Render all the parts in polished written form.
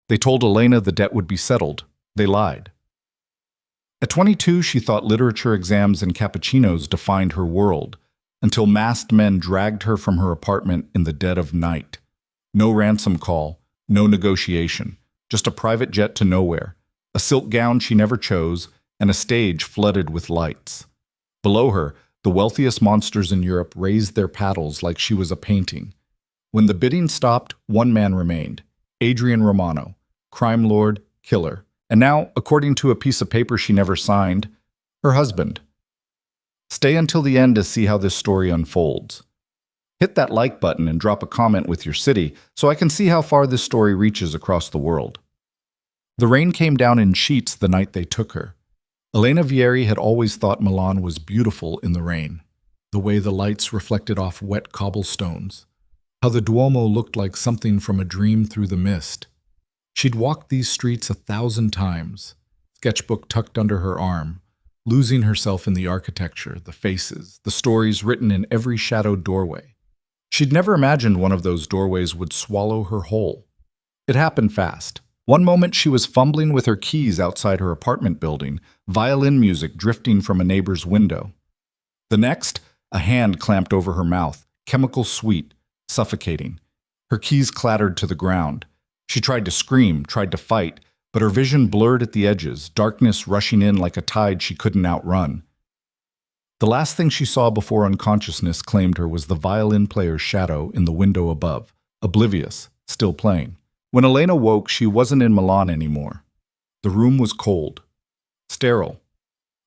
They told Elena the debt would be settled. They lied. At 22, she thought literature exams and cappuccinos defined her world, until masked men dragged her from her apartment in the dead of night. No ransom call, no negotiation, just a private jet to nowhere, a silk gown she never chose, and a stage flooded with lights. Below her, the wealthiest monsters in Europe raised their paddles like she was a painting. When the bidding stopped, one man remained, Adrian Romano, crime lord, killer, and now, according to a piece of paper she never signed, her husband. Stay until the end to see how this story unfolds. Hit that like button and drop a comment with your city so I can see how far this story reaches across the world. The rain came down in sheets the night they took her. Elena Vieri had always thought Milan was beautiful in the rain, the way the lights reflected off wet cobblestones, how the Duomo looked like something from a dream through the mist. She'd walked these streets 1,000 times, sketchbook tucked under her arm, losing herself in the architecture, the faces, the stories written in every shadowed doorway. She'd never imagined one of those doorways would swallow her whole. It happened fast. One moment she was fumbling with her keys outside her apartment building, violin music drifting from a neighbor's window. The next, a hand clamped over her mouth, chemical sweet, suffocating. Her keys clattered to the ground. She tried to scream, tried to fight, but her vision blurred at the edges, darkness rushing in like a tide she couldn't outrun. The last thing she saw before unconsciousness claimed her was the violin player's shadow in the window above, oblivious, still playing. When Elena woke, she wasn't in Milan anymore. The room was cold, sterile.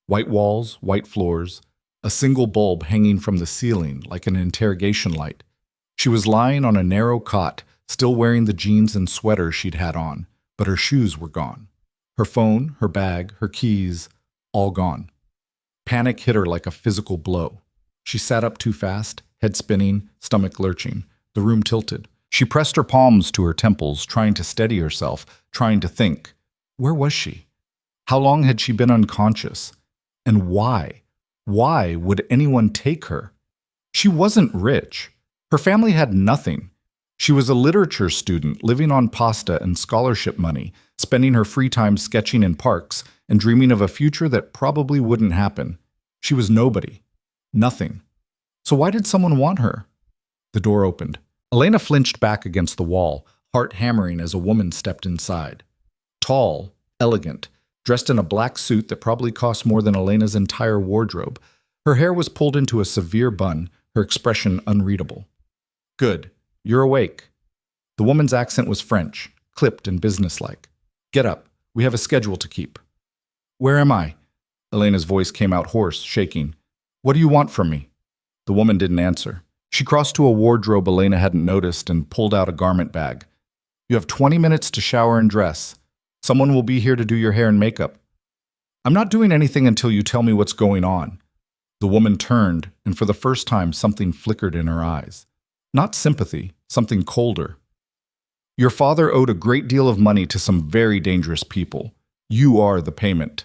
White walls, white floors, a single bulb hanging from the ceiling like an interrogation light. She was lying on a narrow cot, still wearing the jeans and sweater she'd had on, but her shoes were gone. Her phone, her bag, her keys, all gone. Panic hit her like a physical blow. She sat up too fast, head spinning, stomach lurching. The room tilted. She pressed her palms to her temples, trying to steady herself, trying to think. Where was she? How long had she been unconscious? And why? Why would anyone take her? She wasn't rich. Her family had nothing. She was a literature student living on pasta and scholarship money, spending her free time sketching in parks and dreaming of a future that probably wouldn't happen. She was nobody. Nothing. So why did someone want her? The door opened. Elena flinched back against the wall, heart hammering as a woman stepped inside. Tall, elegant, dressed in a black suit that probably cost more than Elena's entire wardrobe. Her hair was pulled into a severe bun, her expression unreadable. Good. You're awake. The woman's accent was French, clipped and businesslike. Get up. We have a schedule to keep. Where am I? Elena's voice came out hoarse, shaking. What do you want from me? The woman didn't answer. She crossed to a wardrobe Elena hadn't noticed and pulled out a garment bag. You have 20 minutes to shower and dress. Someone will be here to do your hair and makeup. I'm not doing anything until you tell me what's going on. The woman turned, and for the first time something flickered in her eyes. Not sympathy, something colder. Your father owed a great deal of money to some very dangerous people. You are the payment.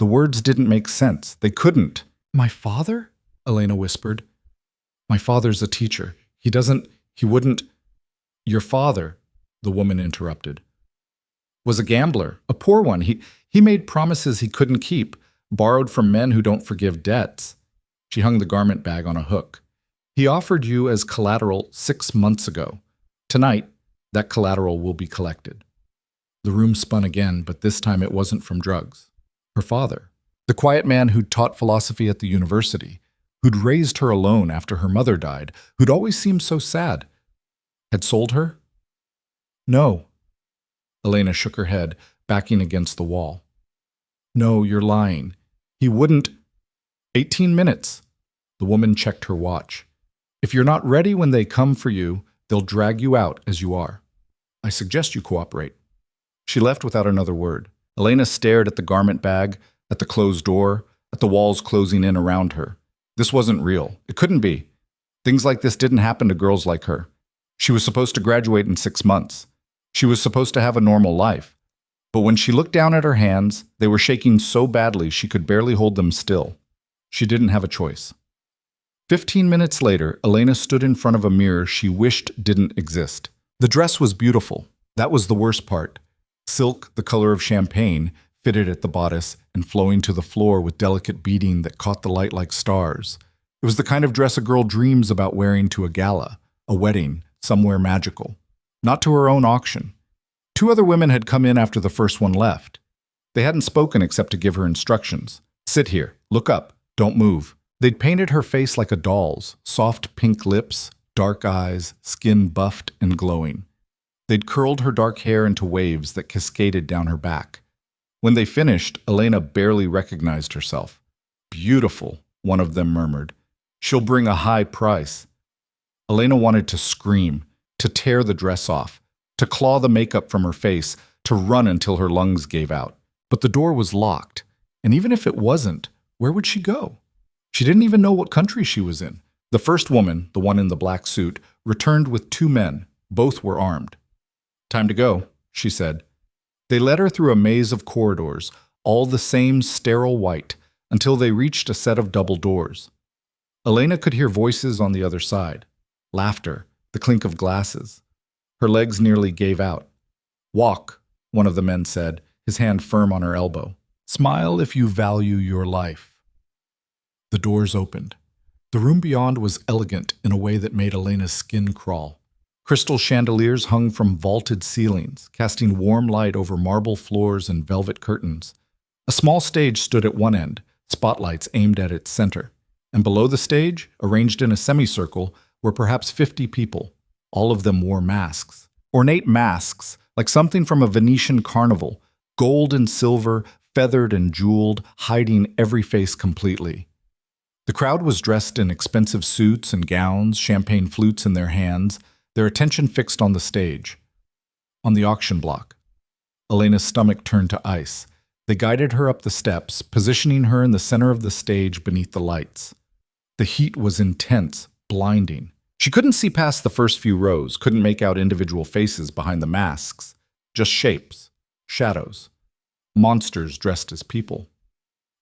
The words didn't make sense. They couldn't. My father? Elena whispered. My father's a teacher. He wouldn't. Your father, the woman interrupted, was a gambler, a poor one. He made promises he couldn't keep, borrowed from men who don't forgive debts. She hung the garment bag on a hook. He offered you as collateral 6 months ago. Tonight, that collateral will be collected. The room spun again, but this time it wasn't from drugs. Her father, the quiet man who'd taught philosophy at the university, who'd raised her alone after her mother died, who'd always seemed so sad, had sold her? No. Elena shook her head, backing against the wall. No, you're lying. He wouldn't. 18 minutes. The woman checked her watch. If you're not ready when they come for you, they'll drag you out as you are. I suggest you cooperate. She left without another word. Elena stared at the garment bag, at the closed door, at the walls closing in around her. This wasn't real. It couldn't be. Things like this didn't happen to girls like her. She was supposed to graduate in 6 months. She was supposed to have a normal life. But when she looked down at her hands, they were shaking so badly she could barely hold them still. She didn't have a choice. 15 minutes later, Elena stood in front of a mirror she wished didn't exist. The dress was beautiful, That was the worst part. Silk, the color of champagne, fitted at the bodice and flowing to the floor with delicate beading that caught the light like stars. It was the kind of dress a girl dreams about wearing to a gala, a wedding, somewhere magical. Not to her own auction. Two other women had come in after the first one left. They hadn't spoken except to give her instructions. Sit here, look up, don't move. They'd painted her face like a doll's, soft pink lips, dark eyes, skin buffed and glowing. They'd curled her dark hair into waves that cascaded down her back. When they finished, Elena barely recognized herself. Beautiful, one of them murmured. She'll bring a high price. Elena wanted to scream, to tear the dress off, to claw the makeup from her face, to run until her lungs gave out. But the door was locked, and even if it wasn't, where would she go? She didn't even know what country she was in. The first woman, the one in the black suit, returned with two men. Both were armed. Time to go, she said. They led her through a maze of corridors, all the same sterile white, until they reached a set of double doors. Elena could hear voices on the other side. Laughter, the clink of glasses. Her legs nearly gave out. Walk, one of the men said, his hand firm on her elbow. Smile if you value your life. The doors opened. The room beyond was elegant in a way that made Elena's skin crawl. Crystal chandeliers hung from vaulted ceilings, casting warm light over marble floors and velvet curtains. A small stage stood at one end, spotlights aimed at its center. And below the stage, arranged in a semicircle, were perhaps 50 people. All of them wore masks. Ornate masks, like something from a Venetian carnival, gold and silver, feathered and jeweled, hiding every face completely. The crowd was dressed in expensive suits and gowns, champagne flutes in their hands, their attention fixed on the stage. On the auction block. Elena's stomach turned to ice. They guided her up the steps, positioning her in the center of the stage beneath the lights. The heat was intense, blinding. She couldn't see past the first few rows, couldn't make out individual faces behind the masks. Just shapes, shadows, monsters dressed as people.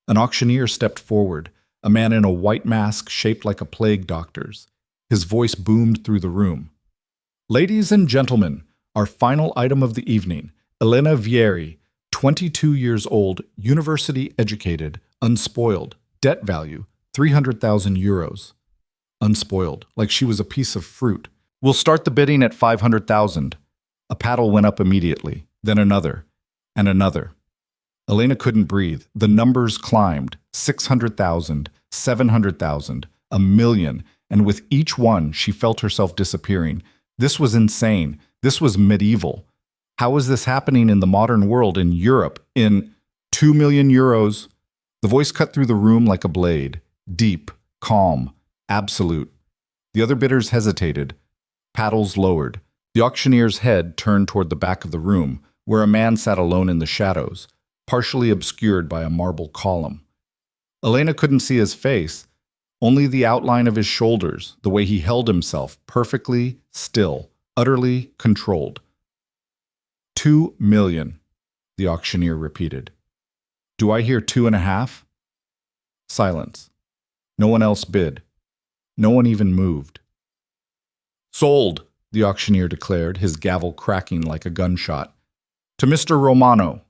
An auctioneer stepped forward, a man in a white mask shaped like a plague doctor's. His voice boomed through the room. Ladies and gentlemen, our final item of the evening, Elena Vieri, 22 years old, university educated, unspoiled, debt value, 300,000 euros. Unspoiled, like she was a piece of fruit. We'll start the bidding at 500,000. A paddle went up immediately, then another, and another. Elena couldn't breathe. The numbers climbed, 600,000, 700,000, 1,000,000, and with each one she felt herself disappearing. This was insane. This was medieval. How is this happening in the modern world, in Europe, in 2 million euros? The voice cut through the room like a blade, deep, calm, absolute. The other bidders hesitated, paddles lowered. The auctioneer's head turned toward the back of the room, where a man sat alone in the shadows, partially obscured by a marble column. Elena couldn't see his face, only the outline of his shoulders, the way he held himself, perfectly still, utterly controlled. 2 million, the auctioneer repeated. Do I hear 2.5? Silence. No one else bid. No one even moved. Sold, the auctioneer declared, his gavel cracking like a gunshot. To Mr. Romano.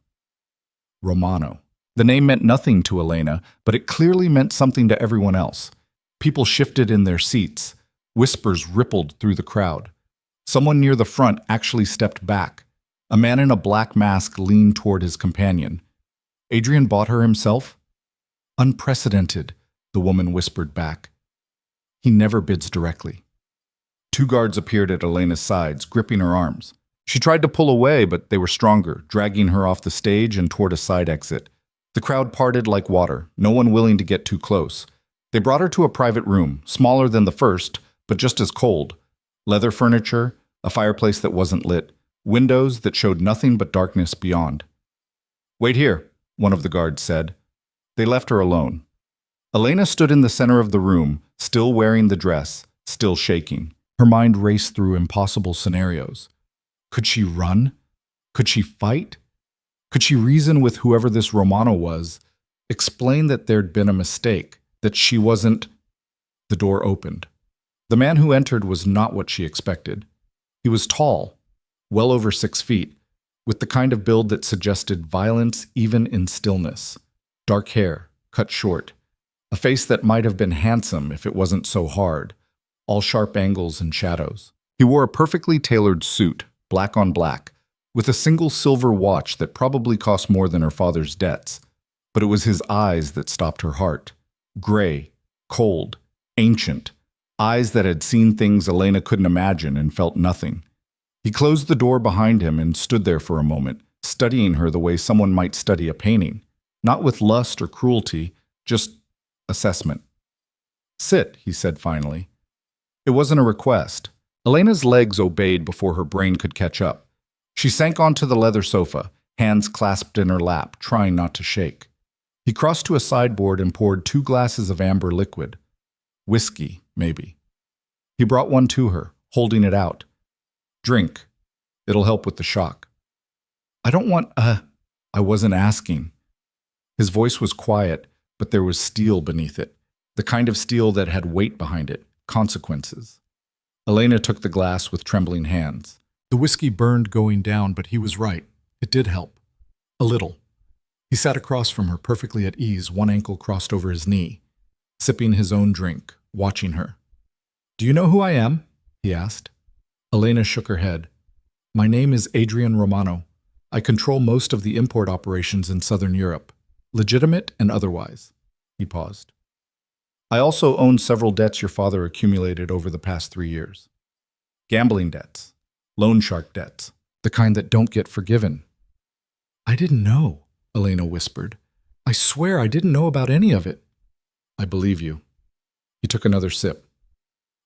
Romano. The name meant nothing to Elena, but it clearly meant something to everyone else. People shifted in their seats. Whispers rippled through the crowd. Someone near the front actually stepped back. A man in a black mask leaned toward his companion. Adrian bought her himself? Unprecedented, the woman whispered back. He never bids directly. Two guards appeared at Elena's sides, gripping her arms. She tried to pull away, but they were stronger, dragging her off the stage and toward a side exit. The crowd parted like water, no one willing to get too close. They brought her to a private room, smaller than the first, but just as cold. Leather furniture, a fireplace that wasn't lit, windows that showed nothing but darkness beyond. Wait here, one of the guards said. They left her alone. Elena stood in the center of the room, still wearing the dress, still shaking. Her mind raced through impossible scenarios. Could she run? Could she fight? Could she reason with whoever this Romano was, explain that there'd been a mistake, that she wasn't... The door opened. The man who entered was not what she expected. He was tall, well over 6 feet, with the kind of build that suggested violence even in stillness. Dark hair, cut short, a face that might have been handsome if it wasn't so hard, all sharp angles and shadows. He wore a perfectly tailored suit, black on black, with a single silver watch that probably cost more than her father's debts. But it was his eyes that stopped her heart. Gray, cold, ancient, eyes that had seen things Elena couldn't imagine and felt nothing. He closed the door behind him and stood there for a moment, studying her the way someone might study a painting, not with lust or cruelty, just assessment. "Sit," he said finally. It wasn't a request. Elena's legs obeyed before her brain could catch up. She sank onto the leather sofa, hands clasped in her lap, trying not to shake. He crossed to a sideboard and poured 2 glasses of amber liquid. Whiskey, maybe. He brought one to her, holding it out. "Drink. It'll help with the shock." "I don't want, I wasn't asking." His voice was quiet, but there was steel beneath it, the kind of steel that had weight behind it, consequences. Elena took the glass with trembling hands. The whiskey burned going down, but he was right. It did help. A little. He sat across from her, perfectly at ease, one ankle crossed over his knee, sipping his own drink, watching her. "Do you know who I am?" he asked. Elena shook her head. "My name is Adrian Romano. I control most of the import operations in Southern Europe, legitimate and otherwise." He paused. "I also own several debts your father accumulated over the past 3 years. Gambling debts, loan shark debts, the kind that don't get forgiven." "I didn't know," Elena whispered. "I swear I didn't know about any of it." "I believe you." He took another sip.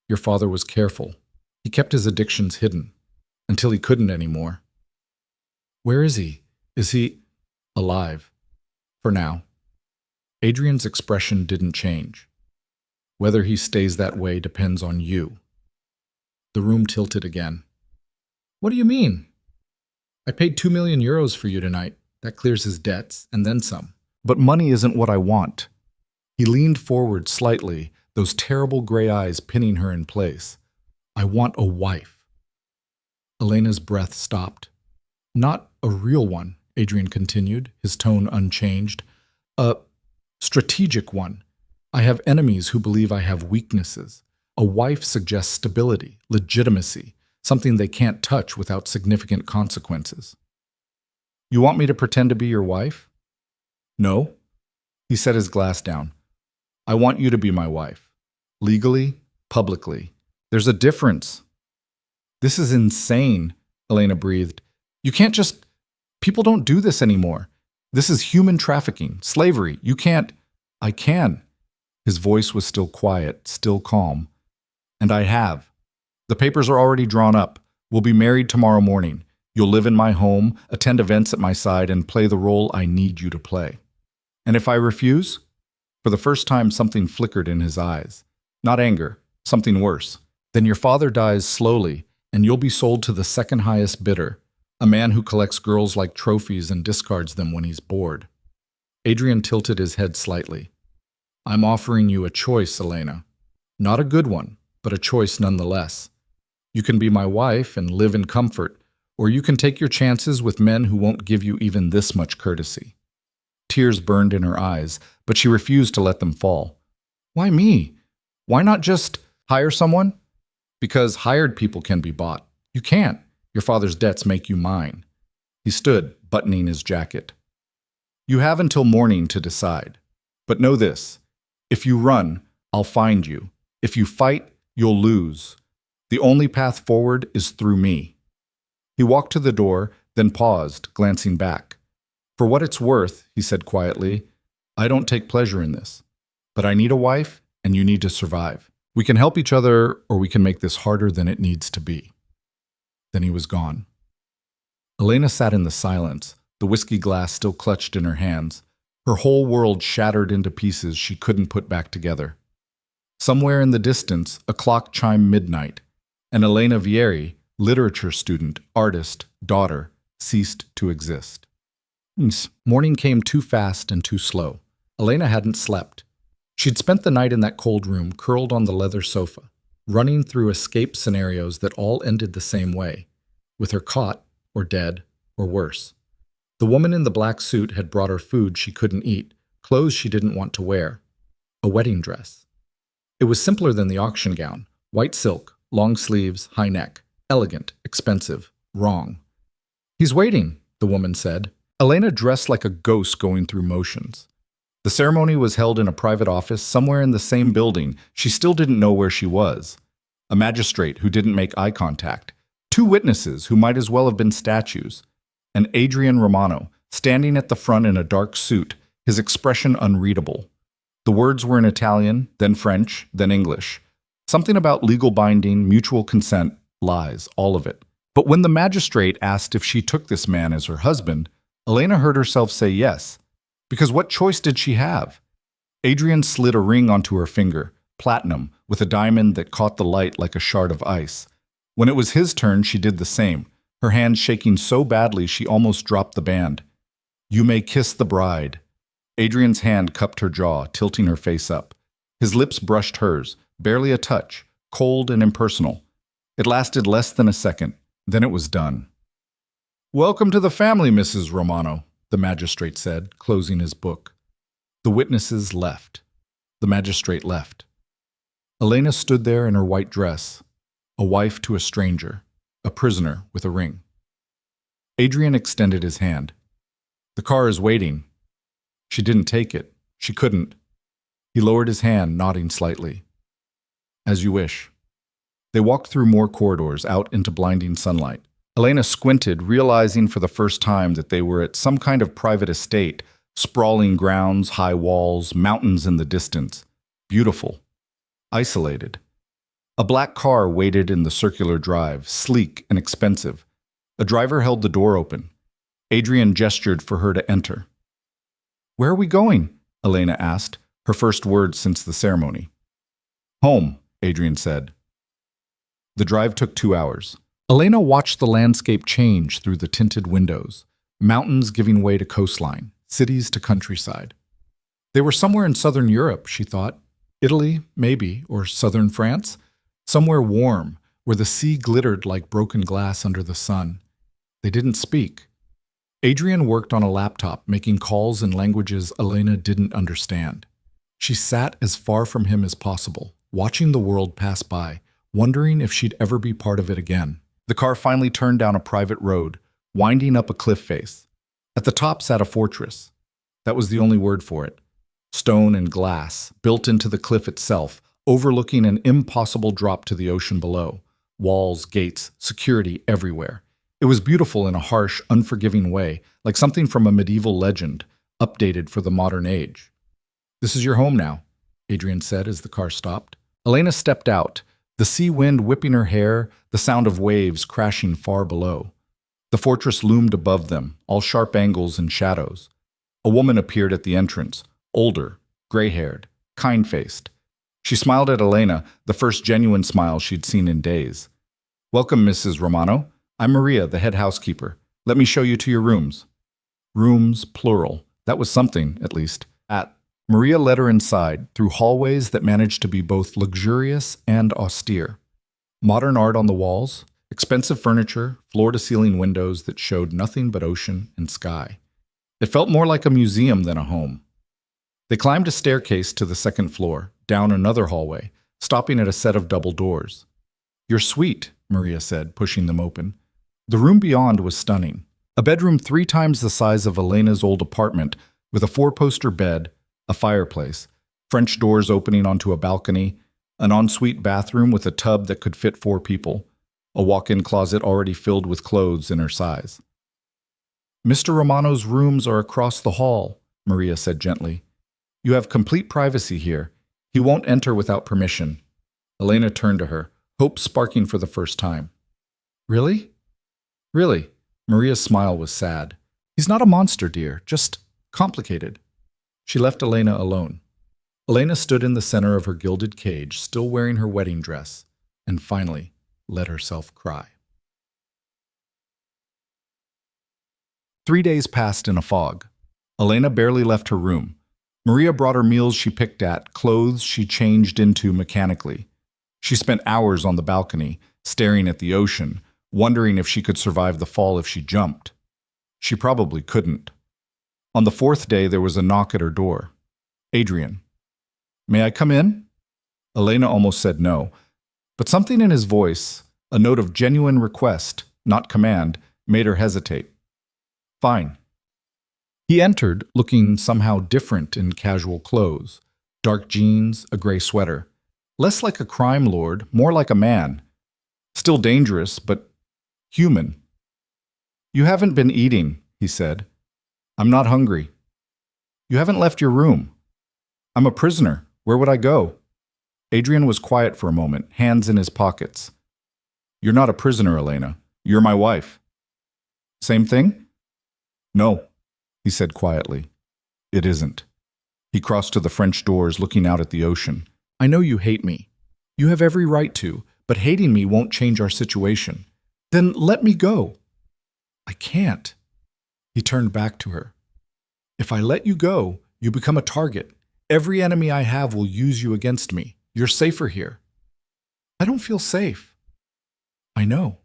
"Your father was careful. He kept his addictions hidden, until he couldn't anymore." "Where is he? Is he—" "Alive. For now." Adrian's expression didn't change. "Whether he stays that way depends on you." The room tilted again. "What do you mean?" "I paid 2 million euros for you tonight. That clears his debts, and then some." "But money isn't what I want." He leaned forward slightly, those terrible gray eyes pinning her in place. "I want a wife." Elena's breath stopped. "Not a real one," Adrian continued, his tone unchanged. "A strategic one. I have enemies who believe I have weaknesses. A wife suggests stability, legitimacy, something they can't touch without significant consequences." "You want me to pretend to be your wife?" "No." He set his glass down. "I want you to be my wife. Legally, publicly. There's a difference." "This is insane," Elena breathed. "You can't just... People don't do this anymore. This is human trafficking, slavery. You can't..." "I can." His voice was still quiet, still calm. "And I have. The papers are already drawn up. We'll be married tomorrow morning. You'll live in my home, attend events at my side, and play the role I need you to play." "And if I refuse?" For the first time, something flickered in his eyes. Not anger, something worse. "Then your father dies slowly, and you'll be sold to the second highest bidder, a man who collects girls like trophies and discards them when he's bored." Adrian tilted his head slightly. "I'm offering you a choice, Elena. Not a good one, but a choice nonetheless. You can be my wife and live in comfort, or you can take your chances with men who won't give you even this much courtesy." Tears burned in her eyes, but she refused to let them fall. "Why me? Why not just hire someone?" "Because hired people can be bought. You can't. Your father's debts make you mine." He stood, buttoning his jacket. "You have until morning to decide. But know this. If you run, I'll find you. If you fight, you'll lose. The only path forward is through me." He walked to the door, then paused, glancing back. "For what it's worth," he said quietly, "I don't take pleasure in this. But I need a wife, and you need to survive. We can help each other, or we can make this harder than it needs to be." Then he was gone. Elena sat in the silence, the whiskey glass still clutched in her hands, her whole world shattered into pieces she couldn't put back together. Somewhere in the distance, a clock chimed midnight, and Elena Vieri, literature student, artist, daughter, ceased to exist. Morning came too fast and too slow. Elena hadn't slept. She'd spent the night in that cold room, curled on the leather sofa, running through escape scenarios that all ended the same way. with her caught, or dead, or worse. The woman in the black suit had brought her food she couldn't eat, clothes she didn't want to wear. A wedding dress. It was simpler than the auction gown. White silk, long sleeves, high neck. Elegant, expensive, wrong. "He's waiting," the woman said. Elena dressed like a ghost going through motions. The ceremony was held in a private office somewhere in the same building. She still didn't know where she was. A magistrate who didn't make eye contact. 2 witnesses who might as well have been statues. And Adrian Romano, standing at the front in a dark suit, his expression unreadable. The words were in Italian, then French, then English. Something about legal binding, mutual consent, lies, all of it. But when the magistrate asked if she took this man as her husband, Elena heard herself say yes. Because what choice did she have? Adrian slid a ring onto her finger, platinum, with a diamond that caught the light like a shard of ice. When it was his turn, she did the same, her hand shaking so badly she almost dropped the band. "You may kiss the bride." Adrian's hand cupped her jaw, tilting her face up. His lips brushed hers, barely a touch, cold and impersonal. It lasted less than a second, then it was done. "Welcome to the family, Mrs. Romano," the magistrate said, closing his book. The witnesses left. The magistrate left. Elena stood there in her white dress, a wife to a stranger, a prisoner with a ring. Adrian extended his hand. "The car is waiting." She didn't take it. She couldn't. He lowered his hand, nodding slightly. "As you wish." They walked through more corridors, out into blinding sunlight. Elena squinted, realizing for the first time that they were at some kind of private estate, sprawling grounds, high walls, mountains in the distance. Beautiful. Isolated. A black car waited in the circular drive, sleek and expensive. A driver held the door open. Adrian gestured for her to enter. "Where are we going?" Elena asked, her first words since the ceremony. "Home," Adrian said. The drive took 2 hours. Elena watched the landscape change through the tinted windows, mountains giving way to coastline, cities to countryside. They were somewhere in southern Europe, she thought. Italy, maybe, or southern France. Somewhere warm, where the sea glittered like broken glass under the sun. They didn't speak. Adrian worked on a laptop, making calls in languages Elena didn't understand. She sat as far from him as possible, watching the world pass by, wondering if she'd ever be part of it again. The car finally turned down a private road, winding up a cliff face. At the top sat a fortress. That was the only word for it. Stone and glass, built into the cliff itself, overlooking an impossible drop to the ocean below. Walls, gates, security everywhere. It was beautiful in a harsh, unforgiving way, like something from a medieval legend, updated for the modern age. "This is your home now," Adrian said as the car stopped. Elena stepped out, the sea wind whipping her hair, the sound of waves crashing far below. The fortress loomed above them, all sharp angles and shadows. A woman appeared at the entrance, older, gray-haired, kind-faced. She smiled at Elena, the first genuine smile she'd seen in days. "Welcome, Mrs. Romano. I'm Maria, the head housekeeper. Let me show you to your rooms." Rooms, plural. That was something, at least. Maria led her inside, through hallways that managed to be both luxurious and austere. Modern art on the walls, expensive furniture, floor-to-ceiling windows that showed nothing but ocean and sky. It felt more like a museum than a home. They climbed a staircase to the second floor, down another hallway, stopping at a set of double doors. "Your suite," Maria said, pushing them open. The room beyond was stunning. A bedroom 3 times the size of Elena's old apartment, with a 4-poster bed, a fireplace, French doors opening onto a balcony, an ensuite bathroom with a tub that could fit 4 people, a walk-in closet already filled with clothes in her size. "Mr. Romano's rooms are across the hall," Maria said gently. "You have complete privacy here. He won't enter without permission." Elena turned to her, hope sparking for the first time. "Really?" "Really." Maria's smile was sad. "He's not a monster, dear, just complicated." She left Elena alone. Elena stood in the center of her gilded cage, still wearing her wedding dress, and finally let herself cry. 3 days passed in a fog. Elena barely left her room. Maria brought her meals she picked at, clothes she changed into mechanically. She spent hours on the balcony, staring at the ocean, wondering if she could survive the fall if she jumped. She probably couldn't. On the fourth day, there was a knock at her door. Adrian. "May I come in?" Elena almost said no, but something in his voice, a note of genuine request, not command, made her hesitate. "Fine." He entered, looking somehow different in casual clothes. Dark jeans, a gray sweater. Less like a crime lord, more like a man. Still dangerous, but human. "You haven't been eating," he said. "I'm not hungry." "You haven't left your room." "I'm a prisoner. Where would I go?" Adrian was quiet for a moment, hands in his pockets. "You're not a prisoner, Elena. You're my wife." "Same thing?" "No," he said quietly. "It isn't." He crossed to the French doors, looking out at the ocean. "I know you hate me. You have every right to, but hating me won't change our situation. Then let me go." "I can't." He turned back to her. "If I let you go, you become a target. Every enemy I have will use you against me. You're safer here." "I don't feel safe." "I know."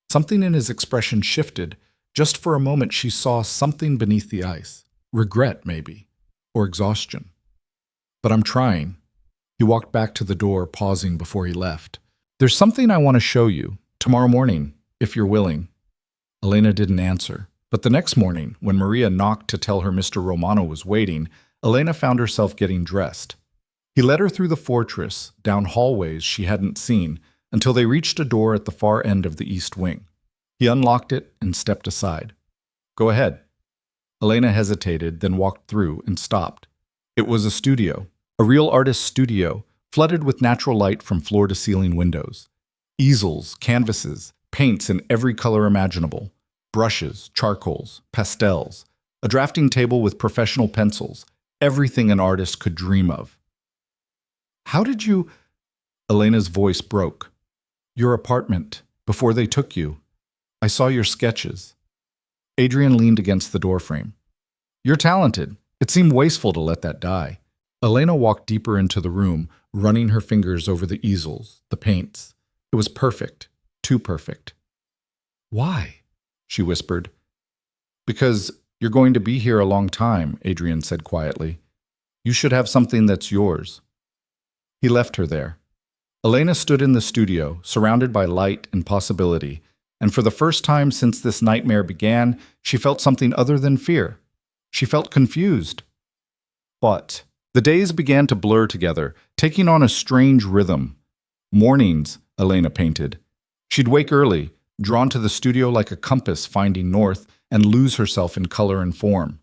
Something in his expression shifted. Just for a moment she saw something beneath the ice. Regret, maybe. Or exhaustion. "But I'm trying." He walked back to the door, pausing before he left. "There's something I want to show you. Tomorrow morning, if you're willing." Elena didn't answer. But the next morning, when Maria knocked to tell her Mr. Romano was waiting, Elena found herself getting dressed. He led her through the fortress, down hallways she hadn't seen, until they reached a door at the far end of the east wing. He unlocked it and stepped aside. "Go ahead." Elena hesitated, then walked through and stopped. It was a studio, a real artist's studio, flooded with natural light from floor-to-ceiling windows. Easels, canvases, paints in every color imaginable. Brushes, charcoals, pastels, a drafting table with professional pencils, everything an artist could dream of. "How did you—" Elena's voice broke. "Your apartment, before they took you. I saw your sketches." Adrian leaned against the doorframe. "You're talented. It seemed wasteful to let that die." Elena walked deeper into the room, running her fingers over the easels, the paints. It was perfect, too perfect. "Why?" she whispered. "Because you're going to be here a long time," Adrian said quietly. "You should have something that's yours." He left her there. Elena stood in the studio, surrounded by light and possibility, and for the first time since this nightmare began, she felt something other than fear. She felt confused. But the days began to blur together, taking on a strange rhythm. Mornings, Elena painted. She'd wake early, drawn to the studio like a compass finding north, and lose herself in color and form.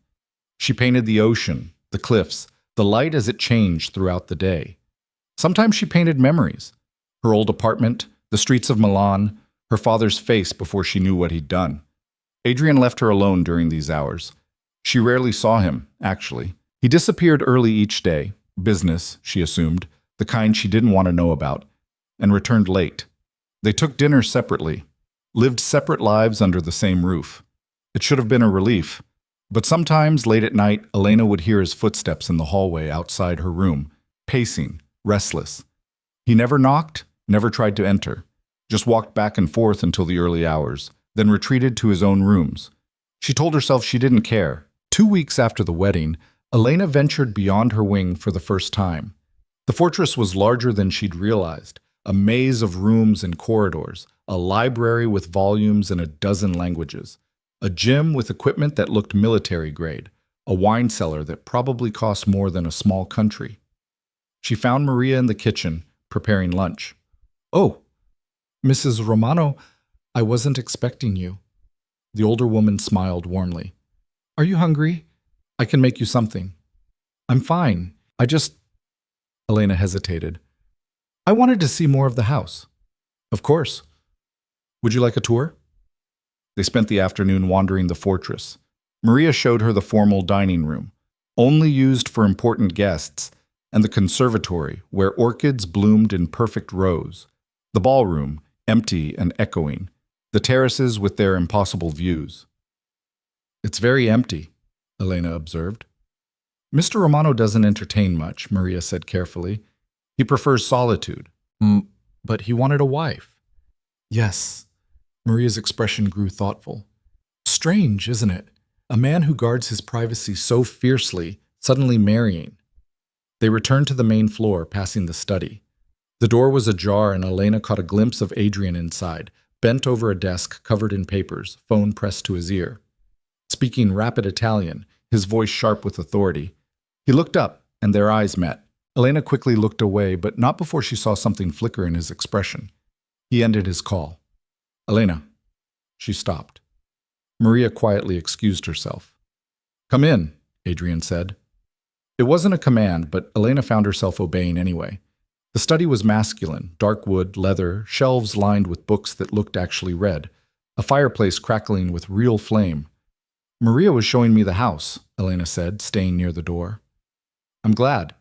She painted the ocean, the cliffs, the light as it changed throughout the day. Sometimes she painted memories. Her old apartment, the streets of Milan, her father's face before she knew what he'd done. Adrian left her alone during these hours. She rarely saw him, actually. He disappeared early each day, business, she assumed, the kind she didn't want to know about, and returned late. They took dinner separately, lived separate lives under the same roof. It should have been a relief, but sometimes late at night, Elena would hear his footsteps in the hallway outside her room, pacing, restless. He never knocked, never tried to enter, just walked back and forth until the early hours, then retreated to his own rooms. She told herself she didn't care. 2 weeks after the wedding, Elena ventured beyond her wing for the first time. The fortress was larger than she'd realized, a maze of rooms and corridors, a library with volumes in a dozen languages, a gym with equipment that looked military grade, a wine cellar that probably cost more than a small country. She found Maria in the kitchen, preparing lunch. "Oh, Mrs. Romano, I wasn't expecting you." The older woman smiled warmly. "Are you hungry? I can make you something." "I'm fine. Elena hesitated. "I wanted to see more of the house." "Of course. Would you like a tour?" They spent the afternoon wandering the fortress. Maria showed her the formal dining room, only used for important guests, and the conservatory, where orchids bloomed in perfect rows, the ballroom, empty and echoing, the terraces with their impossible views. "It's very empty," Elena observed. "Mr. Romano doesn't entertain much," Maria said carefully. "He prefers solitude." But he wanted a wife." "Yes, Maria's expression grew thoughtful. Strange, isn't it? A man who guards his privacy so fiercely, suddenly marrying. They returned to the main floor, passing the study. The door was ajar and Elena caught a glimpse of Adrian inside, bent over a desk covered in papers, phone pressed to his ear. Speaking rapid Italian, his voice sharp with authority. He looked up, and their eyes met. Elena quickly looked away, but not before she saw something flicker in his expression. He ended his call. Elena. She stopped. Maria quietly excused herself. Come in, Adrian said. It wasn't a command, but Elena found herself obeying anyway. The study was masculine, dark wood, leather, shelves lined with books that looked actually read, a fireplace crackling with real flame. Maria was showing me the house, Elena said, staying near the door. I'm glad.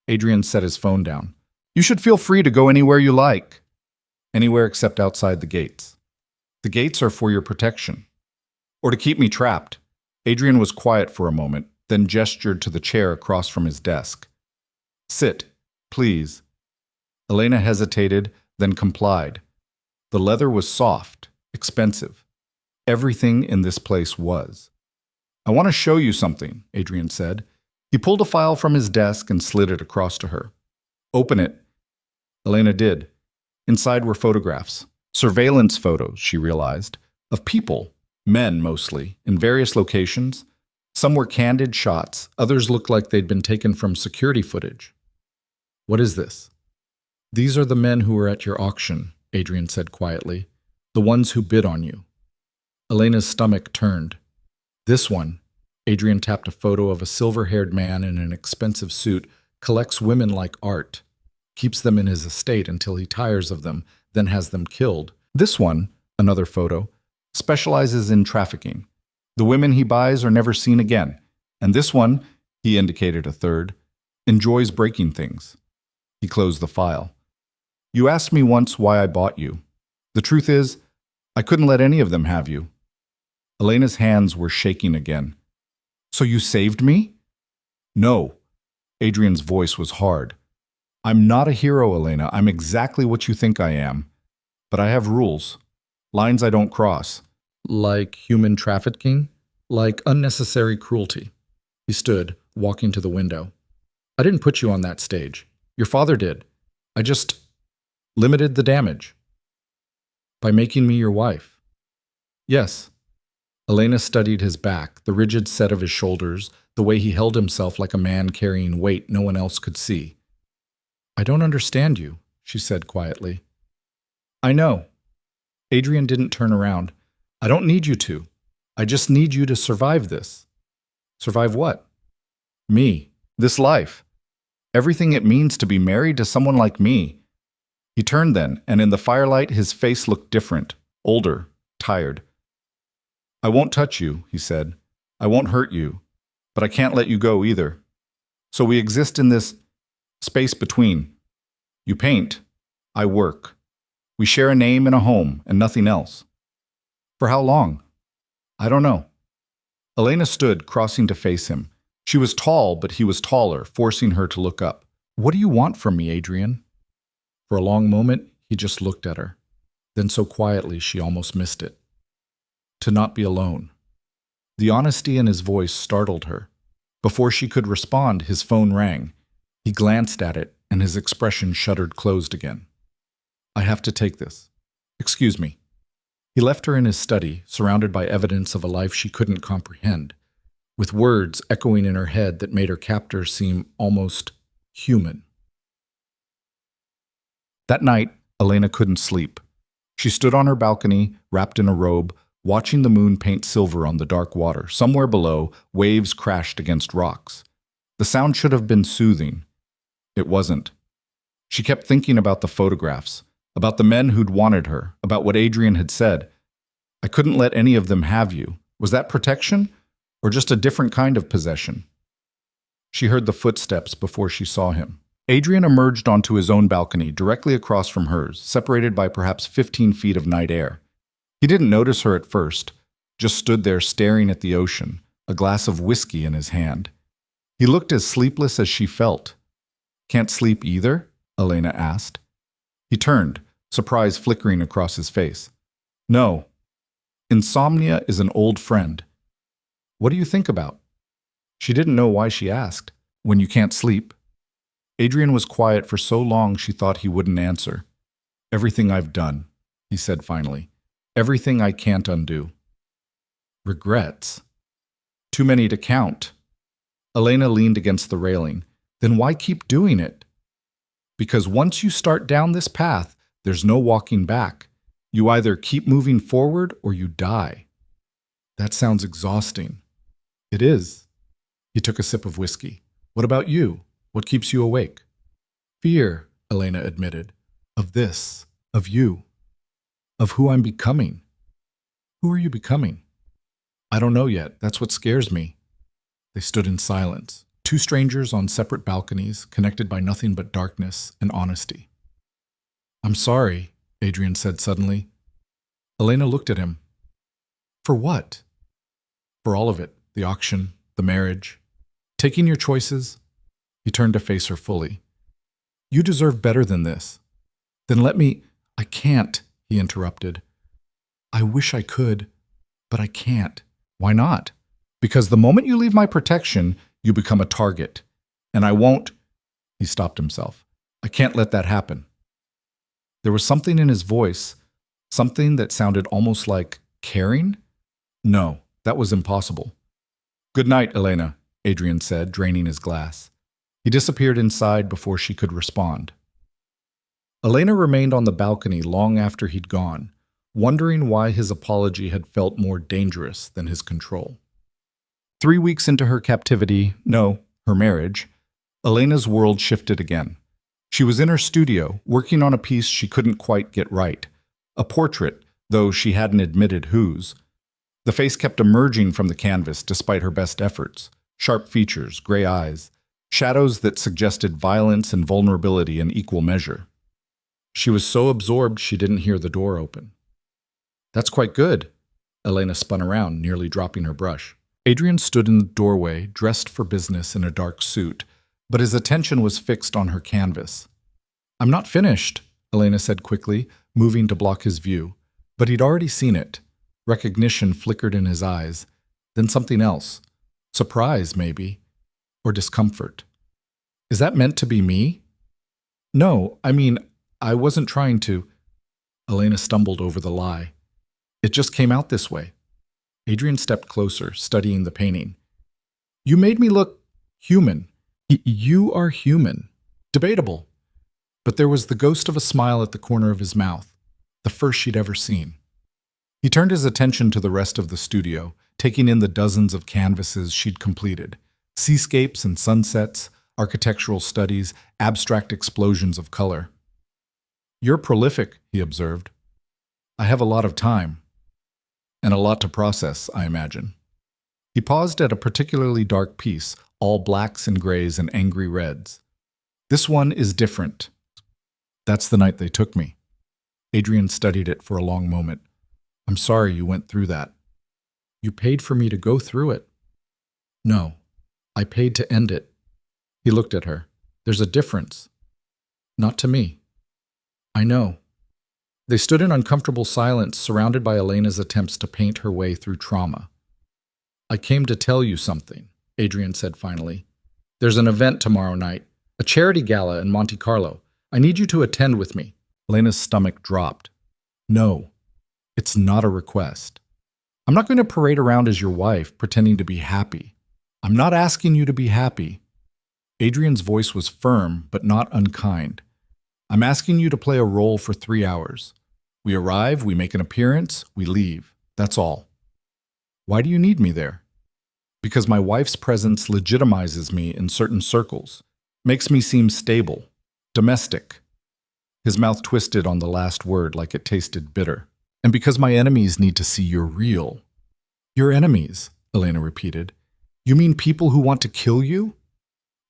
Adrian set his phone down. You should feel free to go anywhere you like. Anywhere except outside the gates. The gates are for your protection. Or to keep me trapped. Adrian was quiet for a moment, then gestured to the chair across from his desk. Sit, please. Elena hesitated, then complied. The leather was soft, expensive. Everything in this place was. I want to show you something, Adrian said. He pulled a file from his desk and slid it across to her. Open it. Elena did. Inside were photographs. Surveillance photos, she realized, of people, men mostly, in various locations. Some were candid shots, others looked like they'd been taken from security footage. What is this? These are the men who were at your auction, Adrian said quietly. The ones who bid on you. Elena's stomach turned. This one, Adrian tapped a photo of a silver-haired man in an expensive suit, collects women like art, keeps them in his estate until he tires of them, then has them killed. This one, another photo, specializes in trafficking. The women he buys are never seen again. And this one, he indicated a third, enjoys breaking things. He closed the file. You asked me once why I bought you. The truth is, I couldn't let any of them have you. Elena's hands were shaking again. So you saved me? No. Adrian's voice was hard. I'm not a hero, Elena. I'm exactly what you think I am. But I have rules. Lines I don't cross. Like human trafficking? Like unnecessary cruelty. He stood, walking to the window. I didn't put you on that stage. Your father did. I just limited the damage. By making me your wife. Yes. Elena studied his back, the rigid set of his shoulders, the way he held himself like a man carrying weight no one else could see. I don't understand you, she said quietly. I know. Adrian didn't turn around. I don't need you to. I just need you to survive this. Survive what? Me. This life. Everything it means to be married to someone like me. He turned then, and in the firelight his face looked different, older, tired. I won't touch you, he said. I won't hurt you, but I can't let you go either. So we exist in this space between. You paint, I work. We share a name and a home, and nothing else. For how long? I don't know. Elena stood, crossing to face him. She was tall, but he was taller, forcing her to look up. What do you want from me, Adrian? For a long moment, he just looked at her. Then so quietly, she almost missed it. To not be alone. The honesty in his voice startled her. Before she could respond, his phone rang. He glanced at it, and his expression shuttered closed again. I have to take this. Excuse me. He left her in his study, surrounded by evidence of a life she couldn't comprehend, with words echoing in her head that made her captor seem almost human. That night, Elena couldn't sleep. She stood on her balcony, wrapped in a robe, watching the moon paint silver on the dark water. Somewhere below, waves crashed against rocks. The sound should have been soothing. It wasn't. She kept thinking about the photographs, about the men who'd wanted her, about what Adrian had said. I couldn't let any of them have you. Was that protection? Or just a different kind of possession? She heard the footsteps before she saw him. Adrian emerged onto his own balcony, directly across from hers, separated by perhaps 15 feet of night air. He didn't notice her at first, just stood there staring at the ocean, a glass of whiskey in his hand. He looked as sleepless as she felt. Can't sleep either? Elena asked. He turned, surprise flickering across his face. No, Insomnia is an old friend. What do you think about? She didn't know why she asked. When you can't sleep. Adrian was quiet for so long she thought he wouldn't answer. Everything I've done, he said finally. Everything I can't undo. Regrets? Too many to count. Elena leaned against the railing. Then why keep doing it? Because once you start down this path, there's no walking back. You either keep moving forward or you die. That sounds exhausting. It is. He took a sip of whiskey. What about you? What keeps you awake? Fear, Elena admitted. Of this. Of you. Of who I'm becoming. Who are you becoming? I don't know yet. That's what scares me. They stood in silence, two strangers on separate balconies, connected by nothing but darkness and honesty. I'm sorry, Adrian said suddenly. Elena looked at him. For what? For all of it. The auction, the marriage. Taking your choices. He turned to face her fully. You deserve better than this. Then let me— I can't, he interrupted. I wish I could, but I can't. Why not? Because the moment you leave my protection, you become a target. And I won't— He stopped himself. I can't let that happen. There was something in his voice, something that sounded almost like caring. No, that was impossible. Good night, Elena, Adrian said, draining his glass. He disappeared inside before she could respond. Elena remained on the balcony long after he'd gone, wondering why his apology had felt more dangerous than his control. 3 weeks into her captivity, no, her marriage, Elena's world shifted again. She was in her studio, working on a piece she couldn't quite get right. A portrait, though she hadn't admitted whose. The face kept emerging from the canvas despite her best efforts. Sharp features, gray eyes, shadows that suggested violence and vulnerability in equal measure. She was so absorbed she didn't hear the door open. That's quite good. Elena spun around, nearly dropping her brush. Adrian stood in the doorway, dressed for business in a dark suit, but his attention was fixed on her canvas. I'm not finished, Elena said quickly, moving to block his view. But he'd already seen it. Recognition flickered in his eyes, then something else. Surprise, maybe, or discomfort. Is that meant to be me? No, I wasn't trying to. Elena stumbled over the lie. It just came out this way. Adrian stepped closer, studying the painting. You made me look human. You are human. Debatable. But there was the ghost of a smile at the corner of his mouth, the first she'd ever seen. He turned his attention to the rest of the studio, taking in the dozens of canvases she'd completed. Seascapes and sunsets, architectural studies, abstract explosions of color. You're prolific, he observed. I have a lot of time. And a lot to process, I imagine. He paused at a particularly dark piece, all blacks and grays and angry reds. This one is different. That's the night they took me. Adrian studied it for a long moment. I'm sorry you went through that. You paid for me to go through it. No, I paid to end it. He looked at her. There's a difference. Not to me. I know. They stood in uncomfortable silence, surrounded by Elena's attempts to paint her way through trauma. I came to tell you something, Adrian said finally. There's an event tomorrow night, a charity gala in Monte Carlo. I need you to attend with me. Elena's stomach dropped. No, it's not a request. I'm not going to parade around as your wife, pretending to be happy. I'm not asking you to be happy. Adrian's voice was firm, but not unkind. I'm asking you to play a role for 3 hours. We arrive, we make an appearance, we leave. That's all. Why do you need me there? Because my wife's presence legitimizes me in certain circles, makes me seem stable, domestic. His mouth twisted on the last word like it tasted bitter. And because my enemies need to see you're real. Your enemies, Elena repeated. You mean people who want to kill you?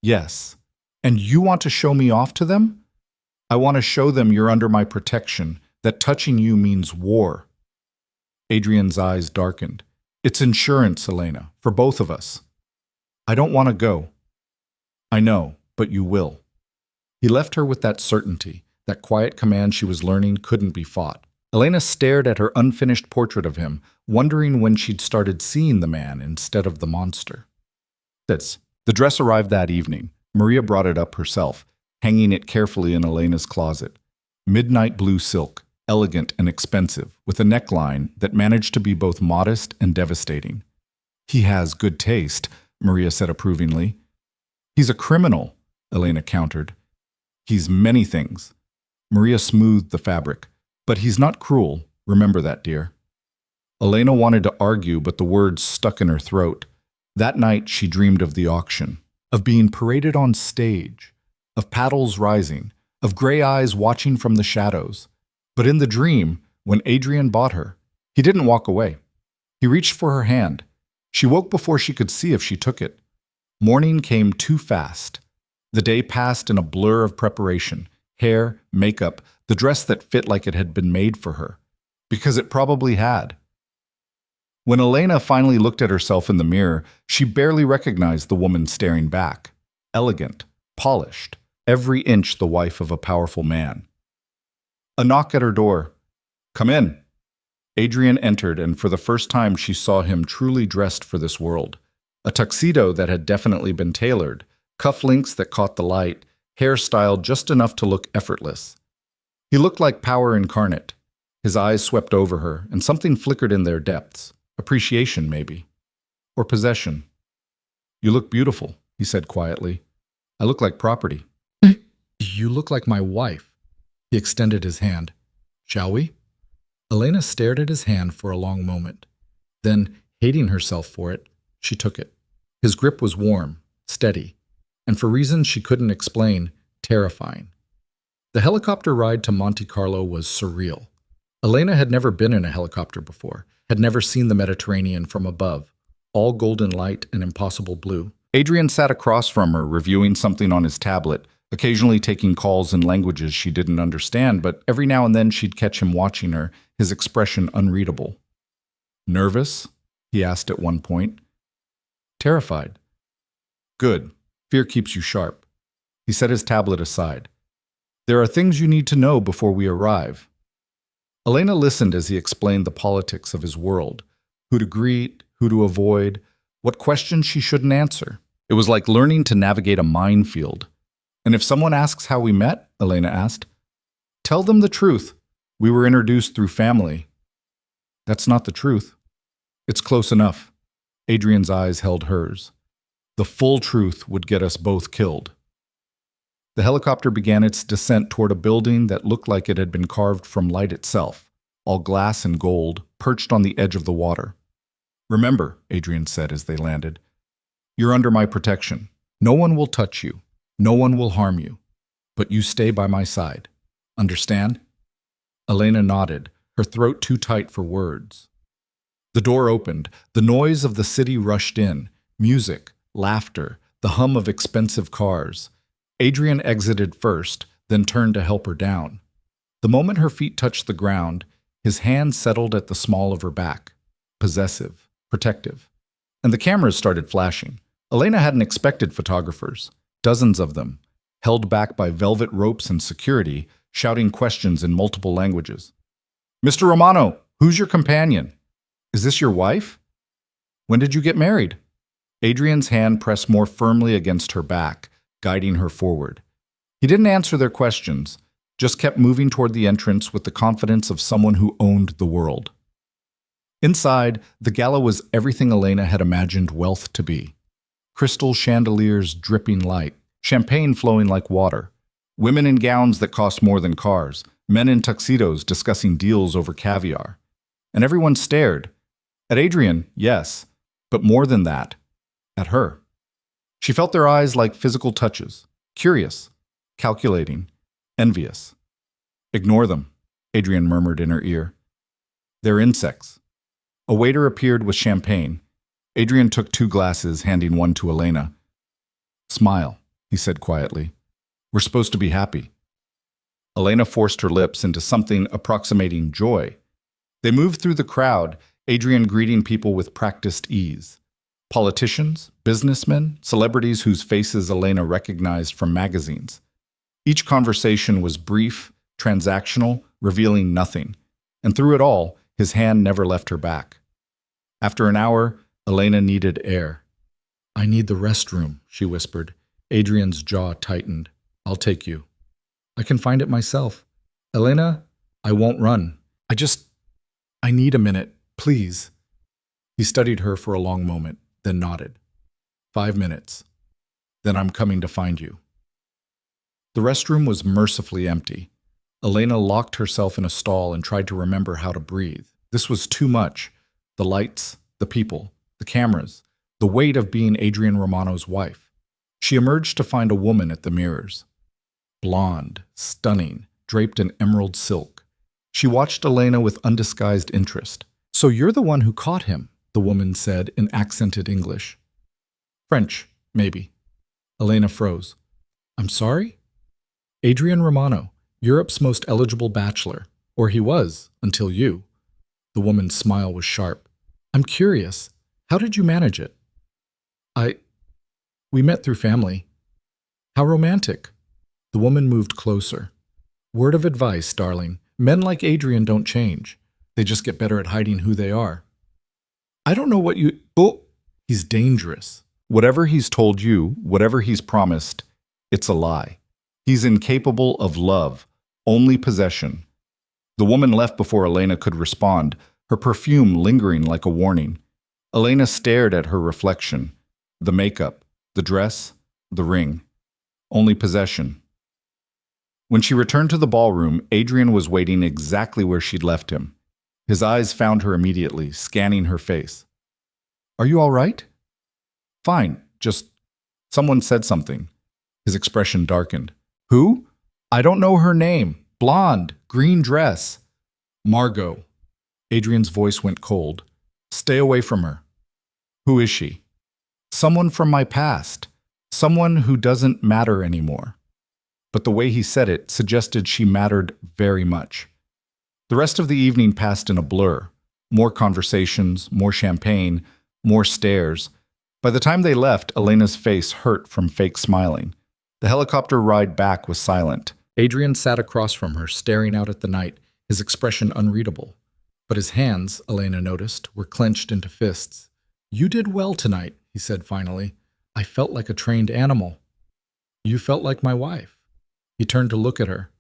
Yes. And you want to show me off to them? I want to show them you're under my protection, that touching you means war. Adrian's eyes darkened. It's insurance, Elena, for both of us. I don't want to go. I know, but you will. He left her with that certainty, that quiet command she was learning couldn't be fought. Elena stared at her unfinished portrait of him, wondering when she'd started seeing the man instead of the monster. The dress arrived that evening. Maria brought it up herself, hanging it carefully in Elena's closet. Midnight blue silk, elegant and expensive, with a neckline that managed to be both modest and devastating. "He has good taste," Maria said approvingly. "He's a criminal," Elena countered. "He's many things." Maria smoothed the fabric. "But he's not cruel. Remember that, dear." Elena wanted to argue, but the words stuck in her throat. That night she dreamed of the auction, of being paraded on stage, of paddles rising, of gray eyes watching from the shadows. But in the dream, when Adrian bought her, he didn't walk away. He reached for her hand. She woke before she could see if she took it. Morning came too fast. The day passed in a blur of preparation, hair, makeup, the dress that fit like it had been made for her. Because it probably had. When Elena finally looked at herself in the mirror, she barely recognized the woman staring back. Elegant, polished, every inch the wife of a powerful man. A knock at her door. "Come in." Adrian entered, and for the first time she saw him truly dressed for this world. A tuxedo that had definitely been tailored, cufflinks that caught the light, hair styled just enough to look effortless. He looked like power incarnate. His eyes swept over her, and something flickered in their depths. Appreciation, maybe. Or possession. "You look beautiful," he said quietly. "I look like property." "You look like my wife." He extended his hand. "Shall we?" Elena stared at his hand for a long moment. Then, hating herself for it, she took it. His grip was warm, steady, and for reasons she couldn't explain, terrifying. The helicopter ride to Monte Carlo was surreal. Elena had never been in a helicopter before, had never seen the Mediterranean from above, all golden light and impossible blue. Adrian sat across from her, reviewing something on his tablet, occasionally taking calls in languages she didn't understand, but every now and then she'd catch him watching her, his expression unreadable. "Nervous?" he asked at one point. "Terrified." "Good. Fear keeps you sharp." He set his tablet aside. "There are things you need to know before we arrive." Elena listened as he explained the politics of his world, who to greet, who to avoid, what questions she shouldn't answer. It was like learning to navigate a minefield. "And if someone asks how we met," Elena asked, "tell them the truth. We were introduced through family." "That's not the truth." "It's close enough." Adrian's eyes held hers. "The full truth would get us both killed." The helicopter began its descent toward a building that looked like it had been carved from light itself, all glass and gold, perched on the edge of the water. "Remember," Adrian said as they landed, "you're under my protection. No one will touch you. No one will harm you. But you stay by my side. Understand?" Elena nodded, her throat too tight for words. The door opened. The noise of the city rushed in. Music, laughter, the hum of expensive cars. Adrian exited first, then turned to help her down. The moment her feet touched the ground, his hand settled at the small of her back. Possessive, protective. And the cameras started flashing. Elena hadn't expected photographers. Dozens of them, held back by velvet ropes and security, shouting questions in multiple languages. "Mr. Romano, who's your companion? Is this your wife? When did you get married?" Adrian's hand pressed more firmly against her back, guiding her forward. He didn't answer their questions, just kept moving toward the entrance with the confidence of someone who owned the world. Inside, the gala was everything Elena had imagined wealth to be. Crystal chandeliers dripping light, champagne flowing like water, women in gowns that cost more than cars, men in tuxedos discussing deals over caviar. And everyone stared. At Adrian, yes, but more than that, at her. She felt their eyes like physical touches, curious, calculating, envious. "Ignore them," Adrian murmured in her ear. "They're insects." A waiter appeared with champagne. Adrian took 2 glasses, handing one to Elena. "Smile," he said quietly. "We're supposed to be happy." Elena forced her lips into something approximating joy. They moved through the crowd, Adrian greeting people with practiced ease. Politicians, businessmen, celebrities whose faces Elena recognized from magazines. Each conversation was brief, transactional, revealing nothing. And through it all, his hand never left her back. After an hour, Elena needed air. "I need the restroom," she whispered. Adrian's jaw tightened. "I'll take you." "I can find it myself." "Elena, I won't run. I need a minute, please." He studied her for a long moment, then nodded. 5 minutes. Then I'm coming to find you." The restroom was mercifully empty. Elena locked herself in a stall and tried to remember how to breathe. This was too much. The lights, the people, the cameras, the weight of being Adrian Romano's wife. She emerged to find a woman at the mirrors. Blonde, stunning, draped in emerald silk. She watched Elena with undisguised interest. "So you're the one who caught him," the woman said in accented English. "French, maybe." Elena froze. "I'm sorry?" "Adrian Romano, Europe's most eligible bachelor. Or he was, until you." The woman's smile was sharp. "I'm curious. How did you manage it?" We met through family." "How romantic." The woman moved closer. "Word of advice, darling. Men like Adrian don't change. They just get better at hiding who they are." "I don't know what you— Oh, he's dangerous. Whatever he's told you, whatever he's promised, it's a lie. He's incapable of love, only possession." The woman left before Elena could respond, her perfume lingering like a warning. Elena stared at her reflection. The makeup, the dress, the ring. Only possession. When she returned to the ballroom, Adrian was waiting exactly where she'd left him. His eyes found her immediately, scanning her face. "Are you all right?" "Fine, just— someone said something." His expression darkened. "Who?" "I don't know her name. Blonde, green dress." "Margot." Adrian's voice went cold. "Stay away from her." "Who is she?" "Someone from my past. Someone who doesn't matter anymore." But the way he said it suggested she mattered very much. The rest of the evening passed in a blur. More conversations, more champagne, more stares. By the time they left, Elena's face hurt from fake smiling. The helicopter ride back was silent. Adrian sat across from her, staring out at the night, his expression unreadable. But his hands, Elena noticed, were clenched into fists. "You did well tonight," he said finally. "I felt like a trained animal." "You felt like my wife." He turned to look at her.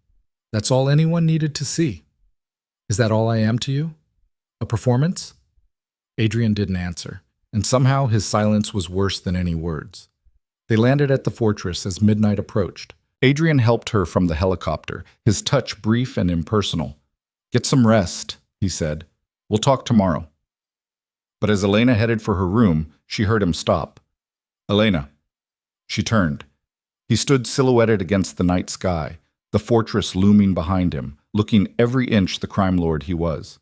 "That's all anyone needed to see." "Is that all I am to you? A performance?" Adrian didn't answer, and somehow his silence was worse than any words. They landed at the fortress as midnight approached. Adrian helped her from the helicopter, his touch brief and impersonal. "Get some rest," he said. "We'll talk tomorrow." But as Elena headed for her room, she heard him stop. "Elena." She turned. He stood silhouetted against the night sky, the fortress looming behind him, looking every inch the crime lord he was.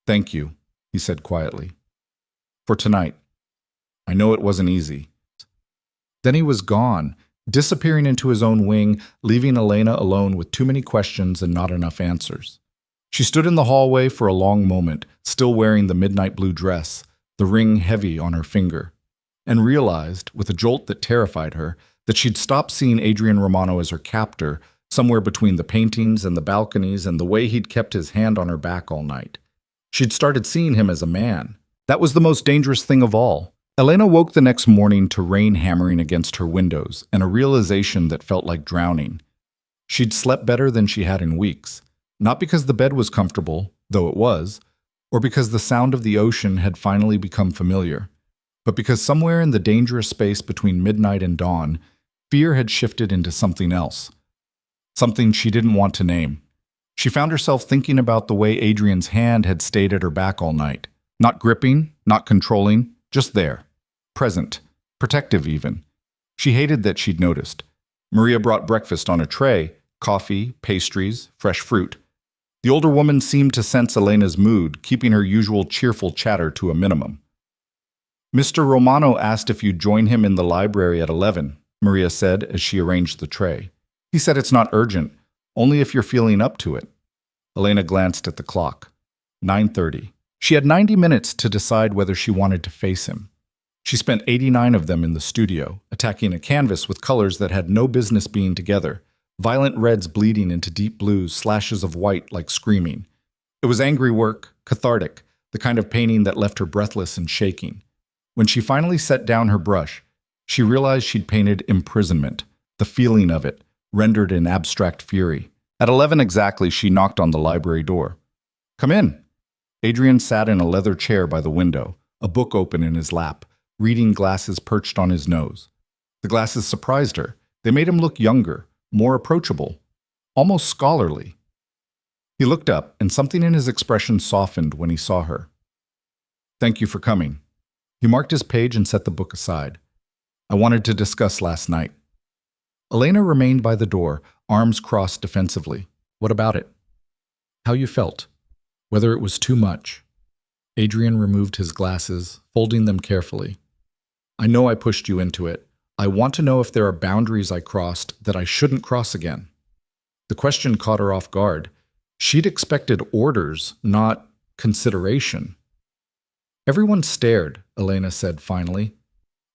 "Thank you," he said quietly. "For tonight. I know it wasn't easy." Then he was gone, disappearing into his own wing, leaving Elena alone with too many questions and not enough answers. She stood in the hallway for a long moment, still wearing the midnight blue dress, the ring heavy on her finger, and realized, with a jolt that terrified her, that she'd stopped seeing Adrian Romano as her captor, somewhere between the paintings and the balconies and the way he'd kept his hand on her back all night. She'd started seeing him as a man. That was the most dangerous thing of all. Elena woke the next morning to rain hammering against her windows and a realization that felt like drowning. She'd slept better than she had in weeks, not because the bed was comfortable, though it was, or because the sound of the ocean had finally become familiar, but because somewhere in the dangerous space between midnight and dawn, fear had shifted into something else, something she didn't want to name. She found herself thinking about the way Adrian's hand had stayed at her back all night, not gripping, not controlling, just there, present, protective even. She hated that she'd noticed. Maria brought breakfast on a tray, coffee, pastries, fresh fruit. The older woman seemed to sense Elena's mood, keeping her usual cheerful chatter to a minimum. "Mr. Romano asked if you'd join him in the library at 11, Maria said as she arranged the tray. "He said it's not urgent, only if you're feeling up to it." Elena glanced at the clock. 9:30. She had 90 minutes to decide whether she wanted to face him. She spent 89 of them in the studio, attacking a canvas with colors that had no business being together, violent reds bleeding into deep blues, slashes of white like screaming. It was angry work, cathartic, the kind of painting that left her breathless and shaking. When she finally set down her brush, she realized she'd painted imprisonment, the feeling of it, rendered in abstract fury. At 11 exactly, she knocked on the library door. "Come in." Adrian sat in a leather chair by the window, a book open in his lap, reading glasses perched on his nose. The glasses surprised her. They made him look younger, more approachable, almost scholarly. He looked up, and something in his expression softened when he saw her. "Thank you for coming." He marked his page and set the book aside. "I wanted to discuss last night." Elena remained by the door, arms crossed defensively. "What about it?" "How you felt. Whether it was too much." Adrian removed his glasses, folding them carefully. "I know I pushed you into it. I want to know if there are boundaries I crossed that I shouldn't cross again." The question caught her off guard. She'd expected orders, not consideration. "Everyone stared," Elena said finally,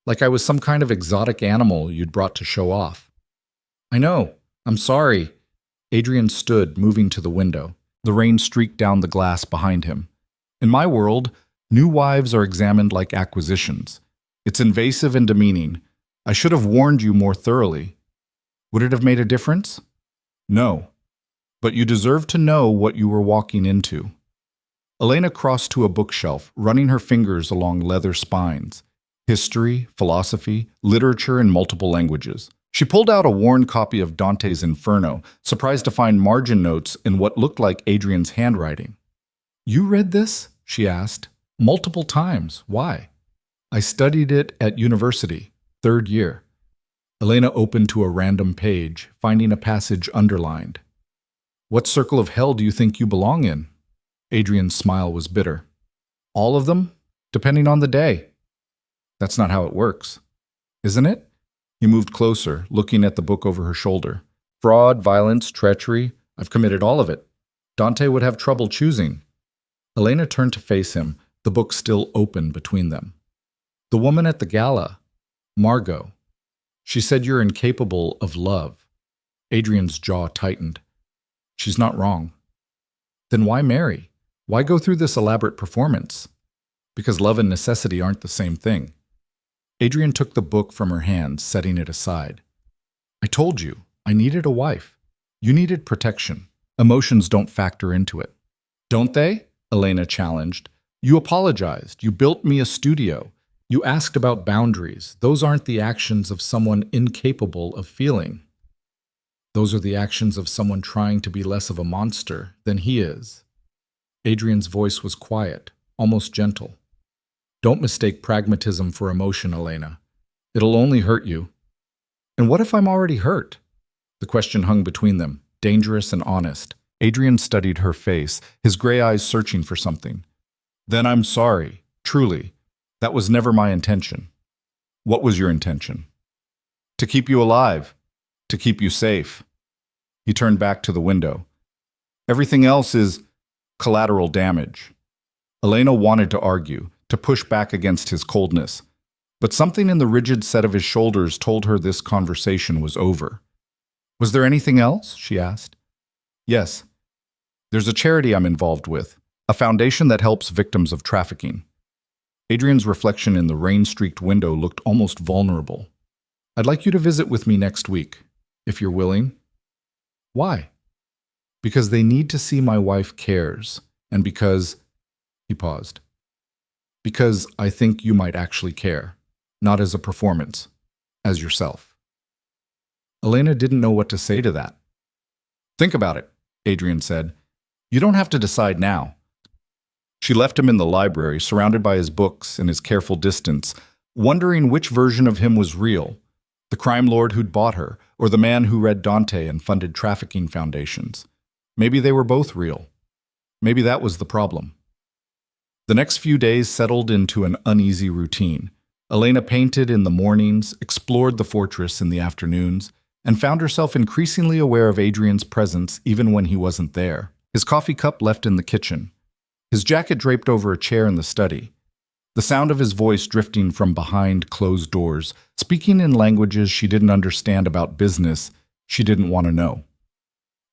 "like I was some kind of exotic animal you'd brought to show off." "I know. I'm sorry." Adrian stood, moving to the window. The rain streaked down the glass behind him. "In my world, new wives are examined like acquisitions. It's invasive and demeaning. I should have warned you more thoroughly. Would it have made a difference? No. But you deserve to know what you were walking into." Elena crossed to a bookshelf, running her fingers along leather spines. History, philosophy, literature in multiple languages. She pulled out a worn copy of Dante's Inferno, surprised to find margin notes in what looked like Adrian's handwriting. "You read this?" she asked. "Multiple times. Why?" "I studied it at university, 3rd year." Elena opened to a random page, finding a passage underlined. "What circle of hell do you think you belong in?" Adrian's smile was bitter. "All of them, depending on the day." "That's not how it works." "Isn't it?" He moved closer, looking at the book over her shoulder. "Fraud, violence, treachery, I've committed all of it. Dante would have trouble choosing." Elena turned to face him, the book still open between them. "The woman at the gala, Margot. She said you're incapable of love." Adrian's jaw tightened. "She's not wrong." "Then why marry? Why go through this elaborate performance?" "Because love and necessity aren't the same thing." Adrian took the book from her hands, setting it aside. "I told you, I needed a wife. You needed protection. Emotions don't factor into it." "Don't they?" Elena challenged. "You apologized. You built me a studio. You asked about boundaries. Those aren't the actions of someone incapable of feeling. Those are the actions of someone trying to be less of a monster than he is." Adrian's voice was quiet, almost gentle. "Don't mistake pragmatism for emotion, Elena. It'll only hurt you." "And what if I'm already hurt?" The question hung between them, dangerous and honest. Adrian studied her face, his gray eyes searching for something. "Then I'm sorry, truly. That was never my intention." "What was your intention?" "To keep you alive. To keep you safe." He turned back to the window. "Everything else is collateral damage." Elena wanted to argue, to push back against his coldness, but something in the rigid set of his shoulders told her this conversation was over. "Was there anything else?" she asked. "Yes. There's a charity I'm involved with, a foundation that helps victims of trafficking." Adrian's reflection in the rain-streaked window looked almost vulnerable. "I'd like you to visit with me next week, if you're willing." "Why?" "Because they need to see my wife cares, and because—" He paused. "Because I think you might actually care, not as a performance, as yourself." Elena didn't know what to say to that. "Think about it," Adrian said. "You don't have to decide now." She left him in the library, surrounded by his books and his careful distance, wondering which version of him was real, the crime lord who'd bought her, or the man who read Dante and funded trafficking foundations. Maybe they were both real. Maybe that was the problem. The next few days settled into an uneasy routine. Elena painted in the mornings, explored the fortress in the afternoons, and found herself increasingly aware of Adrian's presence even when he wasn't there. His coffee cup left in the kitchen, his jacket draped over a chair in the study, the sound of his voice drifting from behind closed doors, speaking in languages she didn't understand about business she didn't want to know.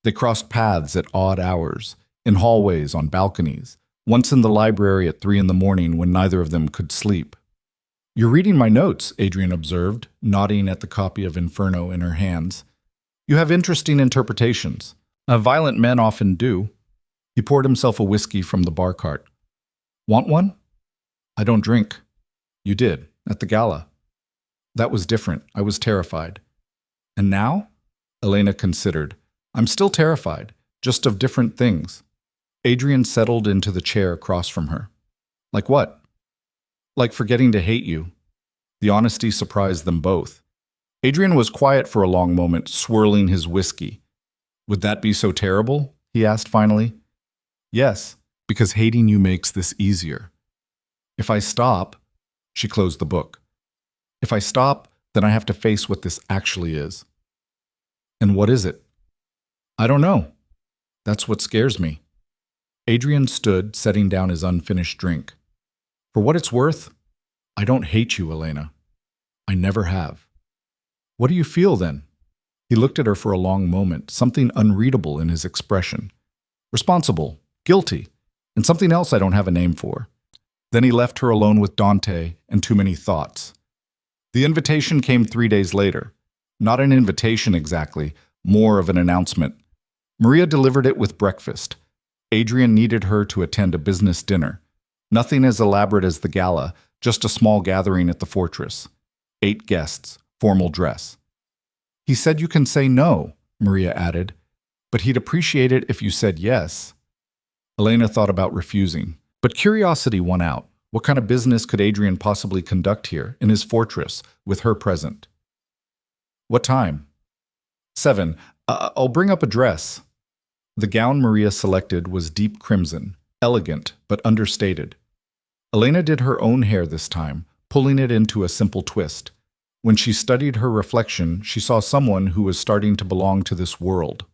They crossed paths at odd hours, in hallways, on balconies, once in the library at 3 in the morning when neither of them could sleep. "You're reading my notes," Adrian observed, nodding at the copy of Inferno in her hands. "You have interesting interpretations. Violent men often do." He poured himself a whiskey from the bar cart. "Want one?" "I don't drink." "You did, at the gala." "That was different. I was terrified." "And now?" Elena considered. "I'm still terrified, just of different things." Adrian settled into the chair across from her. "Like what?" "Like forgetting to hate you." The honesty surprised them both. Adrian was quiet for a long moment, swirling his whiskey. "Would that be so terrible?" he asked finally. "Yes, because hating you makes this easier. If I stop," she closed the book. "If I stop, then I have to face what this actually is." "And what is it?" "I don't know. That's what scares me." Adrian stood, setting down his unfinished drink. "For what it's worth, I don't hate you, Elena. I never have." "What do you feel, then?" He looked at her for a long moment, something unreadable in his expression. "Responsible, guilty, and something else I don't have a name for." Then he left her alone with Dante and too many thoughts. The invitation came 3 days later. Not an invitation exactly, more of an announcement. Maria delivered it with breakfast. Adrian needed her to attend a business dinner. Nothing as elaborate as the gala, just a small gathering at the fortress. 8 guests, formal dress. "He said you can say no," Maria added, "but he'd appreciate it if you said yes." Elena thought about refusing, but curiosity won out. What kind of business could Adrian possibly conduct here, in his fortress, with her present? "What time?" 7. I'll bring up a dress." The gown Maria selected was deep crimson, elegant but understated. Elena did her own hair this time, pulling it into a simple twist. When she studied her reflection, she saw someone who was starting to belong to this world.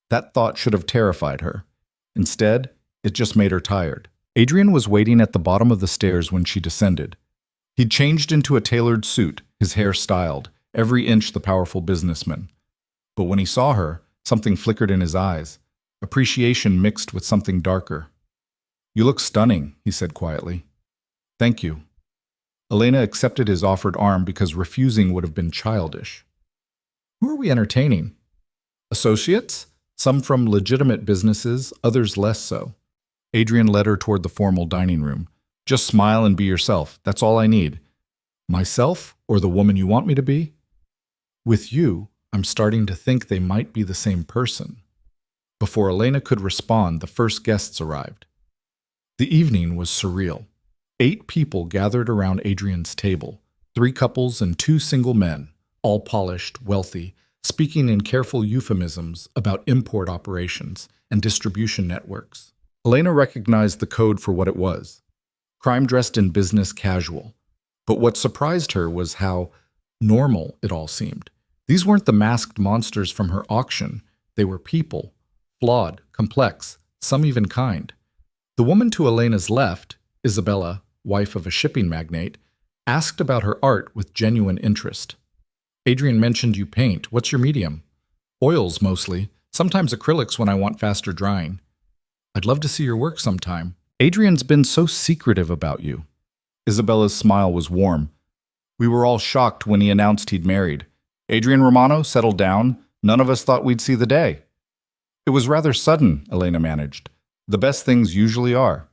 That thought should have terrified her. Instead, it just made her tired. Adrian was waiting at the bottom of the stairs when she descended. He'd changed into a tailored suit, his hair styled, every inch the powerful businessman. But when he saw her, something flickered in his eyes, appreciation mixed with something darker. "You look stunning," he said quietly. "Thank you." Elena accepted his offered arm because refusing would have been childish. "Who are we entertaining?" "Associates? Some from legitimate businesses, others less so." Adrian led her toward the formal dining room. "Just smile and be yourself. That's all I need." "Myself, or the woman you want me to be?" "With you, I'm starting to think they might be the same person." Before Elena could respond, the first guests arrived. The evening was surreal. 8 people gathered around Adrian's table, 3 couples and 2 single men, all polished, wealthy, speaking in careful euphemisms about import operations and distribution networks. Elena recognized the code for what it was: crime dressed in business casual. But what surprised her was how normal it all seemed. These weren't the masked monsters from her auction. They were people, flawed, complex, some even kind. The woman to Elena's left, Isabella, wife of a shipping magnate, asked about her art with genuine interest. "Adrian mentioned you paint. What's your medium?" "Oils, mostly. Sometimes acrylics when I want faster drying." "I'd love to see your work sometime." "Adrian's been so secretive about you." Isabella's smile was warm. "We were all shocked when he announced he'd married. Adrian Romano settled down. None of us thought we'd see the day." "It was rather sudden," Elena managed. "The best things usually are."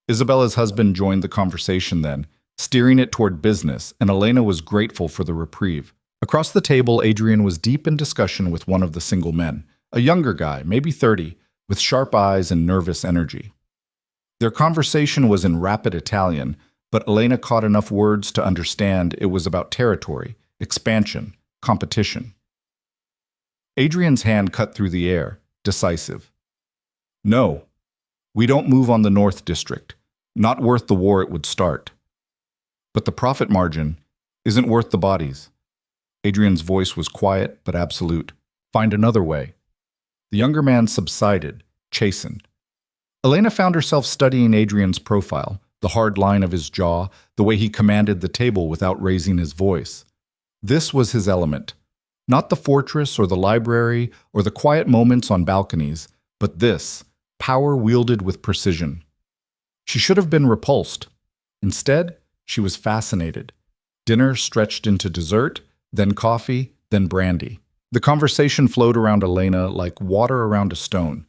Isabella's husband joined the conversation then, steering it toward business, and Elena was grateful for the reprieve. Across the table, Adrian was deep in discussion with one of the single men, a younger guy, maybe 30, with sharp eyes and nervous energy. Their conversation was in rapid Italian, but Elena caught enough words to understand it was about territory, expansion, competition. Adrian's hand cut through the air, decisive. "No, we don't move on the North District. Not worth the war it would start. But the profit margin isn't worth the bodies." Adrian's voice was quiet but absolute. "Find another way." The younger man subsided, chastened. Elena found herself studying Adrian's profile, the hard line of his jaw, the way he commanded the table without raising his voice. This was his element. Not the fortress or the library or the quiet moments on balconies, but this, power wielded with precision. She should have been repulsed. Instead, she was fascinated. Dinner stretched into dessert, then coffee, then brandy. The conversation flowed around Elena like water around a stone.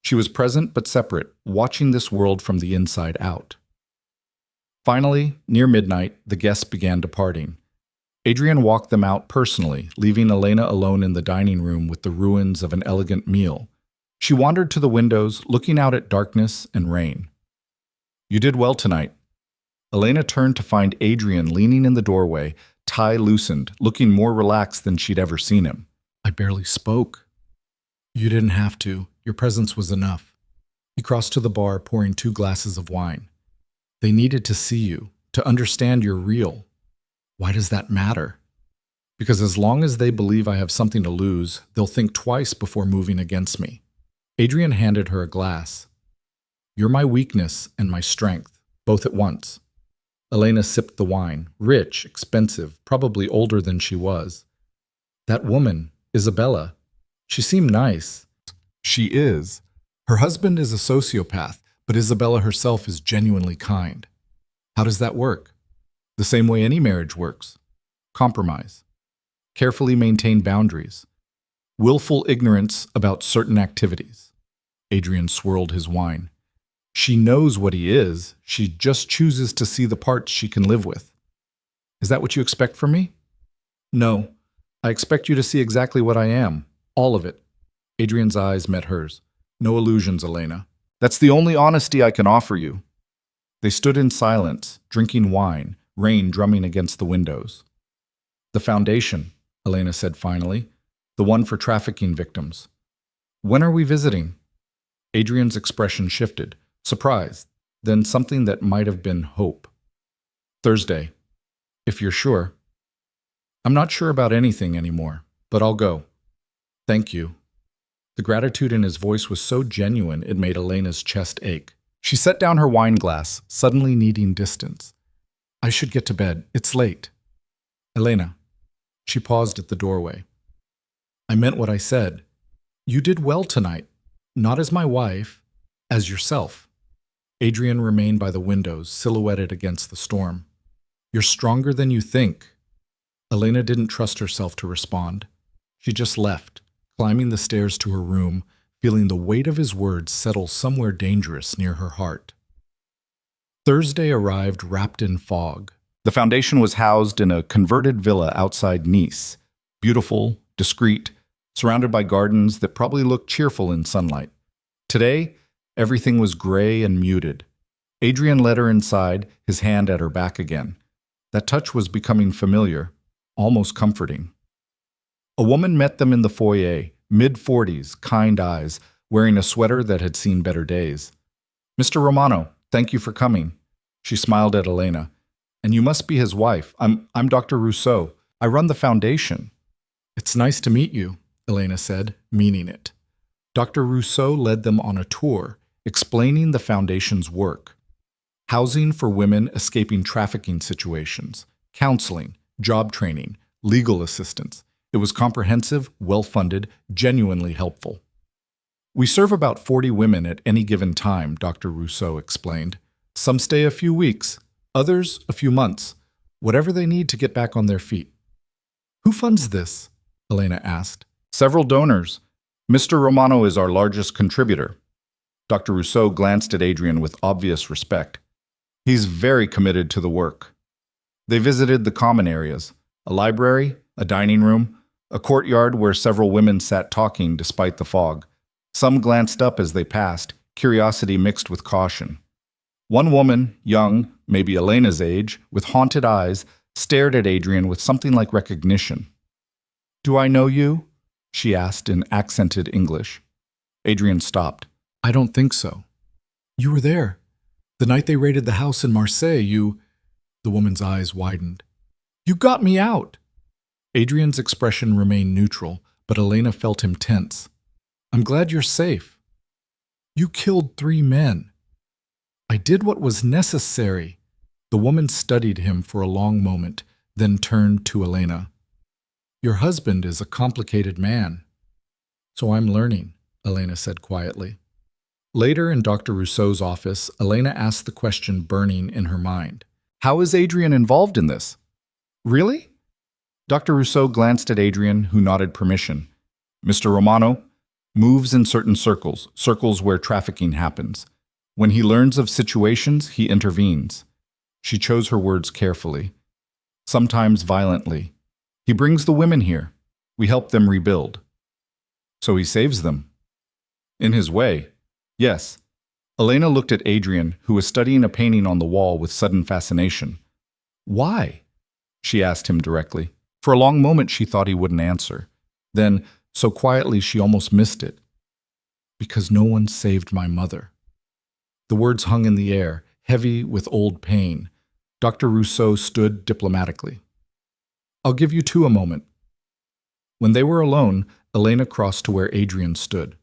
She was present but separate, watching this world from the inside out. Finally, near midnight, the guests began departing. Adrian walked them out personally, leaving Elena alone in the dining room with the ruins of an elegant meal. She wandered to the windows, looking out at darkness and rain. "You did well tonight." Elena turned to find Adrian leaning in the doorway, tie loosened, looking more relaxed than she'd ever seen him. "I barely spoke." "You didn't have to. Your presence was enough." He crossed to the bar, pouring 2 glasses of wine. "They needed to see you, to understand you're real." "Why does that matter?" "Because as long as they believe I have something to lose, they'll think twice before moving against me." Adrian handed her a glass. "You're my weakness and my strength, both at once." Elena sipped the wine, rich, expensive, probably older than she was. "That woman, Isabella, she seemed nice." "She is. Her husband is a sociopath, but Isabella herself is genuinely kind." "How does that work?" "The same way any marriage works. Compromise. Carefully maintain boundaries. Willful ignorance about certain activities." Adrian swirled his wine. "She knows what he is. She just chooses to see the parts she can live with." "Is that what you expect from me?" "No. I expect you to see exactly what I am. All of it." Adrian's eyes met hers. "No illusions, Elena. That's the only honesty I can offer you." They stood in silence, drinking wine, rain drumming against the windows. "The foundation," Elena said finally. "The one for trafficking victims. When are we visiting?" Adrian's expression shifted. Surprise, then something that might have been hope. "Thursday, if you're sure." "I'm not sure about anything anymore, but I'll go." "Thank you." The gratitude in his voice was so genuine it made Elena's chest ache. She set down her wine glass, suddenly needing distance. "I should get to bed. It's late." "Elena." She paused at the doorway. "I meant what I said. You did well tonight. Not as my wife, as yourself." Adrian remained by the windows, silhouetted against the storm. "You're stronger than you think." Elena didn't trust herself to respond. She just left, climbing the stairs to her room, feeling the weight of his words settle somewhere dangerous near her heart. Thursday arrived wrapped in fog. The foundation was housed in a converted villa outside Nice, beautiful, discreet, surrounded by gardens that probably looked cheerful in sunlight. Today, everything was gray and muted. Adrian led her inside, his hand at her back again. That touch was becoming familiar, almost comforting. A woman met them in the foyer, mid-40s, kind eyes, wearing a sweater that had seen better days. "Mr. Romano, thank you for coming." She smiled at Elena. "And you must be his wife. I'm Dr. Rousseau. I run the foundation." "It's nice to meet you," Elena said, meaning it. Dr. Rousseau led them on a tour, explaining the foundation's work. Housing for women escaping trafficking situations, counseling, job training, legal assistance. It was comprehensive, well-funded, genuinely helpful. "We serve about 40 women at any given time," Dr. Rousseau explained. "Some stay a few weeks, others a few months, whatever they need to get back on their feet." "Who funds this?" Elena asked. "Several donors. Mr. Romano is our largest contributor." Dr. Rousseau glanced at Adrian with obvious respect. "He's very committed to the work." They visited the common areas, a library, a dining room, a courtyard where several women sat talking despite the fog. Some glanced up as they passed, curiosity mixed with caution. One woman, young, maybe Elena's age, with haunted eyes, stared at Adrian with something like recognition. "Do I know you?" she asked in accented English. Adrian stopped. "I don't think so." "You were there. The night they raided the house in Marseille, you—" The woman's eyes widened. "You got me out!" Adrian's expression remained neutral, but Elena felt him tense. "I'm glad you're safe." "You killed 3 men." "I did what was necessary." The woman studied him for a long moment, then turned to Elena. "Your husband is a complicated man." "So I'm learning," Elena said quietly. Later in Dr. Rousseau's office, Elena asked the question burning in her mind. How is Adrian involved in this? Really? Dr. Rousseau glanced at Adrian, who nodded permission. Mr. Romano moves in certain circles, circles where trafficking happens. When he learns of situations, he intervenes. She chose her words carefully. Sometimes violently. He brings the women here. We help them rebuild. So he saves them. In his way, yes. Elena looked at Adrian, who was studying a painting on the wall with sudden fascination. Why? She asked him directly. For a long moment she thought he wouldn't answer. Then, so quietly she almost missed it. Because no one saved my mother. The words hung in the air, heavy with old pain. Dr. Rousseau stood diplomatically. I'll give you two a moment. When they were alone, Elena crossed to where Adrian stood.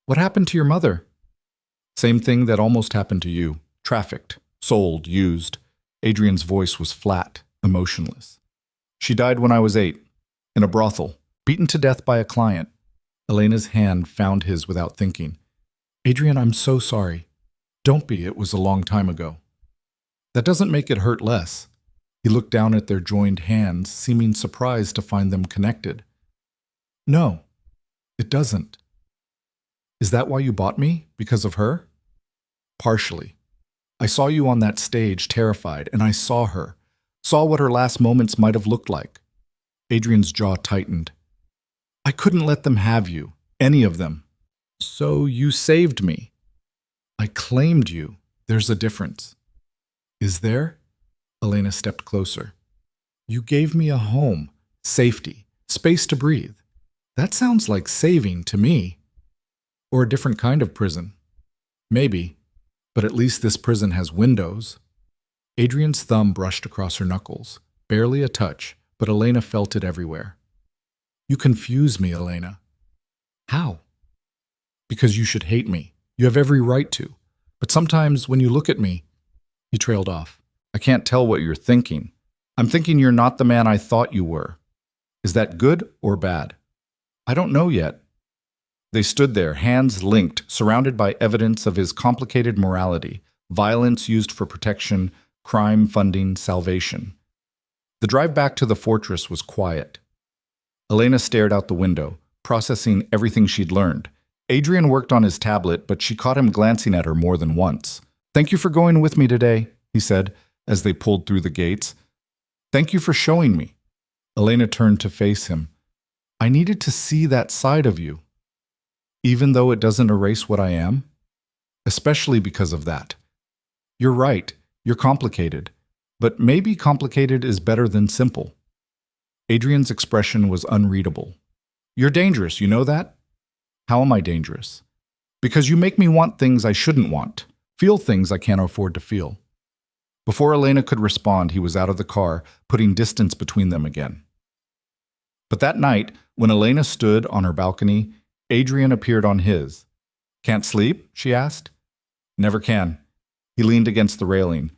What happened to your mother? Same thing that almost happened to you. Trafficked, sold, used. Adrian's voice was flat, emotionless. She died when I was 8, in a brothel, beaten to death by a client. Elena's hand found his without thinking. Adrian, I'm so sorry. Don't be, it was a long time ago. That doesn't make it hurt less. He looked down at their joined hands, seeming surprised to find them connected. No, it doesn't. Is that why you bought me? Because of her? Partially. I saw you on that stage, terrified, and I saw her. Saw what her last moments might have looked like. Adrian's jaw tightened. I couldn't let them have you, any of them. So you saved me. I claimed you. There's a difference. Is there? Elena stepped closer. You gave me a home, safety, space to breathe. That sounds like saving to me. Or a different kind of prison. Maybe, but at least this prison has windows. Adrian's thumb brushed across her knuckles, barely a touch, but Elena felt it everywhere. You confuse me, Elena. How? Because you should hate me. You have every right to. But sometimes when you look at me, he trailed off. I can't tell what you're thinking. I'm thinking you're not the man I thought you were. Is that good or bad? I don't know yet. They stood there, hands linked, surrounded by evidence of his complicated morality, violence used for protection, crime funding, salvation. The drive back to the fortress was quiet. Elena stared out the window, processing everything she'd learned. Adrian worked on his tablet, but she caught him glancing at her more than once. Thank you for going with me today, he said, as they pulled through the gates. Thank you for showing me. Elena turned to face him. I needed to see that side of you. Even though it doesn't erase what I am? Especially because of that. You're right, you're complicated. But maybe complicated is better than simple. Adrian's expression was unreadable. You're dangerous, you know that? How am I dangerous? Because you make me want things I shouldn't want, feel things I can't afford to feel. Before Elena could respond, he was out of the car, putting distance between them again. But that night, when Elena stood on her balcony, Adrian appeared on his. Can't sleep? She asked. Never can. He leaned against the railing.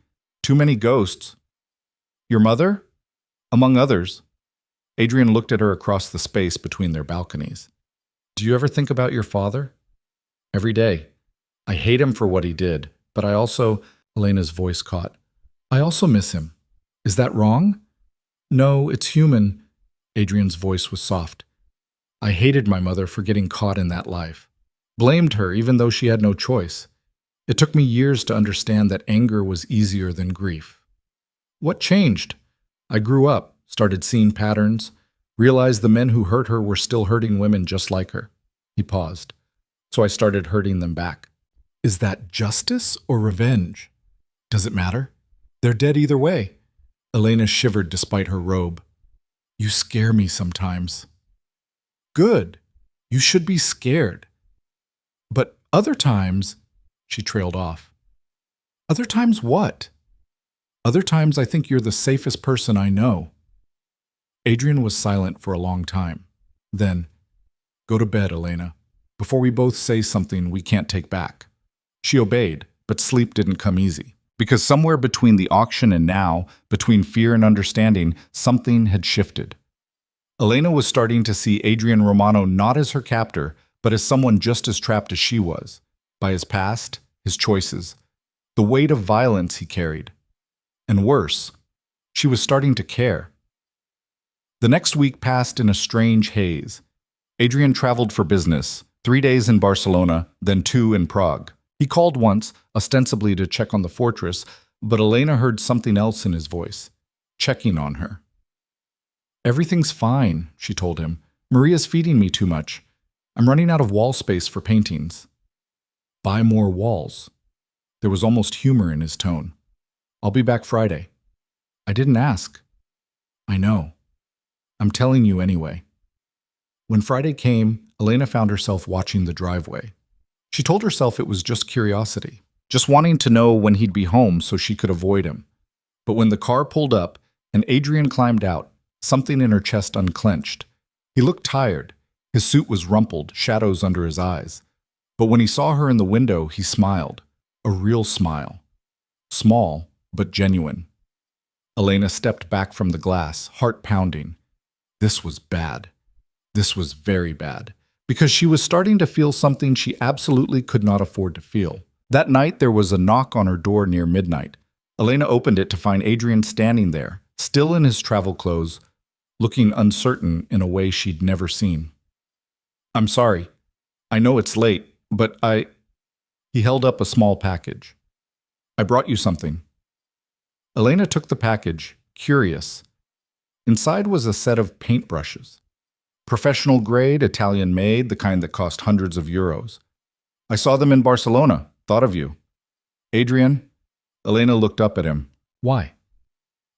Too many ghosts. Your mother? Among others. Adrian looked at her across the space between their balconies. Do you ever think about your father? Every day. I hate him for what he did, but I also, Elena's voice caught. I also miss him. Is that wrong? No, it's human. Adrian's voice was soft. I hated my mother for getting caught in that life. Blamed her even though she had no choice. It took me years to understand that anger was easier than grief. What changed? I grew up, started seeing patterns, realized the men who hurt her were still hurting women just like her. He paused. So I started hurting them back. Is that justice or revenge? Does it matter? They're dead either way. Elena shivered despite her robe. You scare me sometimes. Good. You should be scared. But other times, she trailed off. Other times what? Other times I think you're the safest person I know. Adrian was silent for a long time. Then, go to bed, Elena, before we both say something we can't take back. She obeyed, but sleep didn't come easy. Because somewhere between the auction and now, between fear and understanding, something had shifted. Elena was starting to see Adrian Romano not as her captor, but as someone just as trapped as she was. by his past, his choices, the weight of violence he carried. And worse, she was starting to care. The next week passed in a strange haze. Adrian traveled for business, 3 days in Barcelona, then 2 in Prague. He called once, ostensibly to check on the fortress, but Elena heard something else in his voice, checking on her. "Everything's fine," she told him. "Maria's feeding me too much. I'm running out of wall space for paintings." "Buy more walls." There was almost humor in his tone. "I'll be back Friday." "I didn't ask." "I know. I'm telling you anyway." When Friday came, Elena found herself watching the driveway. She told herself it was just curiosity, just wanting to know when he'd be home so she could avoid him. But when the car pulled up and Adrian climbed out, something in her chest unclenched. He looked tired. His suit was rumpled, shadows under his eyes. But when he saw her in the window, he smiled. A real smile. Small, but genuine. Elena stepped back from the glass, heart pounding. This was bad. This was very bad. Because she was starting to feel something she absolutely could not afford to feel. That night, there was a knock on her door near midnight. Elena opened it to find Adrian standing there, still in his travel clothes, looking uncertain in a way she'd never seen. "I'm sorry. I know it's late, but He held up a small package. "I brought you something." Elena took the package, curious. Inside was a set of paintbrushes. Professional grade, Italian made, the kind that cost hundreds of euros. "I saw them in Barcelona. Thought of you." "Adrian?" Elena looked up at him. "Why?"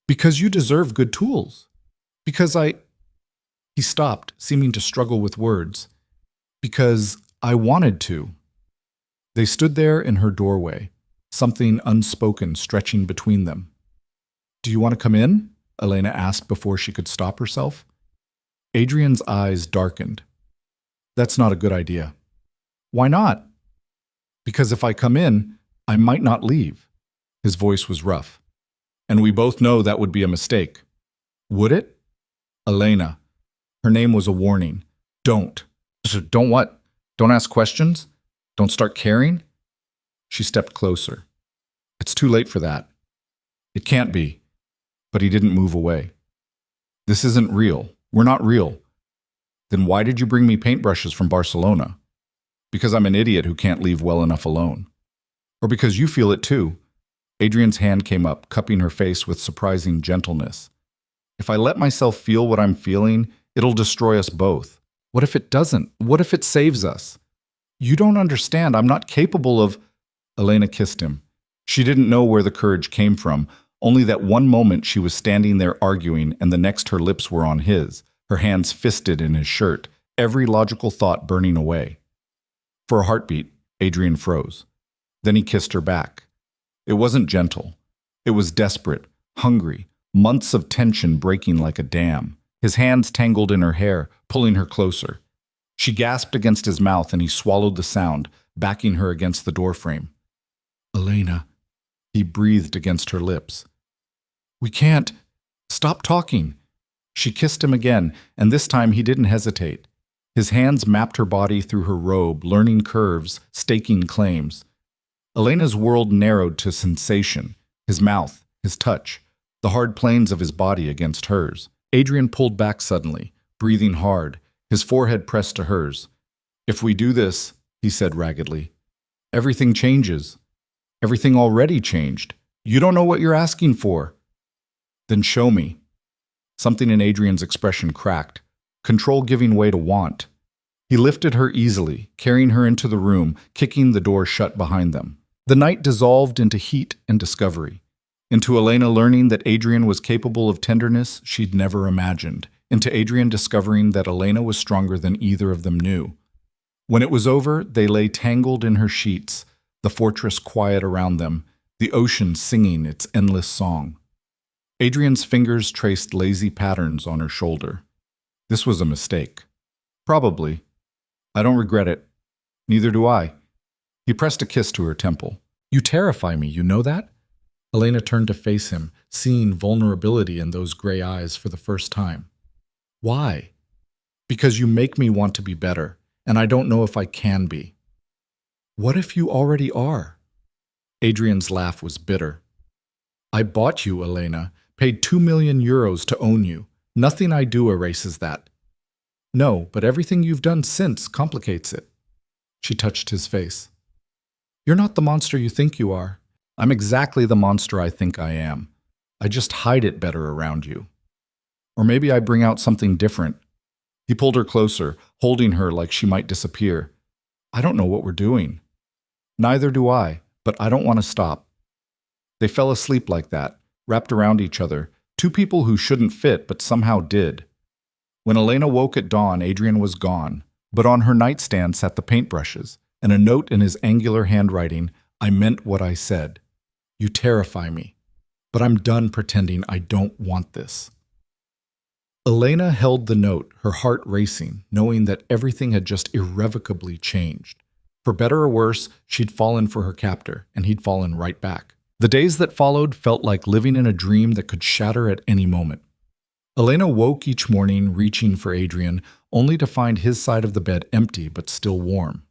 "Because you deserve good tools. Because He stopped, seeming to struggle with words. "Because I wanted to." They stood there in her doorway, something unspoken stretching between them. "Do you want to come in?" Elena asked before she could stop herself. Adrian's eyes darkened. "That's not a good idea." "Why not?" "Because if I come in, I might not leave." His voice was rough. "And we both know that would be a mistake." "Would it?" "Elena." Her name was a warning. "Don't." "Don't what? Don't ask questions? Don't start caring?" She stepped closer. "It's too late for that." "It can't be." But he didn't move away. "This isn't real. We're not real." "Then why did you bring me paintbrushes from Barcelona?" "Because I'm an idiot who can't leave well enough alone." "Or because you feel it too." Adrian's hand came up, cupping her face with surprising gentleness. "If I let myself feel what I'm feeling, it'll destroy us both. What if it doesn't? What if it saves us?" "You don't understand. I'm not capable of—" Elena kissed him. She didn't know where the courage came from, only that one moment she was standing there arguing and the next her lips were on his, her hands fisted in his shirt, every logical thought burning away. For a heartbeat, Adrian froze. Then he kissed her back. It wasn't gentle. It was desperate, hungry, months of tension breaking like a dam. His hands tangled in her hair, pulling her closer. She gasped against his mouth and he swallowed the sound, backing her against the doorframe. "Elena," he breathed against her lips. "We can't. Stop talking." She kissed him again, and this time he didn't hesitate. His hands mapped her body through her robe, learning curves, staking claims. Elena's world narrowed to sensation, his mouth, his touch, the hard planes of his body against hers. Adrian pulled back suddenly, breathing hard, his forehead pressed to hers. "If we do this," he said raggedly, "everything changes. Everything already changed. You don't know what you're asking for." "Then show me." Something in Adrian's expression cracked, control giving way to want. He lifted her easily, carrying her into the room, kicking the door shut behind them. The night dissolved into heat and discovery, into Elena learning that Adrian was capable of tenderness she'd never imagined, into Adrian discovering that Elena was stronger than either of them knew. When it was over, they lay tangled in her sheets, the fortress quiet around them, the ocean singing its endless song. Adrian's fingers traced lazy patterns on her shoulder. This was a mistake. Probably. I don't regret it. Neither do I. He pressed a kiss to her temple. "You terrify me, you know that?" Elena turned to face him, seeing vulnerability in those gray eyes for the first time. "Why?" "Because you make me want to be better, and I don't know if I can be." What if you already are? Adrian's laugh was bitter. I bought you, Elena, paid 2 million euros to own you. Nothing I do erases that. No, but everything you've done since complicates it. She touched his face. You're not the monster you think you are. I'm exactly the monster I think I am. I just hide it better around you. Or maybe I bring out something different. He pulled her closer, holding her like she might disappear. I don't know what we're doing. Neither do I, but I don't want to stop. They fell asleep like that, wrapped around each other, two people who shouldn't fit but somehow did. When Elena woke at dawn, Adrian was gone, but on her nightstand sat the paintbrushes, and a note in his angular handwriting, I meant what I said. You terrify me, but I'm done pretending I don't want this. Elena held the note, her heart racing, knowing that everything had just irrevocably changed. For better or worse, she'd fallen for her captor, and he'd fallen right back. The days that followed felt like living in a dream that could shatter at any moment. Elena woke each morning reaching for Adrian, only to find his side of the bed empty but still warm.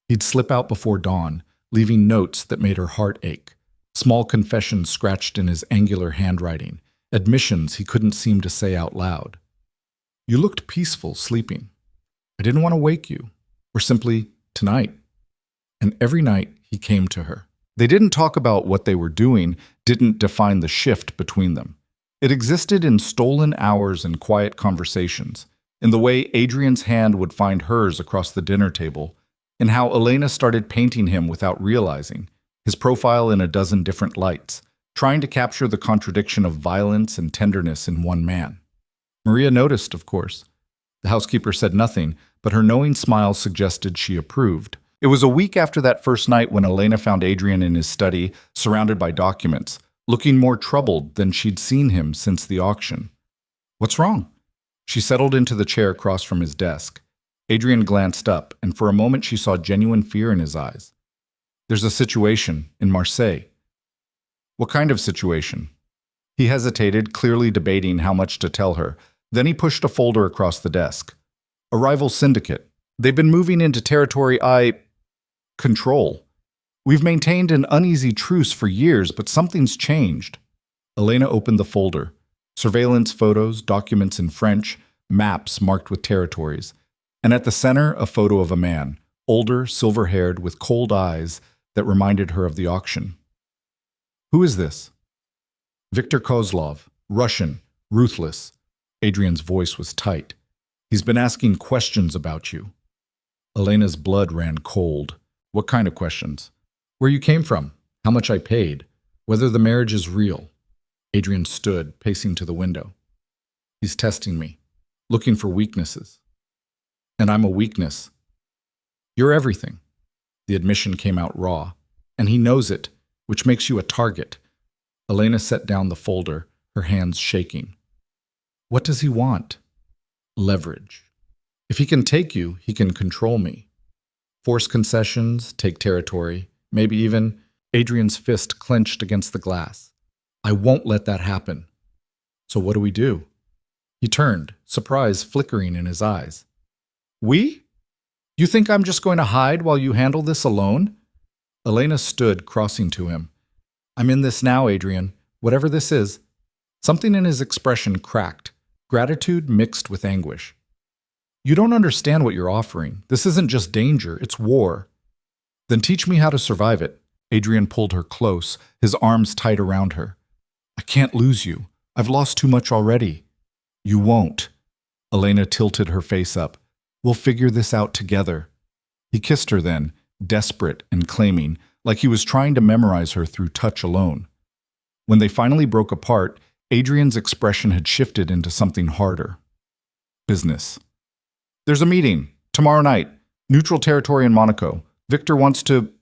He'd slip out before dawn, leaving notes that made her heart ache, small confessions scratched in his angular handwriting, admissions he couldn't seem to say out loud. You looked peaceful sleeping. I didn't want to wake you, or simply, tonight. And every night he came to her. They didn't talk about what they were doing, didn't define the shift between them. It existed in stolen hours and quiet conversations, in the way Adrian's hand would find hers across the dinner table, in how Elena started painting him without realizing, his profile in a dozen different lights, trying to capture the contradiction of violence and tenderness in one man. Maria noticed, of course. The housekeeper said nothing, but her knowing smile suggested she approved. It was a week after that first night when Elena found Adrian in his study, surrounded by documents, looking more troubled than she'd seen him since the auction. What's wrong? She settled into the chair across from his desk. Adrian glanced up, and for a moment she saw genuine fear in his eyes. There's a situation in Marseille. What kind of situation? He hesitated, clearly debating how much to tell her. Then he pushed a folder across the desk. A rival syndicate. They've been moving into territory I control. We've maintained an uneasy truce for years, but something's changed. Elena opened the folder. Surveillance photos, documents in French, maps marked with territories. And at the center, a photo of a man, older, silver-haired, with cold eyes that reminded her of the auction. Who is this? Viktor Kozlov, Russian, ruthless. Adrian's voice was tight. He's been asking questions about you. Elena's blood ran cold. What kind of questions? Where you came from, how much I paid, whether the marriage is real. Adrian stood, pacing to the window. He's testing me, looking for weaknesses. And I'm a weakness. You're everything. The admission came out raw, and he knows it, which makes you a target. Elena set down the folder, her hands shaking. What does he want? Leverage. If he can take you, he can control me. Force concessions, take territory, maybe even Adrian's fist clenched against the glass. I won't let that happen. So what do we do? He turned, surprise flickering in his eyes. We? You think I'm just going to hide while you handle this alone? Elena stood, crossing to him. I'm in this now, Adrian. Whatever this is. Something in his expression cracked, gratitude mixed with anguish. You don't understand what you're offering. This isn't just danger, it's war. Then teach me how to survive it. Adrian pulled her close, his arms tight around her. I can't lose you. I've lost too much already. You won't. Elena tilted her face up. We'll figure this out together. He kissed her then, desperate and claiming, like he was trying to memorize her through touch alone. When they finally broke apart, Adrian's expression had shifted into something harder. Business. There's a meeting, tomorrow night, neutral territory in Monaco. Victor wants to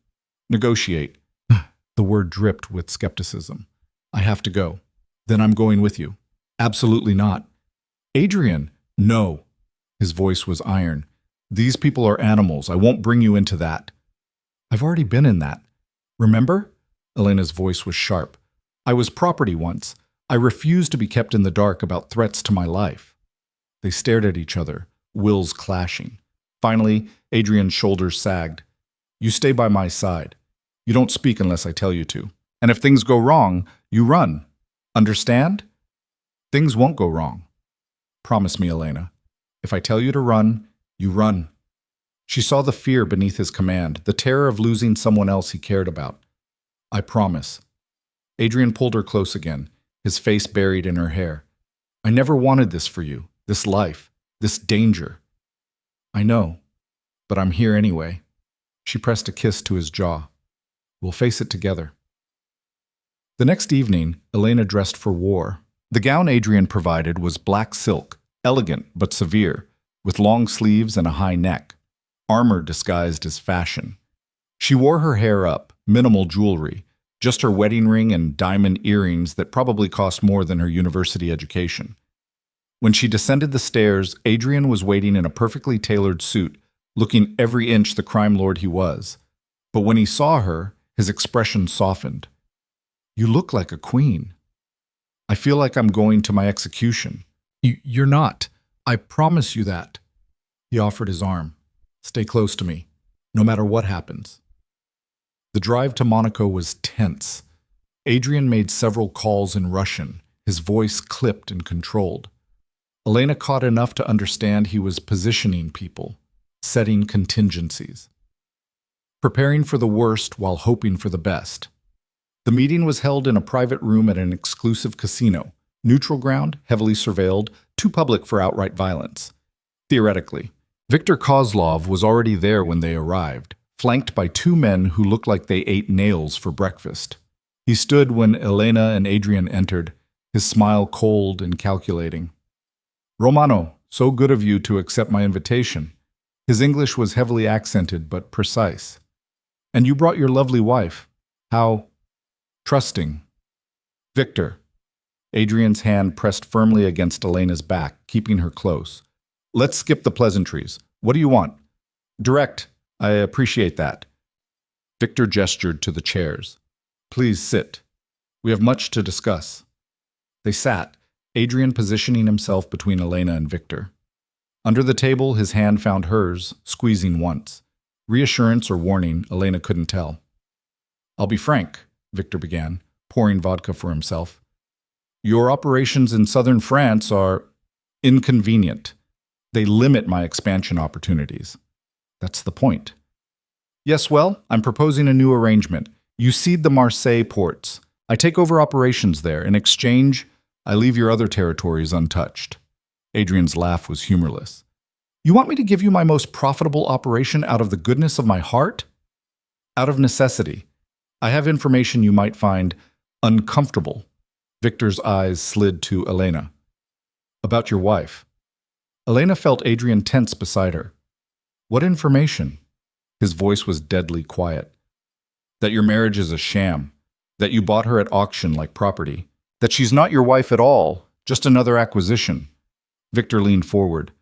negotiate. The word dripped with skepticism. I have to go. Then I'm going with you. Absolutely not. Adrian, no. His voice was iron. These people are animals. I won't bring you into that. I've already been in that. Remember? Elena's voice was sharp. I was property once. I refused to be kept in the dark about threats to my life. They stared at each other, wills clashing. Finally, Adrian's shoulders sagged. You stay by my side. You don't speak unless I tell you to. And if things go wrong, you run. Understand? Things won't go wrong. Promise me, Elena. If I tell you to run, you run. She saw the fear beneath his command, the terror of losing someone else he cared about. I promise. Adrian pulled her close again, his face buried in her hair. I never wanted this for you, this life, this danger. I know, but I'm here anyway. She pressed a kiss to his jaw. We'll face it together. The next evening, Elena dressed for war. The gown Adrian provided was black silk, elegant but severe, with long sleeves and a high neck, armor disguised as fashion. She wore her hair up, minimal jewelry, just her wedding ring and diamond earrings that probably cost more than her university education. When she descended the stairs, Adrian was waiting in a perfectly tailored suit, looking every inch the crime lord he was. But when he saw her, his expression softened. You look like a queen. I feel like I'm going to my execution. You're not. I promise you that. He offered his arm. Stay close to me, no matter what happens. The drive to Monaco was tense. Adrian made several calls in Russian, his voice clipped and controlled. Elena caught enough to understand he was positioning people, setting contingencies, preparing for the worst while hoping for the best. The meeting was held in a private room at an exclusive casino, neutral ground, heavily surveilled, too public for outright violence. Theoretically, Viktor Kozlov was already there when they arrived, flanked by two men who looked like they ate nails for breakfast. He stood when Elena and Adrian entered, his smile cold and calculating. Romano, so good of you to accept my invitation. His English was heavily accented but precise. And you brought your lovely wife. How trusting. Victor. Adrian's hand pressed firmly against Elena's back, keeping her close. Let's skip the pleasantries. What do you want? Direct. I appreciate that. Victor gestured to the chairs. Please sit. We have much to discuss. They sat, Adrian positioning himself between Elena and Victor. Under the table, his hand found hers, squeezing once. Reassurance or warning, Elena couldn't tell. I'll be frank, Victor began, pouring vodka for himself. Your operations in southern France are inconvenient. They limit my expansion opportunities. That's the point. Yes, well, I'm proposing a new arrangement. You cede the Marseille ports. I take over operations there. In exchange, I leave your other territories untouched. Adrian's laugh was humorless. You want me to give you my most profitable operation out of the goodness of my heart? Out of necessity. I have information you might find uncomfortable. Victor's eyes slid to Elena. About your wife. Elena felt Adrian tense beside her. What information? His voice was deadly quiet. That your marriage is a sham. That you bought her at auction like property. That she's not your wife at all, just another acquisition. Victor leaned forward.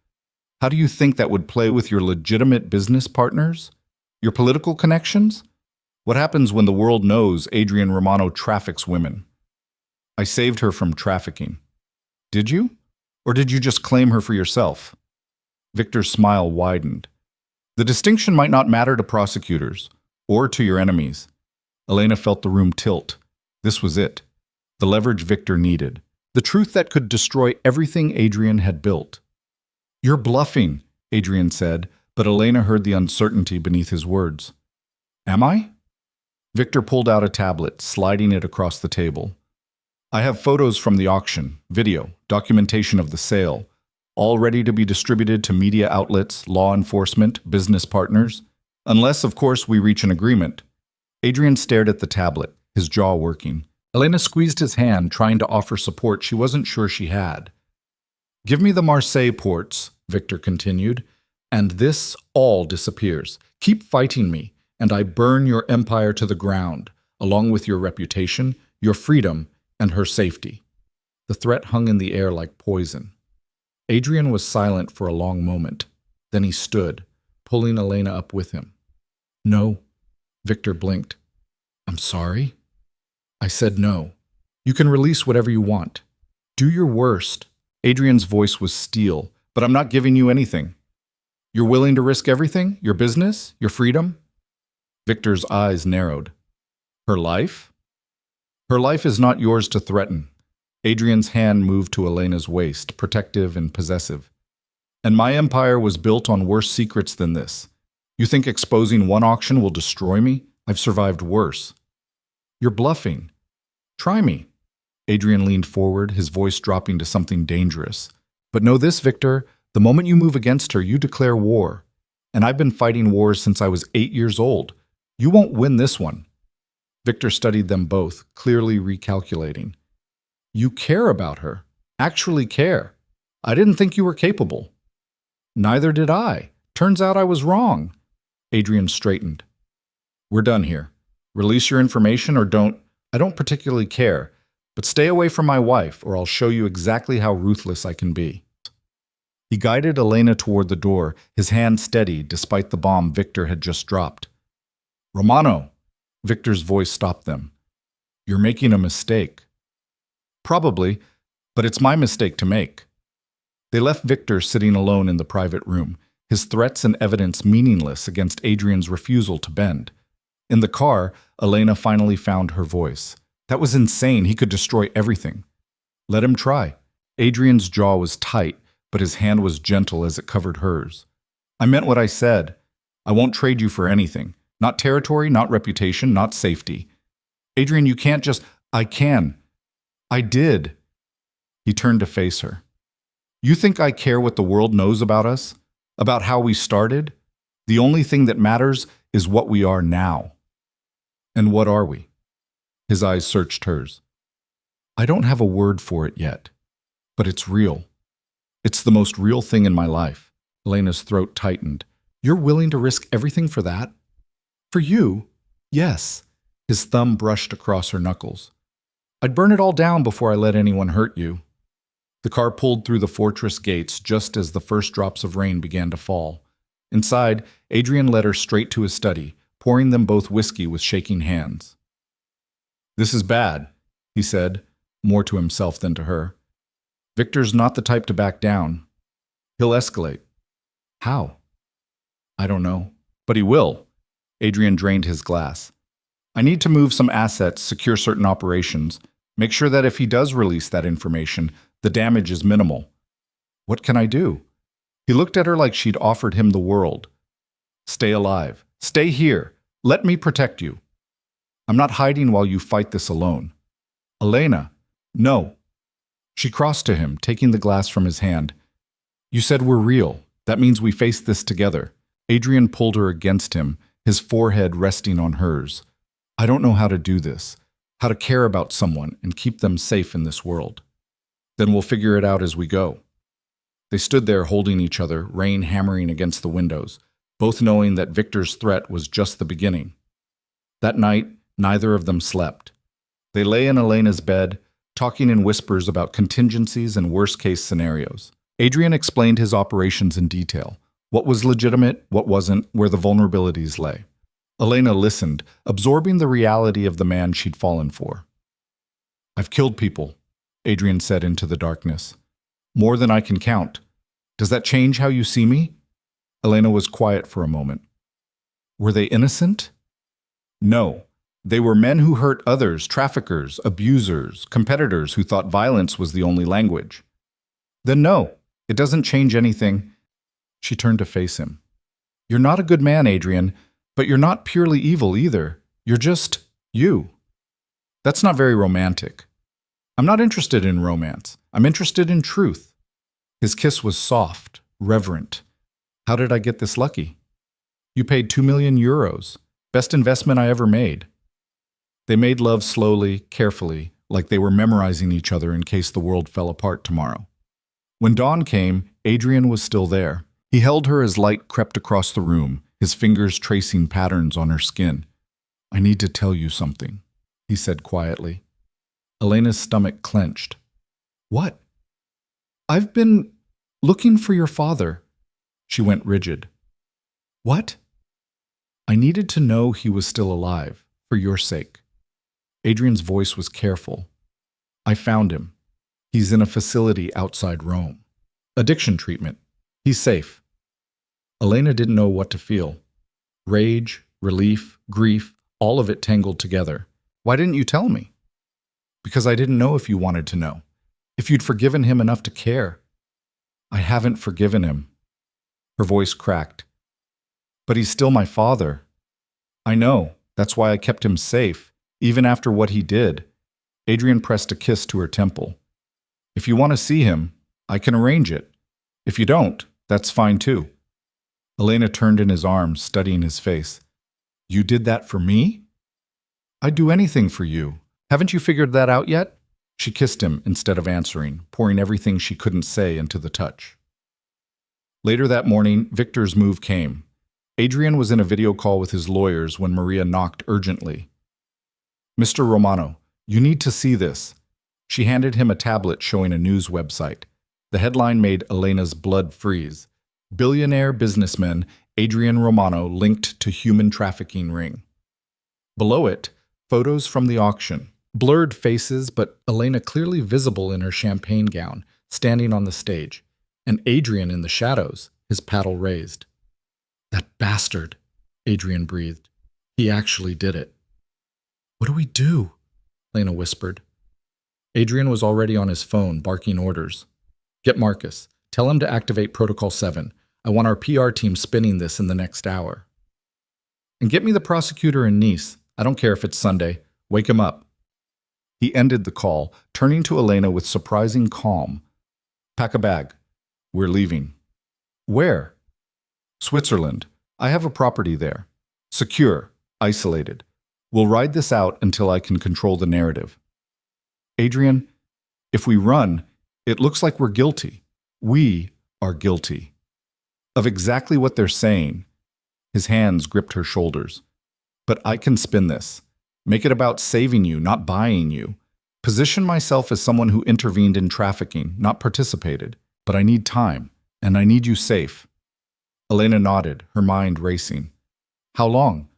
How do you think that would play with your legitimate business partners? Your political connections? What happens when the world knows Adrian Romano traffics women? I saved her from trafficking. Did you? Or did you just claim her for yourself? Victor's smile widened. The distinction might not matter to prosecutors, or to your enemies. Elena felt the room tilt. This was it. The leverage Victor needed. The truth that could destroy everything Adrian had built. You're bluffing, Adrian said, but Elena heard the uncertainty beneath his words. Am I? Victor pulled out a tablet, sliding it across the table. I have photos from the auction, video, documentation of the sale, all ready to be distributed to media outlets, law enforcement, business partners. Unless, of course, we reach an agreement. Adrian stared at the tablet, his jaw working. Elena squeezed his hand, trying to offer support she wasn't sure she had. Give me the Marseille ports, Victor continued, and this all disappears. Keep fighting me, and I burn your empire to the ground, along with your reputation, your freedom, and her safety. The threat hung in the air like poison. Adrian was silent for a long moment. Then he stood, pulling Elena up with him. No. Victor blinked. I'm sorry? I said no. You can release whatever you want. Do your worst. Adrian's voice was steel, but I'm not giving you anything. You're willing to risk everything? Your business? Your freedom? Victor's eyes narrowed. Her life? Her life is not yours to threaten. Adrian's hand moved to Elena's waist, protective and possessive. And my empire was built on worse secrets than this. You think exposing one auction will destroy me? I've survived worse. You're bluffing. Try me. Adrian leaned forward, his voice dropping to something dangerous. But know this, Victor, the moment you move against her, you declare war. And I've been fighting wars since I was 8 years old. You won't win this one. Victor studied them both, clearly recalculating. You care about her. Actually care. I didn't think you were capable. Neither did I. Turns out I was wrong. Adrian straightened. We're done here. Release your information or don't. I don't particularly care. But stay away from my wife, or I'll show you exactly how ruthless I can be. He guided Elena toward the door, his hand steady despite the bomb Victor had just dropped. Romano! Victor's voice stopped them. You're making a mistake. Probably, but it's my mistake to make. They left Victor sitting alone in the private room, his threats and evidence meaningless against Adrian's refusal to bend. In the car, Elena finally found her voice. That was insane. He could destroy everything. Let him try. Adrian's jaw was tight, but his hand was gentle as it covered hers. I meant what I said. I won't trade you for anything. Not territory, not reputation, not safety. Adrian, you can't just... I can. I did. He turned to face her. You think I care what the world knows about us? About how we started? The only thing that matters is what we are now. And what are we? His eyes searched hers. I don't have a word for it yet, but it's real. It's the most real thing in my life. Elena's throat tightened. You're willing to risk everything for that? For you? Yes. His thumb brushed across her knuckles. I'd burn it all down before I let anyone hurt you. The car pulled through the fortress gates just as the first drops of rain began to fall. Inside, Adrian led her straight to his study, pouring them both whiskey with shaking hands. This is bad, he said, more to himself than to her. Victor's not the type to back down. He'll escalate. How? I don't know, but he will. Adrian drained his glass. I need to move some assets, secure certain operations, make sure that if he does release that information, the damage is minimal. What can I do? He looked at her like she'd offered him the world. Stay alive. Stay here. Let me protect you. I'm not hiding while you fight this alone. Elena, no. She crossed to him, taking the glass from his hand. You said we're real. That means we face this together. Adrian pulled her against him, his forehead resting on hers. I don't know how to do this, how to care about someone and keep them safe in this world. Then we'll figure it out as we go. They stood there holding each other, rain hammering against the windows, both knowing that Victor's threat was just the beginning. That night, neither of them slept. They lay in Elena's bed, talking in whispers about contingencies and worst-case scenarios. Adrian explained his operations in detail, what was legitimate, what wasn't, where the vulnerabilities lay. Elena listened, absorbing the reality of the man she'd fallen for. I've killed people, Adrian said into the darkness. More than I can count. Does that change how you see me? Elena was quiet for a moment. Were they innocent? No. They were men who hurt others, traffickers, abusers, competitors who thought violence was the only language. Then no, it doesn't change anything. She turned to face him. You're not a good man, Adrian, but you're not purely evil either. You're just you. That's not very romantic. I'm not interested in romance. I'm interested in truth. His kiss was soft, reverent. How did I get this lucky? You paid 2 million euros. Best investment I ever made. They made love slowly, carefully, like they were memorizing each other in case the world fell apart tomorrow. When dawn came, Adrian was still there. He held her as light crept across the room, his fingers tracing patterns on her skin. I need to tell you something, he said quietly. Elena's stomach clenched. What? I've been looking for your father. She went rigid. What? I needed to know he was still alive, for your sake. Adrian's voice was careful. I found him. He's in a facility outside Rome. Addiction treatment. He's safe. Elena didn't know what to feel. Rage, relief, grief, all of it tangled together. Why didn't you tell me? Because I didn't know if you wanted to know. If you'd forgiven him enough to care. I haven't forgiven him. Her voice cracked. But he's still my father. I know. That's why I kept him safe, even after what he did. Adrian pressed a kiss to her temple. If you want to see him, I can arrange it. If you don't, that's fine too. Elena turned in his arms, studying his face. You did that for me? I'd do anything for you. Haven't you figured that out yet? She kissed him instead of answering, pouring everything she couldn't say into the touch. Later that morning, Victor's move came. Adrian was in a video call with his lawyers when Maria knocked urgently. Mr. Romano, you need to see this. She handed him a tablet showing a news website. The headline made Elena's blood freeze. Billionaire businessman Adrian Romano linked to human trafficking ring. Below it, photos from the auction. Blurred faces, but Elena clearly visible in her champagne gown, standing on the stage, and Adrian in the shadows, his paddle raised. That bastard, Adrian breathed. He actually did it. What do we do? Elena whispered. Adrian was already on his phone, barking orders. Get Marcus. Tell him to activate Protocol 7. I want our PR team spinning this in the next hour. And get me the prosecutor in Nice. I don't care if it's Sunday. Wake him up. He ended the call, turning to Elena with surprising calm. Pack a bag. We're leaving. Where? Switzerland. I have a property there. Secure. Isolated. We'll ride this out until I can control the narrative. Adrian, if we run, it looks like we're guilty. We are guilty. Of exactly what they're saying. His hands gripped her shoulders. But I can spin this. Make it about saving you, not buying you. Position myself as someone who intervened in trafficking, not participated. But I need time, and I need you safe. Elena nodded, her mind racing. How long?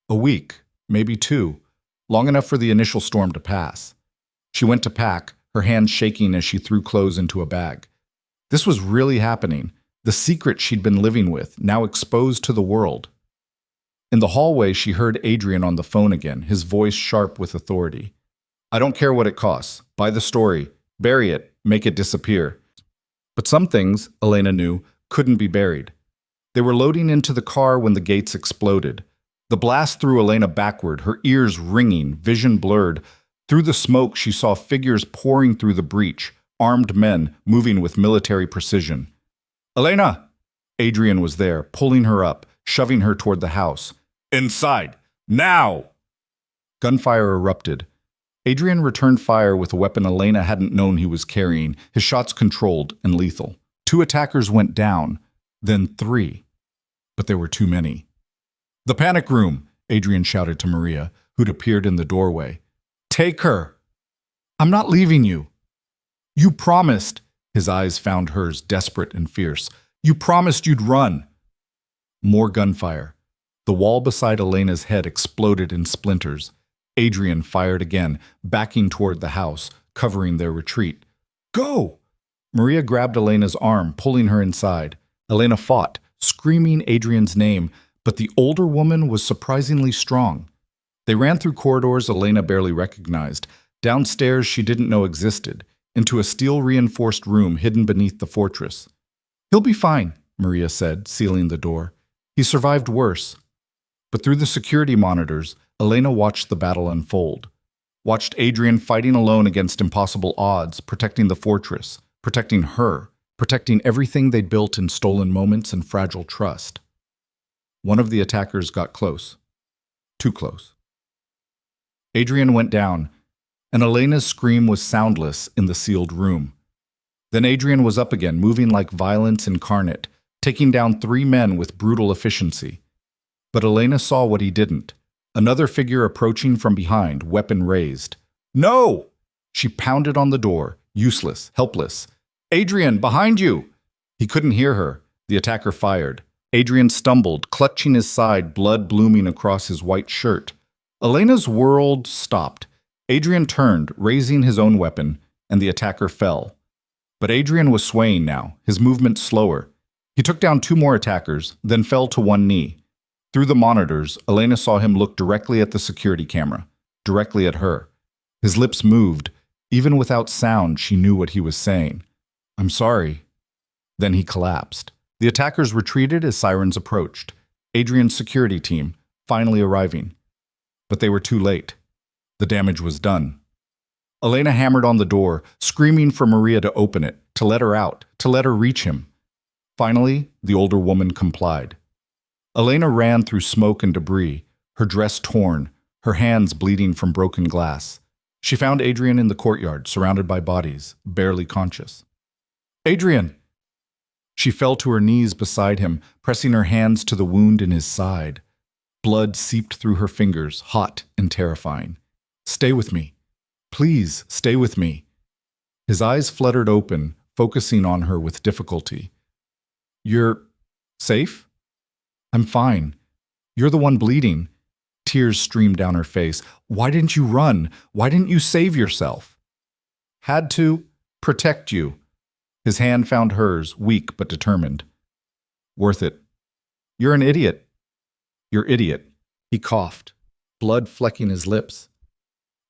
A week, maybe 2. Long enough for the initial storm to pass. She went to pack, her hands shaking as she threw clothes into a bag. This was really happening. The secret she'd been living with, now exposed to the world. In the hallway, she heard Adrian on the phone again, his voice sharp with authority. I don't care what it costs. Buy the story. Bury it. Make it disappear. But some things, Elena knew, couldn't be buried. They were loading into the car when the gates exploded. The blast threw Elena backward, her ears ringing, vision blurred. Through the smoke, she saw figures pouring through the breach, armed men moving with military precision. Elena! Adrian was there, pulling her up, shoving her toward the house. Inside! Now! Gunfire erupted. Adrian returned fire with a weapon Elena hadn't known he was carrying, his shots controlled and lethal. 2 attackers went down, then 3. But there were too many. The panic room, Adrian shouted to Maria, who'd appeared in the doorway. Take her! I'm not leaving you. You promised. His eyes found hers, desperate and fierce. You promised you'd run. More gunfire. The wall beside Elena's head exploded in splinters. Adrian fired again, backing toward the house, covering their retreat. Go! Maria grabbed Elena's arm, pulling her inside. Elena fought, screaming Adrian's name, but the older woman was surprisingly strong. They ran through corridors Elena barely recognized, downstairs she didn't know existed, into a steel-reinforced room hidden beneath the fortress. He'll be fine, Maria said, sealing the door. He survived worse. But through the security monitors, Elena watched the battle unfold. Watched Adrian fighting alone against impossible odds, protecting the fortress, protecting her, protecting everything they'd built in stolen moments and fragile trust. One of the attackers got close. Too close. Adrian went down, and Elena's scream was soundless in the sealed room. Then Adrian was up again, moving like violence incarnate, taking down 3 men with brutal efficiency. But Elena saw what he didn't. Another figure approaching from behind, weapon raised. No! She pounded on the door, useless, helpless. Adrian, behind you! He couldn't hear her. The attacker fired. Adrian stumbled, clutching his side, blood blooming across his white shirt. Elena's world stopped. Adrian turned, raising his own weapon, and the attacker fell. But Adrian was swaying now, his movement slower. He took down 2 more attackers, then fell to one knee. Through the monitors, Elena saw him look directly at the security camera, directly at her. His lips moved. Even without sound, she knew what he was saying. "I'm sorry." Then he collapsed. The attackers retreated as sirens approached. Adrian's security team, finally arriving. But they were too late. The damage was done. Elena hammered on the door, screaming for Maria to open it, to let her out, to let her reach him. Finally, the older woman complied. Elena ran through smoke and debris, her dress torn, her hands bleeding from broken glass. She found Adrian in the courtyard, surrounded by bodies, barely conscious. "Adrian!" She fell to her knees beside him, pressing her hands to the wound in his side. Blood seeped through her fingers, hot and terrifying. "Stay with me. Please, stay with me." His eyes fluttered open, focusing on her with difficulty. "You're safe?" "I'm fine. You're the one bleeding." Tears streamed down her face. "Why didn't you run? Why didn't you save yourself?" "Had to protect you." His hand found hers, weak but determined. "Worth it." "You're an idiot." "You're idiot." He coughed, blood flecking his lips.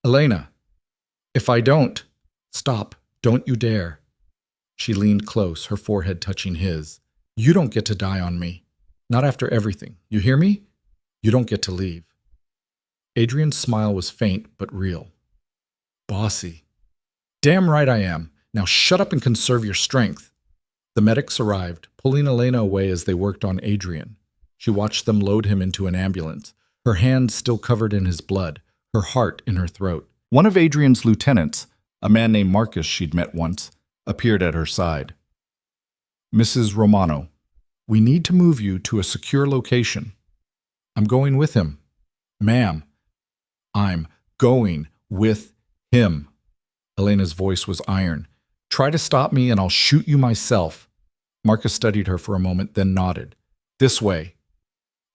"Elena, if I don't..." "Stop. Don't you dare." She leaned close, her forehead touching his. "You don't get to die on me. Not after everything. You hear me? You don't get to leave." Adrian's smile was faint but real. "Bossy." "Damn right I am. Now shut up and conserve your strength." The medics arrived, pulling Elena away as they worked on Adrian. She watched them load him into an ambulance, her hands still covered in his blood, her heart in her throat. One of Adrian's lieutenants, a man named Marcus she'd met once, appeared at her side. "Mrs. Romano, we need to move you to a secure location." "I'm going with him." "Ma'am, I'm going with him." Elena's voice was iron. "Try to stop me and I'll shoot you myself." Marcus studied her for a moment, then nodded. "This way."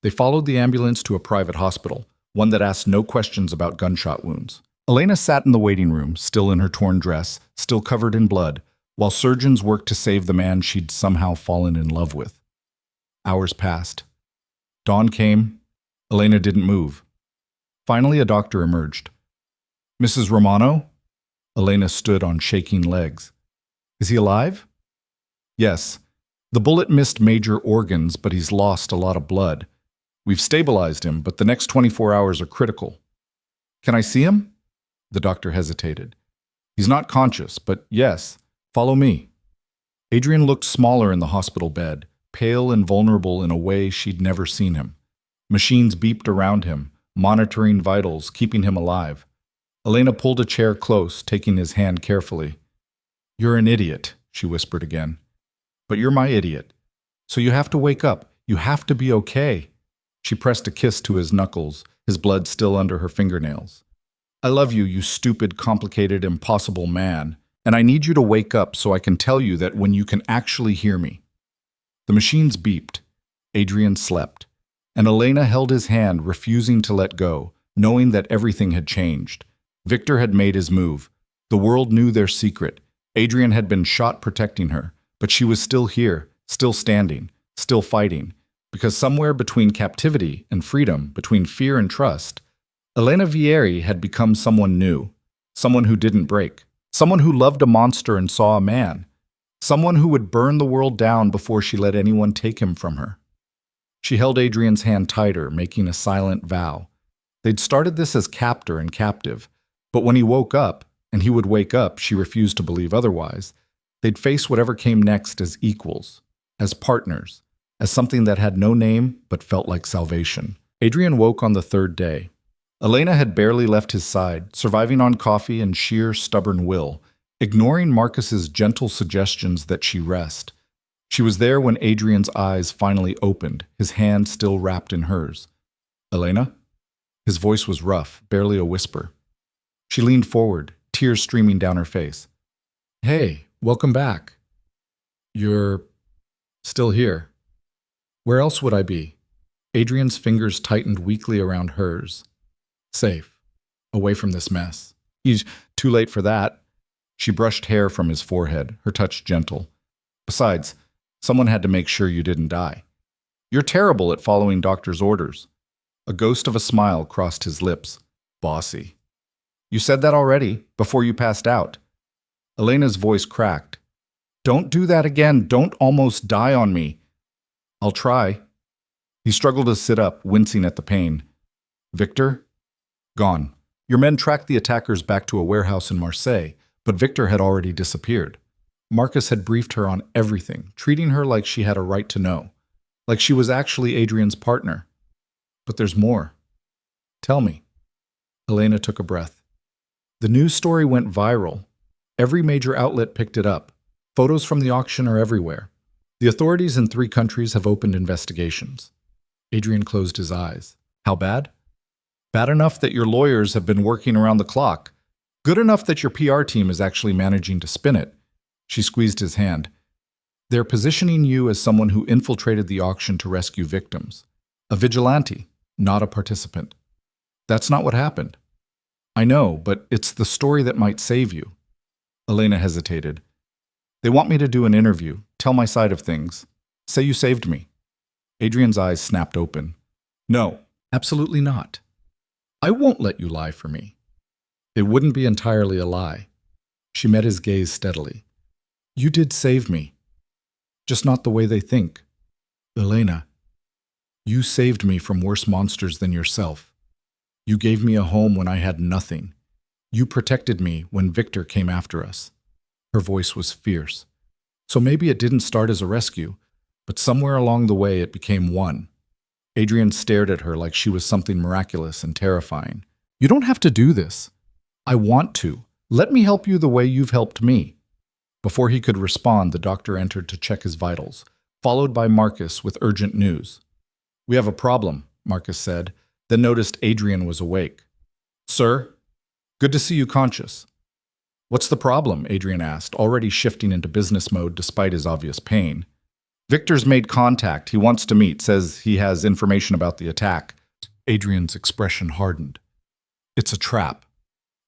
They followed the ambulance to a private hospital, one that asked no questions about gunshot wounds. Elena sat in the waiting room, still in her torn dress, still covered in blood, while surgeons worked to save the man she'd somehow fallen in love with. Hours passed. Dawn came. Elena didn't move. Finally, a doctor emerged. "Mrs. Romano?" Elena stood on shaking legs. "Is he alive?" "Yes. The bullet missed major organs, but he's lost a lot of blood. We've stabilized him, but the next 24 hours are critical." "Can I see him?" The doctor hesitated. "He's not conscious, but yes. Follow me." Adrian looked smaller in the hospital bed, pale and vulnerable in a way she'd never seen him. Machines beeped around him, monitoring vitals, keeping him alive. Elena pulled a chair close, taking his hand carefully. "You're an idiot," she whispered again. "But you're my idiot. So you have to wake up. You have to be okay." She pressed a kiss to his knuckles, his blood still under her fingernails. "I love you, you stupid, complicated, impossible man. And I need you to wake up so I can tell you that when you can actually hear me." The machines beeped. Adrian slept. And Elena held his hand, refusing to let go, knowing that everything had changed. Victor had made his move. The world knew their secret. Adrian had been shot protecting her, but she was still here, still standing, still fighting. Because somewhere between captivity and freedom, between fear and trust, Elena Vieri had become someone new, someone who didn't break, someone who loved a monster and saw a man, someone who would burn the world down before she let anyone take him from her. She held Adrian's hand tighter, making a silent vow. They'd started this as captor and captive, but when he woke up, and he would wake up, she refused to believe otherwise, they'd face whatever came next as equals, as partners, as something that had no name but felt like salvation. Adrian woke on the third day. Elena had barely left his side, surviving on coffee and sheer stubborn will, ignoring Marcus's gentle suggestions that she rest. She was there when Adrian's eyes finally opened, his hand still wrapped in hers. "Elena?" His voice was rough, barely a whisper. She leaned forward, tears streaming down her face. "Hey, welcome back. You're still here. Where else would I be?" Adrian's fingers tightened weakly around hers. "Safe. Away from this mess." "He's too late for that." She brushed hair from his forehead, her touch gentle. "Besides, someone had to make sure you didn't die." You're terrible at following doctor's orders. A ghost of a smile crossed his lips. Bossy. You said that already, before you passed out. Elena's voice cracked. Don't do that again. Don't almost die on me. I'll try. He struggled to sit up, wincing at the pain. Victor? Gone. Your men tracked the attackers back to a warehouse in Marseille, but Victor had already disappeared. Marcus had briefed her on everything, treating her like she had a right to know, like she was actually Adrian's partner. But there's more. Tell me. Elena took a breath. The news story went viral. Every major outlet picked it up. Photos from the auction are everywhere. The authorities in 3 countries have opened investigations. Adrian closed his eyes. How bad? Bad enough that your lawyers have been working around the clock. Good enough that your PR team is actually managing to spin it. She squeezed his hand. They're positioning you as someone who infiltrated the auction to rescue victims. A vigilante, not a participant. That's not what happened. I know, but it's the story that might save you. Elena hesitated. They want me to do an interview, tell my side of things. Say you saved me. Adrian's eyes snapped open. No, absolutely not. I won't let you lie for me. It wouldn't be entirely a lie. She met his gaze steadily. You did save me. Just not the way they think. Elena, you saved me from worse monsters than yourself. You gave me a home when I had nothing. You protected me when Victor came after us. Her voice was fierce. So maybe it didn't start as a rescue, but somewhere along the way it became one. Adrian stared at her like she was something miraculous and terrifying. You don't have to do this. I want to. Let me help you the way you've helped me. Before he could respond, the doctor entered to check his vitals, followed by Marcus with urgent news. We have a problem, Marcus said, then noticed Adrian was awake. Sir? Good to see you conscious. What's the problem? Adrian asked, already shifting into business mode despite his obvious pain. Victor's made contact. He wants to meet, says he has information about the attack. Adrian's expression hardened. It's a trap.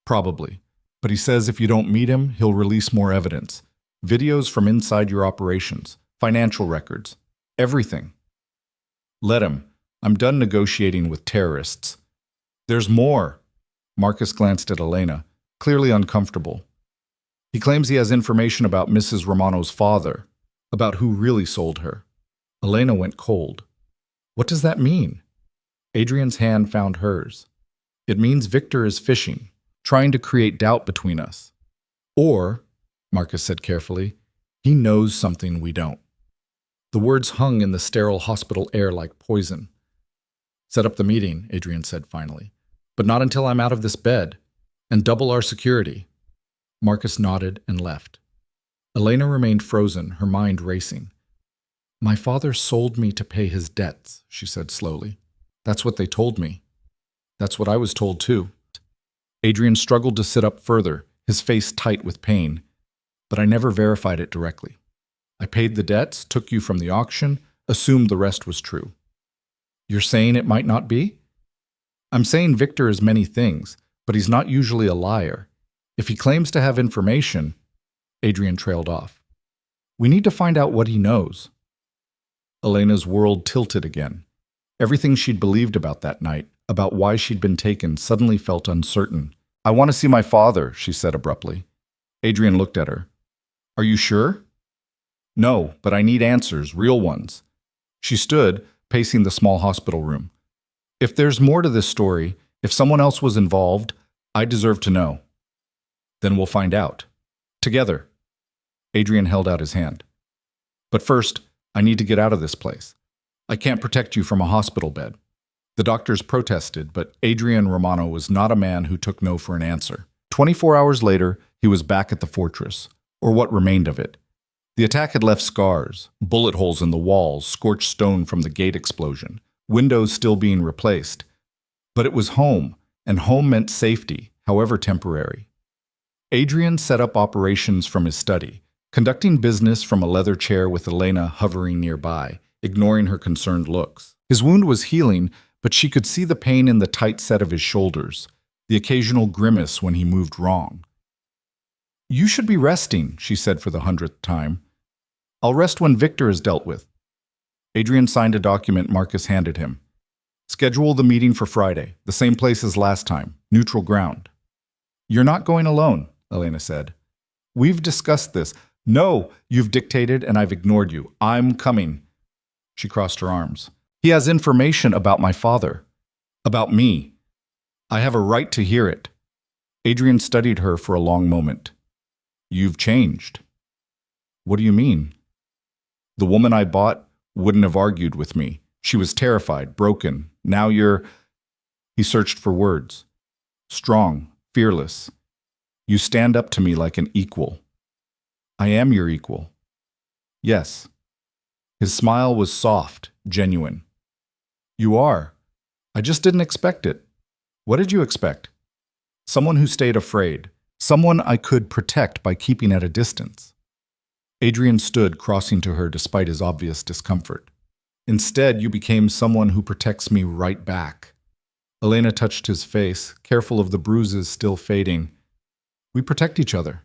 Probably. But he says if you don't meet him, he'll release more evidence. Videos from inside your operations, financial records, everything. Let him. I'm done negotiating with terrorists. There's more. Marcus glanced at Elena, clearly uncomfortable. He claims he has information about Mrs. Romano's father, about who really sold her. Elena went cold. What does that mean? Adrian's hand found hers. It means Victor is fishing, trying to create doubt between us. Or, Marcus said carefully, he knows something we don't. The words hung in the sterile hospital air like poison. Set up the meeting, Adrian said finally. But not until I'm out of this bed. And double our security. Marcus nodded and left. Elena remained frozen, her mind racing. My father sold me to pay his debts, she said slowly. That's what they told me. That's what I was told too. Adrian struggled to sit up further, his face tight with pain. But I never verified it directly. I paid the debts, took you from the auction, assumed the rest was true. You're saying it might not be? I'm saying Victor is many things, but he's not usually a liar. If he claims to have information, Adrian trailed off. We need to find out what he knows. Elena's world tilted again. Everything she'd believed about that night, about why she'd been taken, suddenly felt uncertain. I want to see my father, she said abruptly. Adrian looked at her. Are you sure? No, but I need answers, real ones. She stood, pacing the small hospital room. If there's more to this story, if someone else was involved, I deserve to know. Then we'll find out. Together. Adrian held out his hand. But first, I need to get out of this place. I can't protect you from a hospital bed. The doctors protested, but Adrian Romano was not a man who took no for an answer. 24 hours later, he was back at the fortress, or what remained of it. The attack had left scars, bullet holes in the walls, scorched stone from the gate explosion, windows still being replaced. But it was home, and home meant safety, however temporary. Adrian set up operations from his study, conducting business from a leather chair with Elena hovering nearby, ignoring her concerned looks. His wound was healing, but she could see the pain in the tight set of his shoulders, the occasional grimace when he moved wrong. You should be resting, she said for the 100th time. I'll rest when Victor is dealt with. Adrian signed a document Marcus handed him. Schedule the meeting for Friday, the same place as last time, neutral ground. You're not going alone, Elena said. We've discussed this. No, you've dictated and I've ignored you. I'm coming. She crossed her arms. He has information about my father. About me. I have a right to hear it. Adrian studied her for a long moment. You've changed. What do you mean? The woman I bought wouldn't have argued with me. She was terrified, broken. Now you're... He searched for words. Strong, fearless. You stand up to me like an equal. I am your equal. Yes. His smile was soft, genuine. You are. I just didn't expect it. What did you expect? Someone who stayed afraid. Someone I could protect by keeping at a distance. Adrian stood, crossing to her despite his obvious discomfort. Instead, you became someone who protects me right back. Elena touched his face, careful of the bruises still fading. We protect each other.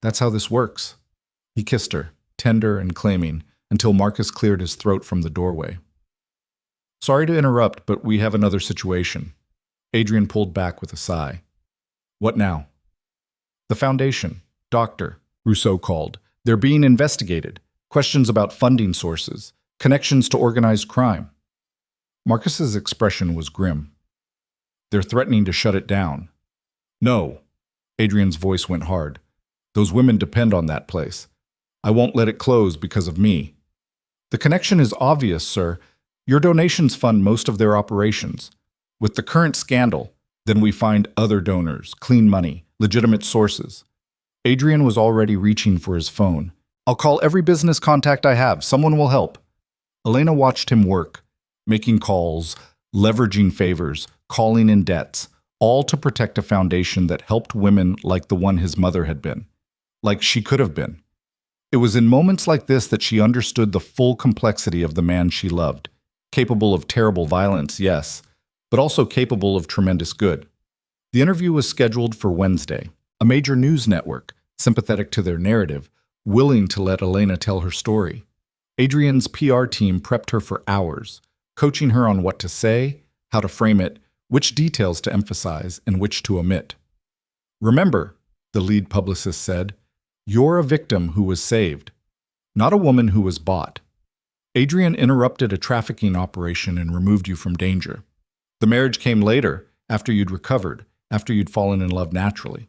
That's how this works. He kissed her, tender and claiming, until Marcus cleared his throat from the doorway. Sorry to interrupt, but we have another situation. Adrian pulled back with a sigh. What now? The Foundation. Doctor, Rousseau called. They're being investigated. Questions about funding sources. Connections to organized crime. Marcus's expression was grim. They're threatening to shut it down. No. Adrian's voice went hard. Those women depend on that place. I won't let it close because of me. The connection is obvious, sir. Your donations fund most of their operations. With the current scandal, then we find other donors, clean money, legitimate sources. Adrian was already reaching for his phone. I'll call every business contact I have. Someone will help. Elena watched him work, making calls, leveraging favors, calling in debts, all to protect a foundation that helped women like the one his mother had been, like she could have been. It was in moments like this that she understood the full complexity of the man she loved, capable of terrible violence, yes, but also capable of tremendous good. The interview was scheduled for Wednesday. A major news network, sympathetic to their narrative, willing to let Elena tell her story. Adrian's PR team prepped her for hours, coaching her on what to say, how to frame it, which details to emphasize, and which to omit. Remember, the lead publicist said, you're a victim who was saved, not a woman who was bought. Adrian interrupted a trafficking operation and removed you from danger. The marriage came later, after you'd recovered, after you'd fallen in love naturally.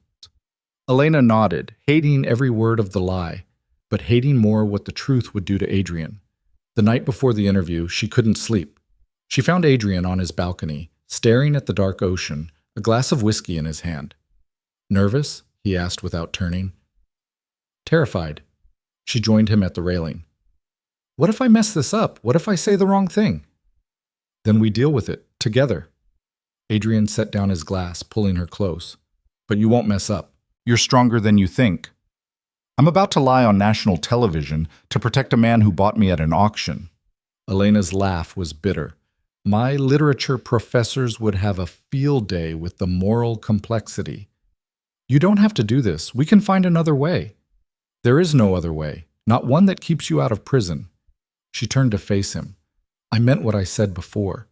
Elena nodded, hating every word of the lie, but hating more what the truth would do to Adrian. The night before the interview, she couldn't sleep. She found Adrian on his balcony, staring at the dark ocean, a glass of whiskey in his hand. Nervous? He asked without turning. Terrified. She joined him at the railing. What if I mess this up? What if I say the wrong thing? Then we deal with it, together. Adrian set down his glass, pulling her close. But you won't mess up. You're stronger than you think. I'm about to lie on national television to protect a man who bought me at an auction. Elena's laugh was bitter. My literature professors would have a field day with the moral complexity. You don't have to do this. We can find another way. There is no other way, not one that keeps you out of prison. She turned to face him. I meant what I said before.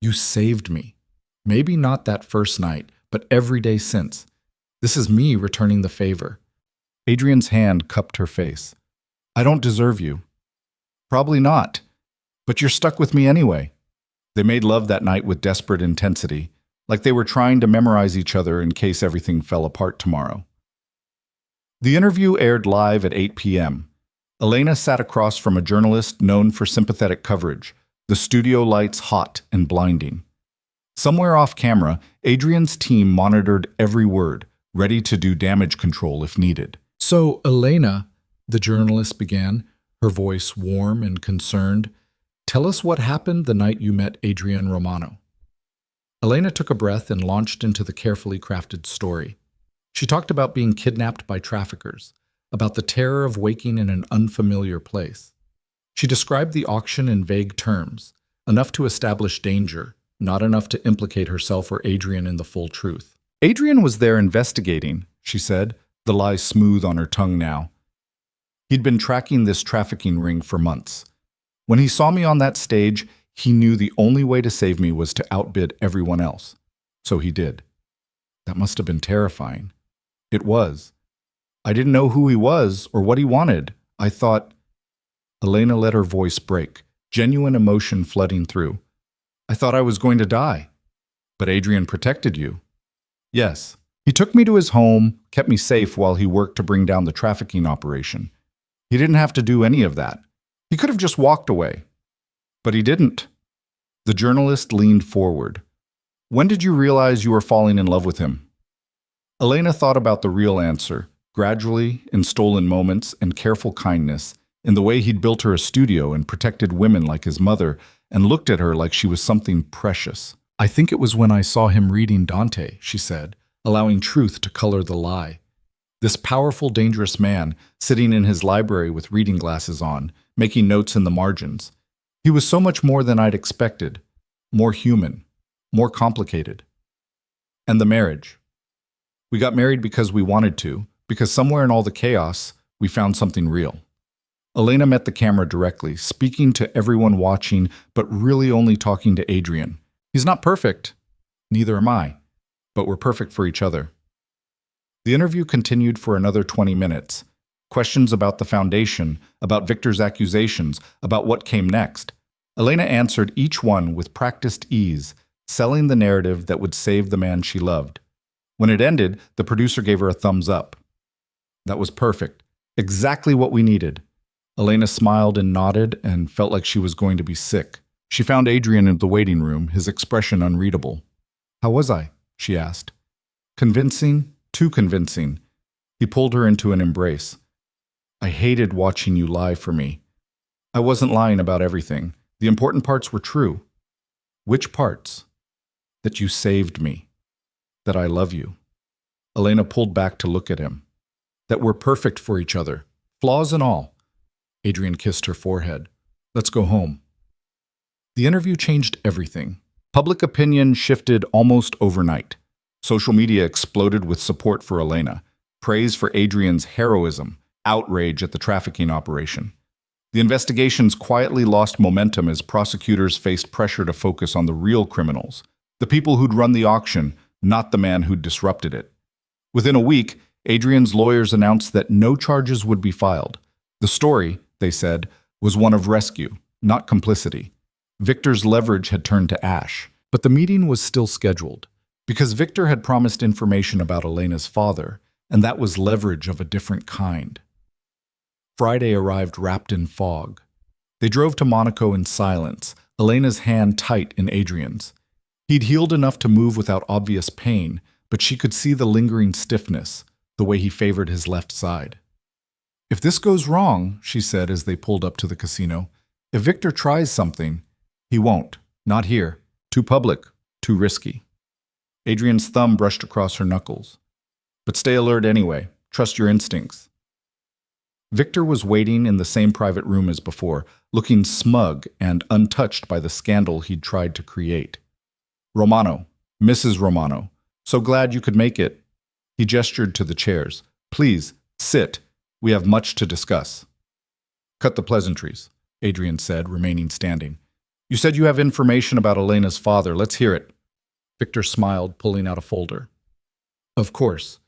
You saved me. Maybe not that first night, but every day since. This is me returning the favor. Adrian's hand cupped her face. I don't deserve you. Probably not. But you're stuck with me anyway. They made love that night with desperate intensity, like they were trying to memorize each other in case everything fell apart tomorrow. The interview aired live at 8 p.m. Elena sat across from a journalist known for sympathetic coverage, the studio lights hot and blinding. Somewhere off camera, Adrian's team monitored every word, ready to do damage control if needed. So, Elena, the journalist began, her voice warm and concerned, tell us what happened the night you met Adrian Romano. Elena took a breath and launched into the carefully crafted story. She talked about being kidnapped by traffickers, about the terror of waking in an unfamiliar place. She described the auction in vague terms, enough to establish danger, not enough to implicate herself or Adrian in the full truth. Adrian was there investigating, she said, the lie smooth on her tongue now. He'd been tracking this trafficking ring for months. When he saw me on that stage, he knew the only way to save me was to outbid everyone else. So he did. That must have been terrifying. It was. I didn't know who he was or what he wanted. I thought... Elena let her voice break, genuine emotion flooding through. I thought I was going to die. But Adrian protected you. Yes. He took me to his home, kept me safe while he worked to bring down the trafficking operation. He didn't have to do any of that. He could have just walked away. But he didn't. The journalist leaned forward. When did you realize you were falling in love with him? Elena thought about the real answer, gradually, in stolen moments and careful kindness, in the way he'd built her a studio and protected women like his mother, and looked at her like she was something precious. I think it was when I saw him reading Dante, she said, allowing truth to color the lie. This powerful, dangerous man, sitting in his library with reading glasses on, making notes in the margins. He was so much more than I'd expected. More human. More complicated. And the marriage. We got married because we wanted to, because somewhere in all the chaos, we found something real. Elena met the camera directly, speaking to everyone watching, but really only talking to Adrian. He's not perfect. Neither am I. But we're perfect for each other. The interview continued for another 20 minutes. Questions about the foundation, about Victor's accusations, about what came next. Elena answered each one with practiced ease, selling the narrative that would save the man she loved. When it ended, the producer gave her a thumbs up. That was perfect. Exactly what we needed. Elena smiled and nodded and felt like she was going to be sick. She found Adrian in the waiting room, his expression unreadable. How was I? She asked. Convincing? Too convincing. He pulled her into an embrace. I hated watching you lie for me. I wasn't lying about everything. The important parts were true. Which parts? That you saved me. That I love you. Elena pulled back to look at him. That we're perfect for each other, flaws and all. Adrian kissed her forehead. Let's go home. The interview changed everything. Public opinion shifted almost overnight. Social media exploded with support for Elena, praise for Adrian's heroism, outrage at the trafficking operation. The investigations quietly lost momentum as prosecutors faced pressure to focus on the real criminals, the people who'd run the auction, not the man who'd disrupted it. Within a week, Adrian's lawyers announced that no charges would be filed. The story, they said, was one of rescue, not complicity. Victor's leverage had turned to ash, but the meeting was still scheduled, because Victor had promised information about Elena's father, and that was leverage of a different kind. Friday arrived wrapped in fog. They drove to Monaco in silence, Elena's hand tight in Adrian's. He'd healed enough to move without obvious pain, but she could see the lingering stiffness, the way he favored his left side. If this goes wrong, she said as they pulled up to the casino, if Victor tries something, he won't. Not here. Too public. Too risky. Adrian's thumb brushed across her knuckles. But stay alert anyway. Trust your instincts. Victor was waiting in the same private room as before, looking smug and untouched by the scandal he'd tried to create. Romano, Mrs. Romano, so glad you could make it. He gestured to the chairs. Please, sit. We have much to discuss. Cut the pleasantries, Adrian said, remaining standing. You said you have information about Elena's father. Let's hear it. Victor smiled, pulling out a folder. Of course.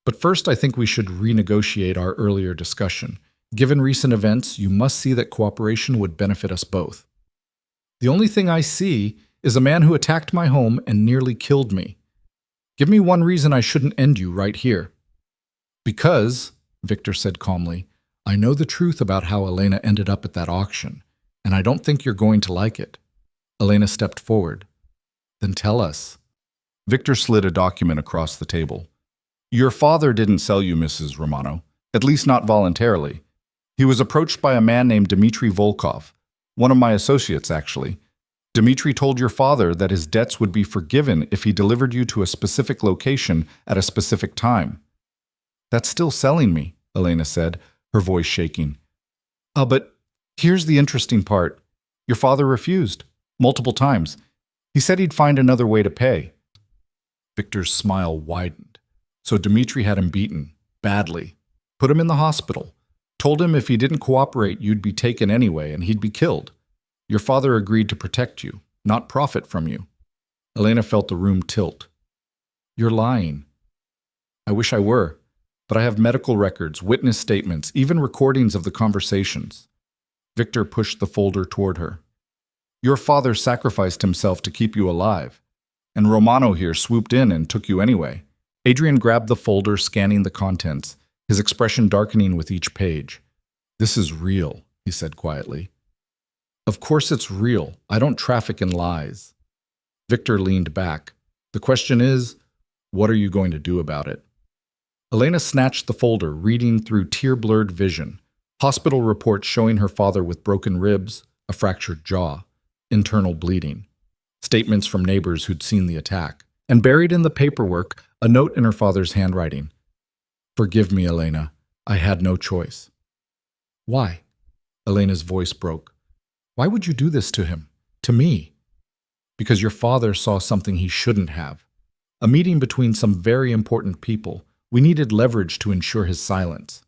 But first, I think we should renegotiate our earlier discussion. Given recent events, you must see that cooperation would benefit us both. The only thing I see is a man who attacked my home and nearly killed me. Give me one reason I shouldn't end you right here. Because, Victor said calmly, I know the truth about how Elena ended up at that auction, and I don't think you're going to like it. Elena stepped forward. Then tell us. Victor slid a document across the table. Your father didn't sell you, Mrs. Romano, at least not voluntarily. He was approached by a man named Dmitry Volkov, one of my associates, actually. Dmitry told your father that his debts would be forgiven if he delivered you to a specific location at a specific time. That's still selling me, Elena said, her voice shaking. But here's the interesting part. Your father refused, multiple times. He said he'd find another way to pay. Victor's smile widened. So Dmitry had him beaten, badly. Put him in the hospital. Told him if he didn't cooperate, you'd be taken anyway and he'd be killed. Your father agreed to protect you, not profit from you. Elena felt the room tilt. You're lying. I wish I were, but I have medical records, witness statements, even recordings of the conversations. Victor pushed the folder toward her. Your father sacrificed himself to keep you alive, and Romano here swooped in and took you anyway. Adrian grabbed the folder, scanning the contents, his expression darkening with each page. This is real, he said quietly. Of course it's real. I don't traffic in lies. Victor leaned back. The question is, what are you going to do about it? Elena snatched the folder, reading through tear-blurred vision. Hospital reports showing her father with broken ribs, a fractured jaw, internal bleeding. Statements from neighbors who'd seen the attack. And buried in the paperwork, a note in her father's handwriting. Forgive me, Elena. I had no choice. Why? Elena's voice broke. Why would you do this to him? To me? Because your father saw something he shouldn't have. A meeting between some very important people. We needed leverage to ensure his silence.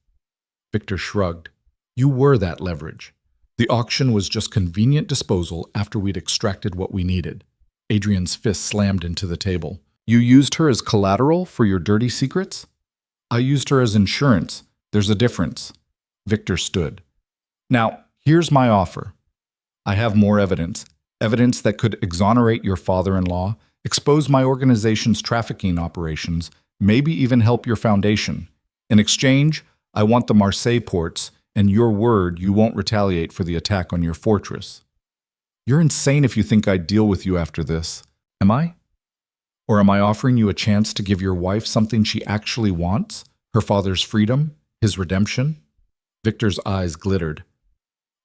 Victor shrugged. You were that leverage. The auction was just convenient disposal after we'd extracted what we needed. Adrian's fist slammed into the table. You used her as collateral for your dirty secrets? I used her as insurance. There's a difference. Victor stood. Now, here's my offer. I have more evidence. Evidence that could exonerate your father-in-law, expose my organization's trafficking operations, maybe even help your foundation. In exchange, I want the Marseille ports and your word you won't retaliate for the attack on your fortress. You're insane if you think I'd deal with you after this. Am I? Or am I offering you a chance to give your wife something she actually wants? Her father's freedom? His redemption? Victor's eyes glittered.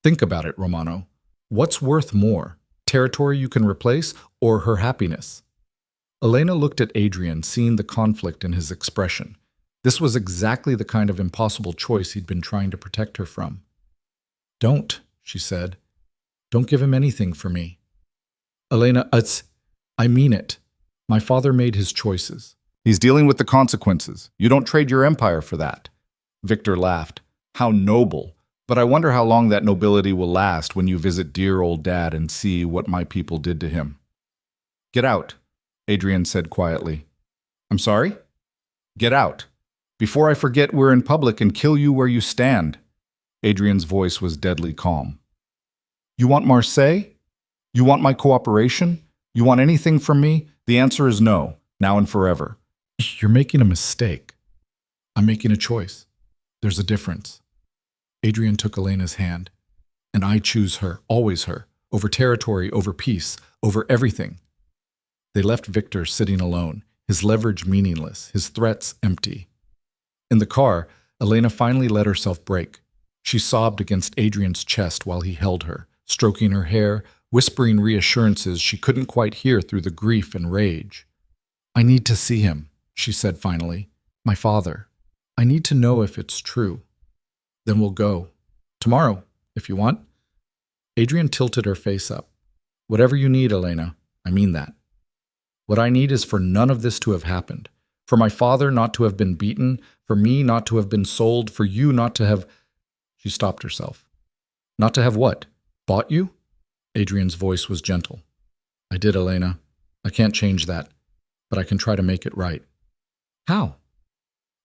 Think about it, Romano. What's worth more? Territory you can replace or her happiness? Elena looked at Adrian, seeing the conflict in his expression. This was exactly the kind of impossible choice he'd been trying to protect her from. Don't, she said. Don't give him anything for me. Elena, I mean it. My father made his choices. He's dealing with the consequences. You don't trade your empire for that. Victor laughed. How noble. But I wonder how long that nobility will last when you visit dear old Dad and see what my people did to him. Get out, Adrian said quietly. I'm sorry? Get out. Before I forget, we're in public and kill you where you stand. Adrian's voice was deadly calm. You want Marseille? You want my cooperation? You want anything from me? The answer is no, now and forever. You're making a mistake. I'm making a choice. There's a difference. Adrian took Elena's hand. And I choose her, always her, over territory, over peace, over everything. They left Victor sitting alone, his leverage meaningless, his threats empty. In the car, Elena finally let herself break. She sobbed against Adrian's chest while he held her, stroking her hair, whispering reassurances she couldn't quite hear through the grief and rage. I need to see him, she said finally. My father. I need to know if it's true. Then we'll go. Tomorrow, if you want. Adrian tilted her face up. Whatever you need, Elena. I mean that. What I need is for none of this to have happened. For my father not to have been beaten, for me not to have been sold, for you not to have... She stopped herself. Not to have what? Bought you? Adrian's voice was gentle. I did, Elena. I can't change that, but I can try to make it right. How?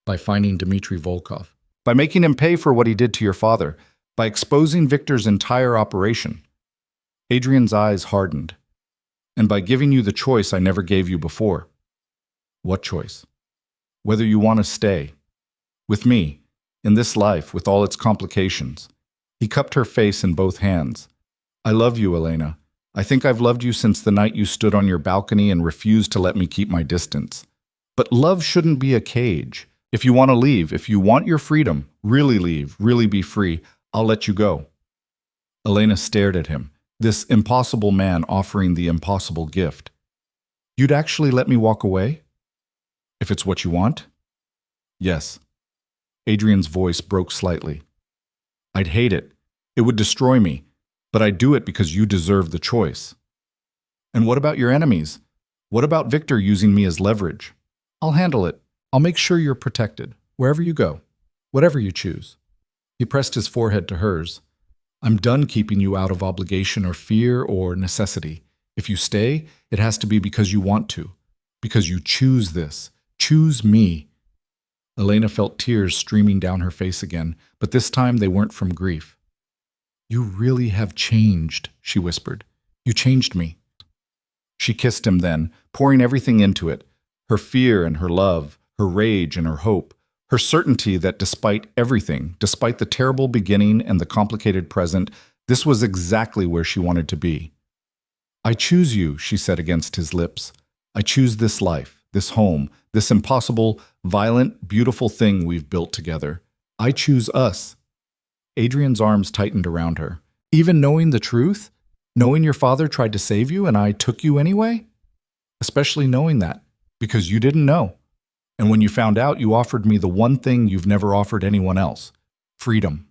By finding Dmitry Volkov. By making him pay for what he did to your father. By exposing Victor's entire operation. Adrian's eyes hardened. And by giving you the choice I never gave you before. What choice? Whether you want to stay. With me, in this life, with all its complications. He cupped her face in both hands. I love you, Elena. I think I've loved you since the night you stood on your balcony and refused to let me keep my distance. But love shouldn't be a cage. If you want to leave, if you want your freedom, really leave, really be free, I'll let you go. Elena stared at him, this impossible man offering the impossible gift. You'd actually let me walk away? If it's what you want? Yes. Adrian's voice broke slightly. I'd hate it. It would destroy me. But I'd do it because you deserve the choice. And what about your enemies? What about Victor using me as leverage? I'll handle it. I'll make sure you're protected, wherever you go, whatever you choose. He pressed his forehead to hers. I'm done keeping you out of obligation or fear or necessity. If you stay, it has to be because you want to, because you choose this. Choose me. Elena felt tears streaming down her face again, but this time they weren't from grief. You really have changed, she whispered. You changed me. She kissed him then, pouring everything into it, her fear and her love, her rage and her hope, her certainty that despite everything, despite the terrible beginning and the complicated present, this was exactly where she wanted to be. I choose you, she said against his lips. I choose this life, this home, this impossible, violent, beautiful thing we've built together. I choose us. Adrian's arms tightened around her. Even knowing the truth? Knowing your father tried to save you and I took you anyway? Especially knowing that, because you didn't know. And when you found out, you offered me the one thing you've never offered anyone else: freedom.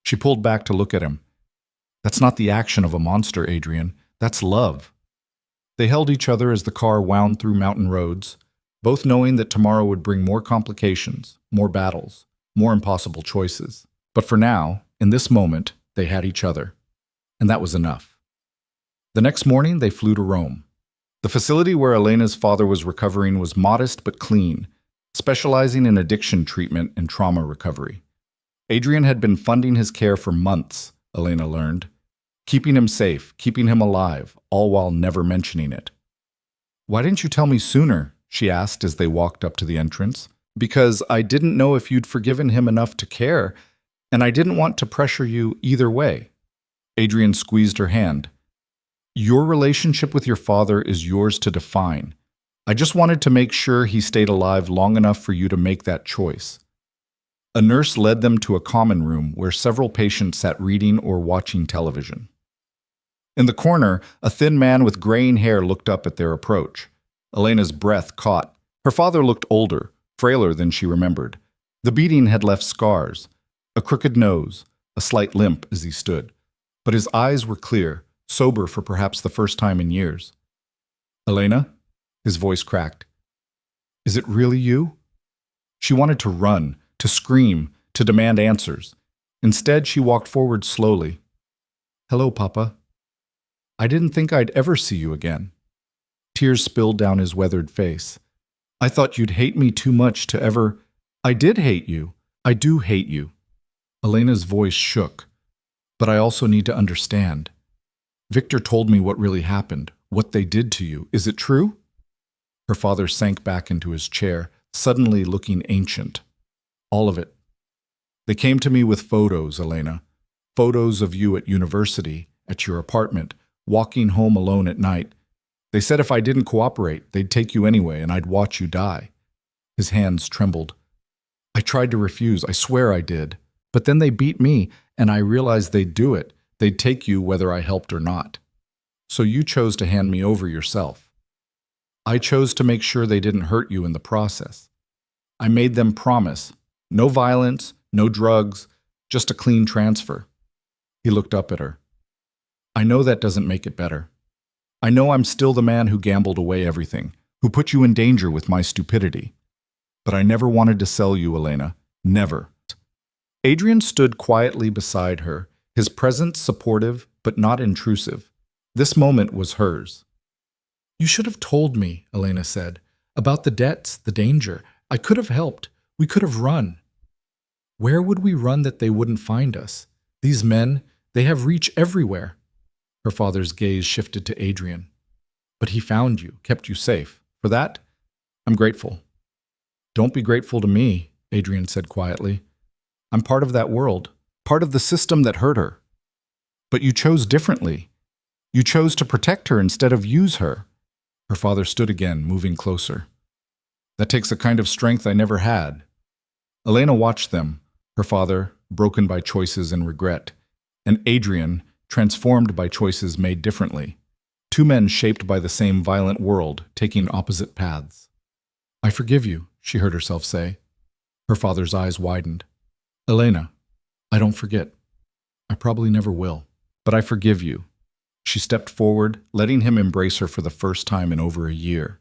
She pulled back to look at him. That's not the action of a monster, Adrian. That's love. They held each other as the car wound through mountain roads, both knowing that tomorrow would bring more complications, more battles, more impossible choices. But for now, in this moment, they had each other. And that was enough. The next morning, they flew to Rome. The facility where Elena's father was recovering was modest but clean, specializing in addiction treatment and trauma recovery. Adrian had been funding his care for months, Elena learned, keeping him safe, keeping him alive, all while never mentioning it. Why didn't you tell me sooner? She asked as they walked up to the entrance. Because I didn't know if you'd forgiven him enough to care, and I didn't want to pressure you either way. Adrian squeezed her hand. Your relationship with your father is yours to define. I just wanted to make sure he stayed alive long enough for you to make that choice. A nurse led them to a common room where several patients sat reading or watching television. In the corner, a thin man with graying hair looked up at their approach. Elena's breath caught. Her father looked older, frailer than she remembered. The beating had left scars, a crooked nose, a slight limp as he stood. But his eyes were clear, sober for perhaps the first time in years. Elena? His voice cracked. Is it really you? She wanted to run, to scream, to demand answers. Instead, she walked forward slowly. Hello, Papa. I didn't think I'd ever see you again. Tears spilled down his weathered face. I thought you'd hate me too much to ever... I did hate you. I do hate you. Elena's voice shook. But I also need to understand. Victor told me what really happened, what they did to you. Is it true? Her father sank back into his chair, suddenly looking ancient. All of it. They came to me with photos, Elena. Photos of you at university, at your apartment, walking home alone at night. They said if I didn't cooperate, they'd take you anyway and I'd watch you die. His hands trembled. I tried to refuse, I swear I did. But then they beat me, and I realized they'd do it. They'd take you whether I helped or not. So you chose to hand me over yourself. I chose to make sure they didn't hurt you in the process. I made them promise. No violence, no drugs, just a clean transfer. He looked up at her. I know that doesn't make it better. I know I'm still the man who gambled away everything, who put you in danger with my stupidity. But I never wanted to sell you, Elena. Never. Adrian stood quietly beside her, his presence supportive but not intrusive. This moment was hers. You should have told me, Elena said, about the debts, the danger. I could have helped. We could have run. Where would we run that they wouldn't find us? These men, they have reach everywhere. Her father's gaze shifted to Adrian. But he found you, kept you safe. For that, I'm grateful. Don't be grateful to me, Adrian said quietly. I'm part of that world, part of the system that hurt her. But you chose differently. You chose to protect her instead of use her. Her father stood again, moving closer. That takes a kind of strength I never had. Elena watched them, her father, broken by choices and regret, and Adrian, transformed by choices made differently. Two men shaped by the same violent world, taking opposite paths. I forgive you, she heard herself say. Her father's eyes widened. Elena, I don't forget. I probably never will, but I forgive you. She stepped forward, letting him embrace her for the first time in over a year.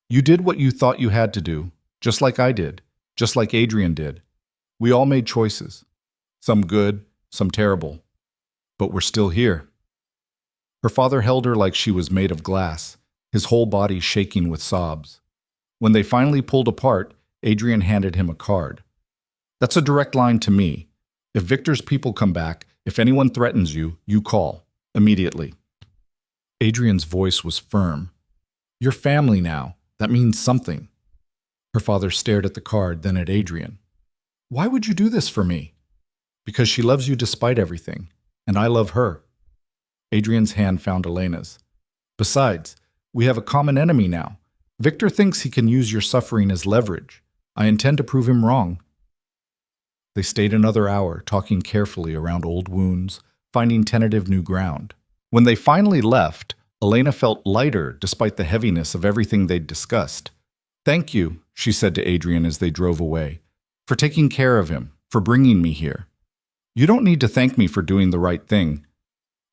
You did what you thought you had to do, just like I did, just like Adrian did. We all made choices. Some good, some terrible. But we're still here. Her father held her like she was made of glass, his whole body shaking with sobs. When they finally pulled apart, Adrian handed him a card. That's a direct line to me. If Victor's people come back, if anyone threatens you, you call. Immediately. Adrian's voice was firm. You're family now. That means something. Her father stared at the card, then at Adrian. Why would you do this for me? Because she loves you despite everything, and I love her. Adrian's hand found Elena's. Besides, we have a common enemy now. Victor thinks he can use your suffering as leverage. I intend to prove him wrong. They stayed another hour, talking carefully around old wounds, finding tentative new ground. When they finally left, Elena felt lighter despite the heaviness of everything they'd discussed. Thank you, she said to Adrian as they drove away, for taking care of him, for bringing me here. You don't need to thank me for doing the right thing.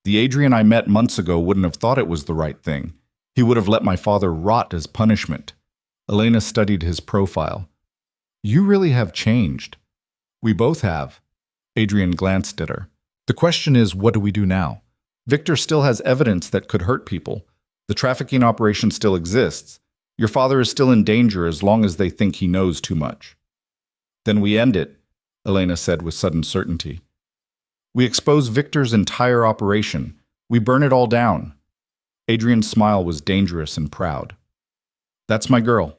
The Adrian I met months ago wouldn't have thought it was the right thing. He would have let my father rot as punishment. Elena studied his profile. You really have changed. We both have. Adrian glanced at her. The question is, what do we do now? Victor still has evidence that could hurt people. The trafficking operation still exists. Your father is still in danger as long as they think he knows too much. Then we end it, Elena said with sudden certainty. We expose Victor's entire operation. We burn it all down. Adrian's smile was dangerous and proud. That's my girl.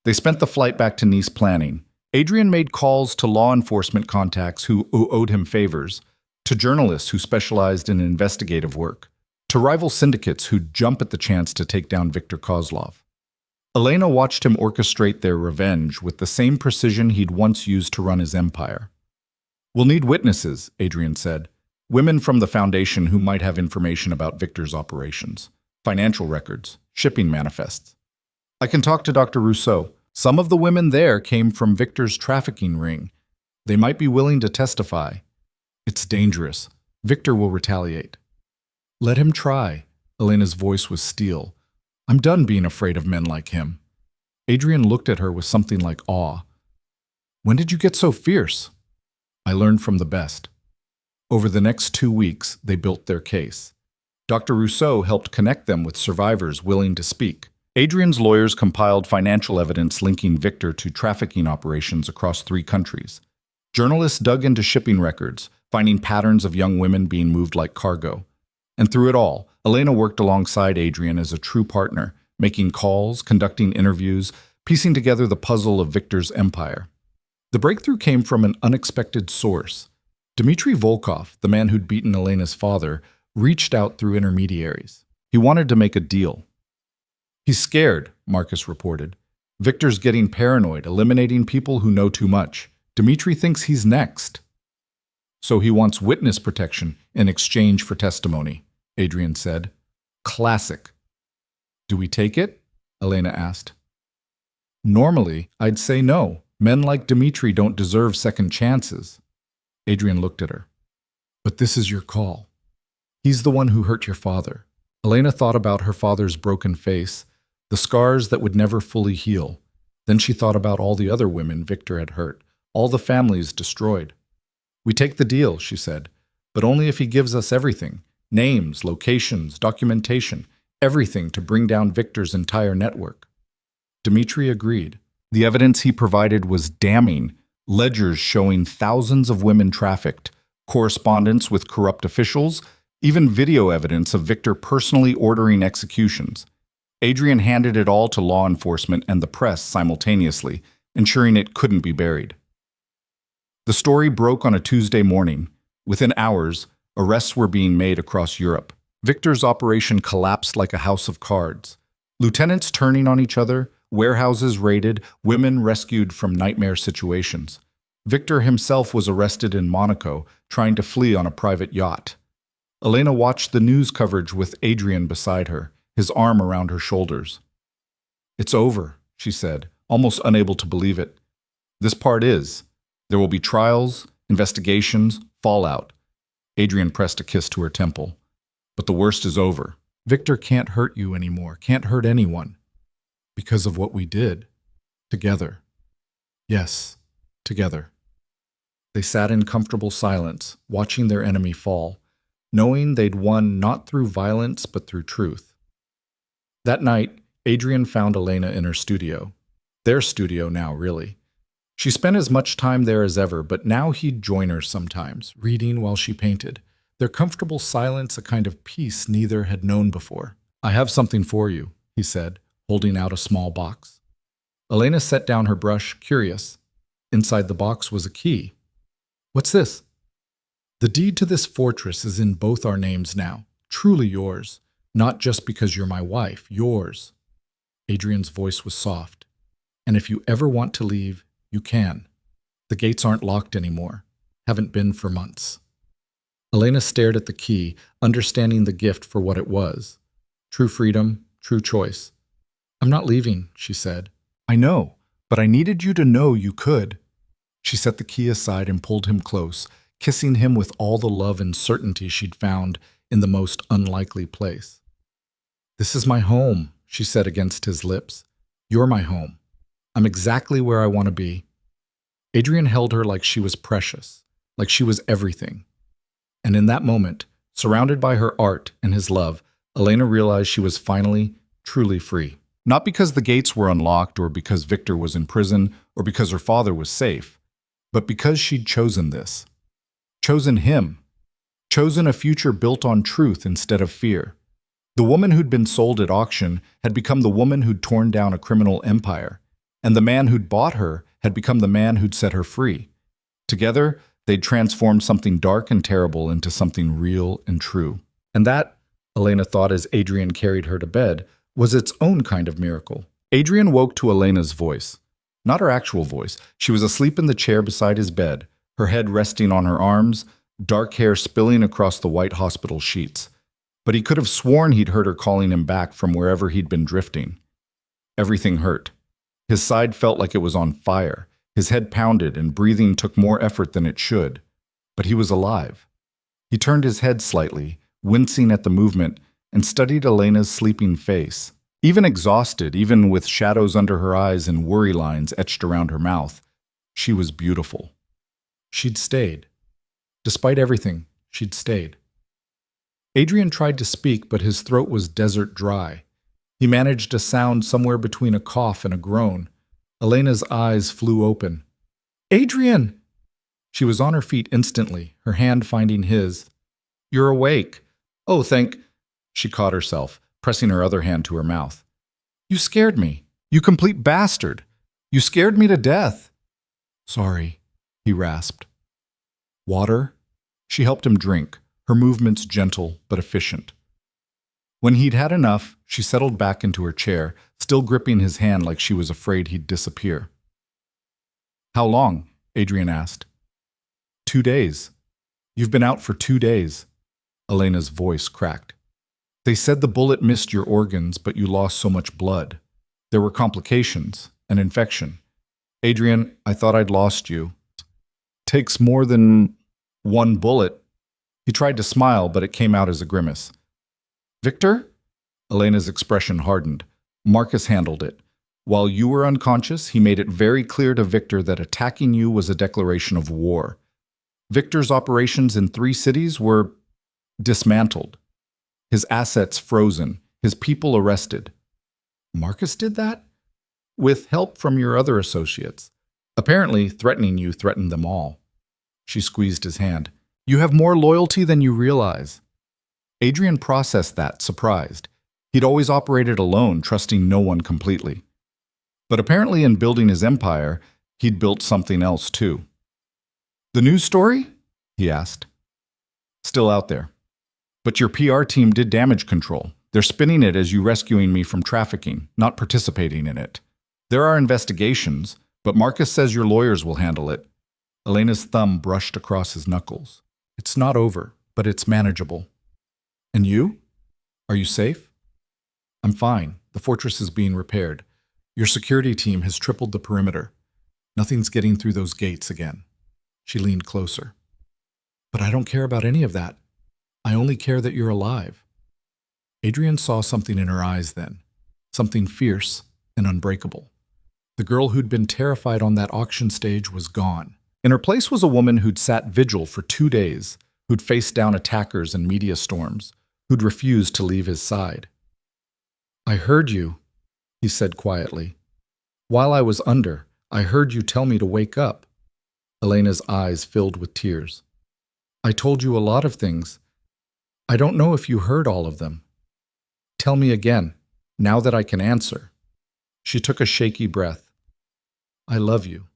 They spent the flight back to Nice planning. Adrian made calls to law enforcement contacts who owed him favors, to journalists who specialized in investigative work, to rival syndicates who'd jump at the chance to take down Viktor Kozlov. Elena watched him orchestrate their revenge with the same precision he'd once used to run his empire. We'll need witnesses, Adrian said. Women from the Foundation who might have information about Victor's operations, financial records, shipping manifests. I can talk to Dr. Rousseau. Some of the women there came from Victor's trafficking ring. They might be willing to testify. It's dangerous. Victor will retaliate. Let him try. Elena's voice was steel. I'm done being afraid of men like him. Adrian looked at her with something like awe. When did you get so fierce? I learned from the best. Over the next 2 weeks, they built their case. Dr. Rousseau helped connect them with survivors willing to speak. Adrian's lawyers compiled financial evidence linking Victor to trafficking operations across 3 countries. Journalists dug into shipping records, finding patterns of young women being moved like cargo. And through it all, Elena worked alongside Adrian as a true partner, making calls, conducting interviews, piecing together the puzzle of Victor's empire. The breakthrough came from an unexpected source. Dmitry Volkov, the man who'd beaten Elena's father, reached out through intermediaries. He wanted to make a deal. He's scared, Marcus reported. Victor's getting paranoid, eliminating people who know too much. Dmitry thinks he's next. So he wants witness protection in exchange for testimony, Adrian said. Classic. Do we take it? Elena asked. Normally, I'd say no. Men like Dmitry don't deserve second chances. Adrian looked at her. But this is your call. He's the one who hurt your father. Elena thought about her father's broken face, the scars that would never fully heal. Then she thought about all the other women Victor had hurt, all the families destroyed. We take the deal, she said, but only if he gives us everything. Names, locations, documentation, everything to bring down Victor's entire network. Dmitry agreed. The evidence he provided was damning. Ledgers showing thousands of women trafficked, correspondence with corrupt officials, even video evidence of Victor personally ordering executions. Adrian handed it all to law enforcement and the press simultaneously, ensuring it couldn't be buried. The story broke on a Tuesday morning. Within hours, arrests were being made across Europe. Victor's operation collapsed like a house of cards. Lieutenants turning on each other, warehouses raided, women rescued from nightmare situations. Victor himself was arrested in Monaco, trying to flee on a private yacht. Elena watched the news coverage with Adrian beside her, his arm around her shoulders. It's over, she said, almost unable to believe it. This part is. There will be trials, investigations, fallout. Adrian pressed a kiss to her temple. But the worst is over. Victor can't hurt you anymore, can't hurt anyone. Because of what we did. Together. Yes, together. They sat in comfortable silence, watching their enemy fall. knowing they'd won not through violence but through truth. That night, Adrian found Elena in her studio. Their studio now, really. She spent as much time there as ever, but now he'd join her sometimes, reading while she painted. Their comfortable silence a kind of peace neither had known before. "I have something for you," he said, holding out a small box. Elena set down her brush, curious. Inside the box was a key. "What's this?" "The deed to this fortress is in both our names now, truly yours, not just because you're my wife, yours." Adrian's voice was soft. "And if you ever want to leave, you can. The gates aren't locked anymore. Haven't been for months." Elena stared at the key, understanding the gift for what it was. True freedom, true choice. "I'm not leaving," she said. "I know, but I needed you to know you could." She set the key aside and pulled him close, kissing him with all the love and certainty she'd found in the most unlikely place. "This is my home," she said against his lips. "You're my home. I'm exactly where I want to be." Adrian held her like she was precious, like she was everything. And in that moment, surrounded by her art and his love, Elena realized she was finally, truly free. Not because the gates were unlocked or because Victor was in prison or because her father was safe, but because she'd chosen this. Chosen him. Chosen a future built on truth instead of fear. The woman who'd been sold at auction had become the woman who'd torn down a criminal empire, and the man who'd bought her had become the man who'd set her free. Together, they'd transformed something dark and terrible into something real and true. And that, Elena thought as Adrian carried her to bed, was its own kind of miracle. Adrian woke to Elena's voice. Not her actual voice. She was asleep in the chair beside his bed, her head resting on her arms, dark hair spilling across the white hospital sheets. But he could have sworn he'd heard her calling him back from wherever he'd been drifting. Everything hurt. His side felt like it was on fire. His head pounded and breathing took more effort than it should. But he was alive. He turned his head slightly, wincing at the movement, and studied Elena's sleeping face. Even exhausted, even with shadows under her eyes and worry lines etched around her mouth, she was beautiful. She'd stayed. Despite everything, she'd stayed. Adrian tried to speak, but his throat was desert dry. He managed a sound somewhere between a cough and a groan. Elena's eyes flew open. "Adrian!" She was on her feet instantly, her hand finding his. "You're awake." "Oh, thank—" She caught herself, pressing her other hand to her mouth. "You scared me. You complete bastard. You scared me to death." "Sorry," he rasped. "Water?" She helped him drink, her movements gentle but efficient. When he'd had enough, she settled back into her chair, still gripping his hand like she was afraid he'd disappear. "How long?" Adrian asked. 2 days. You've been out for 2 days." Elena's voice cracked. "They said the bullet missed your organs, but you lost so much blood. There were complications, an infection. Adrian, I thought I'd lost you. Takes more than one bullet." He tried to smile, but it came out as a grimace. "Victor?" Elena's expression hardened. "Marcus handled it. While you were unconscious, he made it very clear to Victor that attacking you was a declaration of war. Victor's operations in 3 cities were dismantled. His assets frozen, his people arrested." "Marcus did that?" "With help from your other associates. Apparently, threatening you threatened them all." She squeezed his hand. "You have more loyalty than you realize." Adrian processed that, surprised. He'd always operated alone, trusting no one completely. But apparently in building his empire, he'd built something else too. "The news story?" he asked. "Still out there. But your PR team did damage control. They're spinning it as you rescuing me from trafficking, not participating in it. There are investigations, but Marcus says your lawyers will handle it." Elena's thumb brushed across his knuckles. "It's not over, but it's manageable." "And you? Are you safe?" "I'm fine. The fortress is being repaired. Your security team has tripled the perimeter. Nothing's getting through those gates again." She leaned closer. "But I don't care about any of that. I only care that you're alive." Adrian saw something in her eyes then, something fierce and unbreakable. The girl who'd been terrified on that auction stage was gone. In her place was a woman who'd sat vigil for 2 days, who'd faced down attackers and media storms, who'd refused to leave his side. "I heard you," he said quietly. "While I was under, I heard you tell me to wake up." Elena's eyes filled with tears. "I told you a lot of things. I don't know if you heard all of them. Tell me again, now that I can answer." She took a shaky breath. "I love you.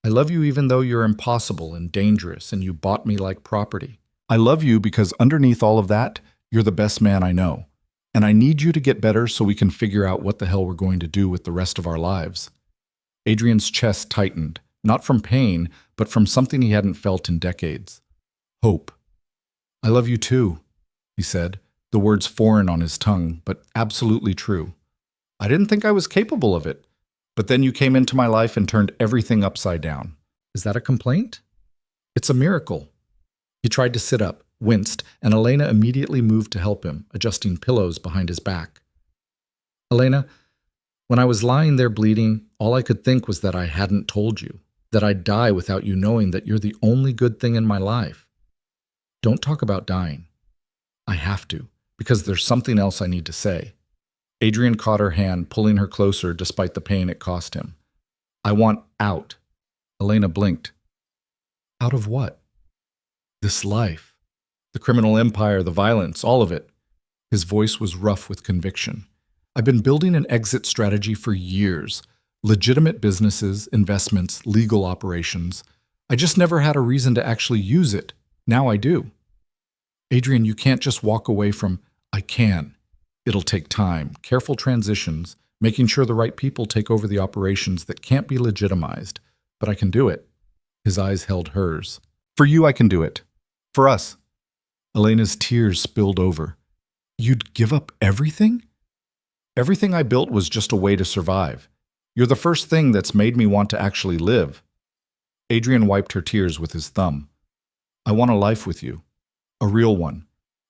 I love you even though you're impossible and dangerous and you bought me like property. I love you because underneath all of that, you're the best man I know. And I need you to get better so we can figure out what the hell we're going to do with the rest of our lives." Adrian's chest tightened, not from pain, but from something he hadn't felt in decades. Hope. "I love you too," he said, the words foreign on his tongue, but absolutely true. "I didn't think I was capable of it, but then you came into my life and turned everything upside down." Is that a complaint? It's a miracle. He tried to sit up, winced, and Elena immediately moved to help him, adjusting pillows behind his back. "Elena, when I was lying there bleeding, all I could think was that I hadn't told you, that I'd die without you knowing that you're the only good thing in my life. Don't talk about dying. I have to, because there's something else I need to say." Adrian caught her hand, pulling her closer despite the pain it cost him. "I want out." Elena blinked. "Out of what?" "This life. The criminal empire, the violence, all of it." His voice was rough with conviction. "I've been building an exit strategy for years. Legitimate businesses, investments, legal operations. I just never had a reason to actually use it. Now I do." "Adrian, you can't just walk away from." "I can. It'll take time, careful transitions, making sure the right people take over the operations that can't be legitimized. But I can do it." His eyes held hers. "For you, I can do it. For us." Elena's tears spilled over. "You'd give up everything?" "Everything I built was just a way to survive. You're the first thing that's made me want to actually live." Adrian wiped her tears with his thumb. "I want a life with you. A real one.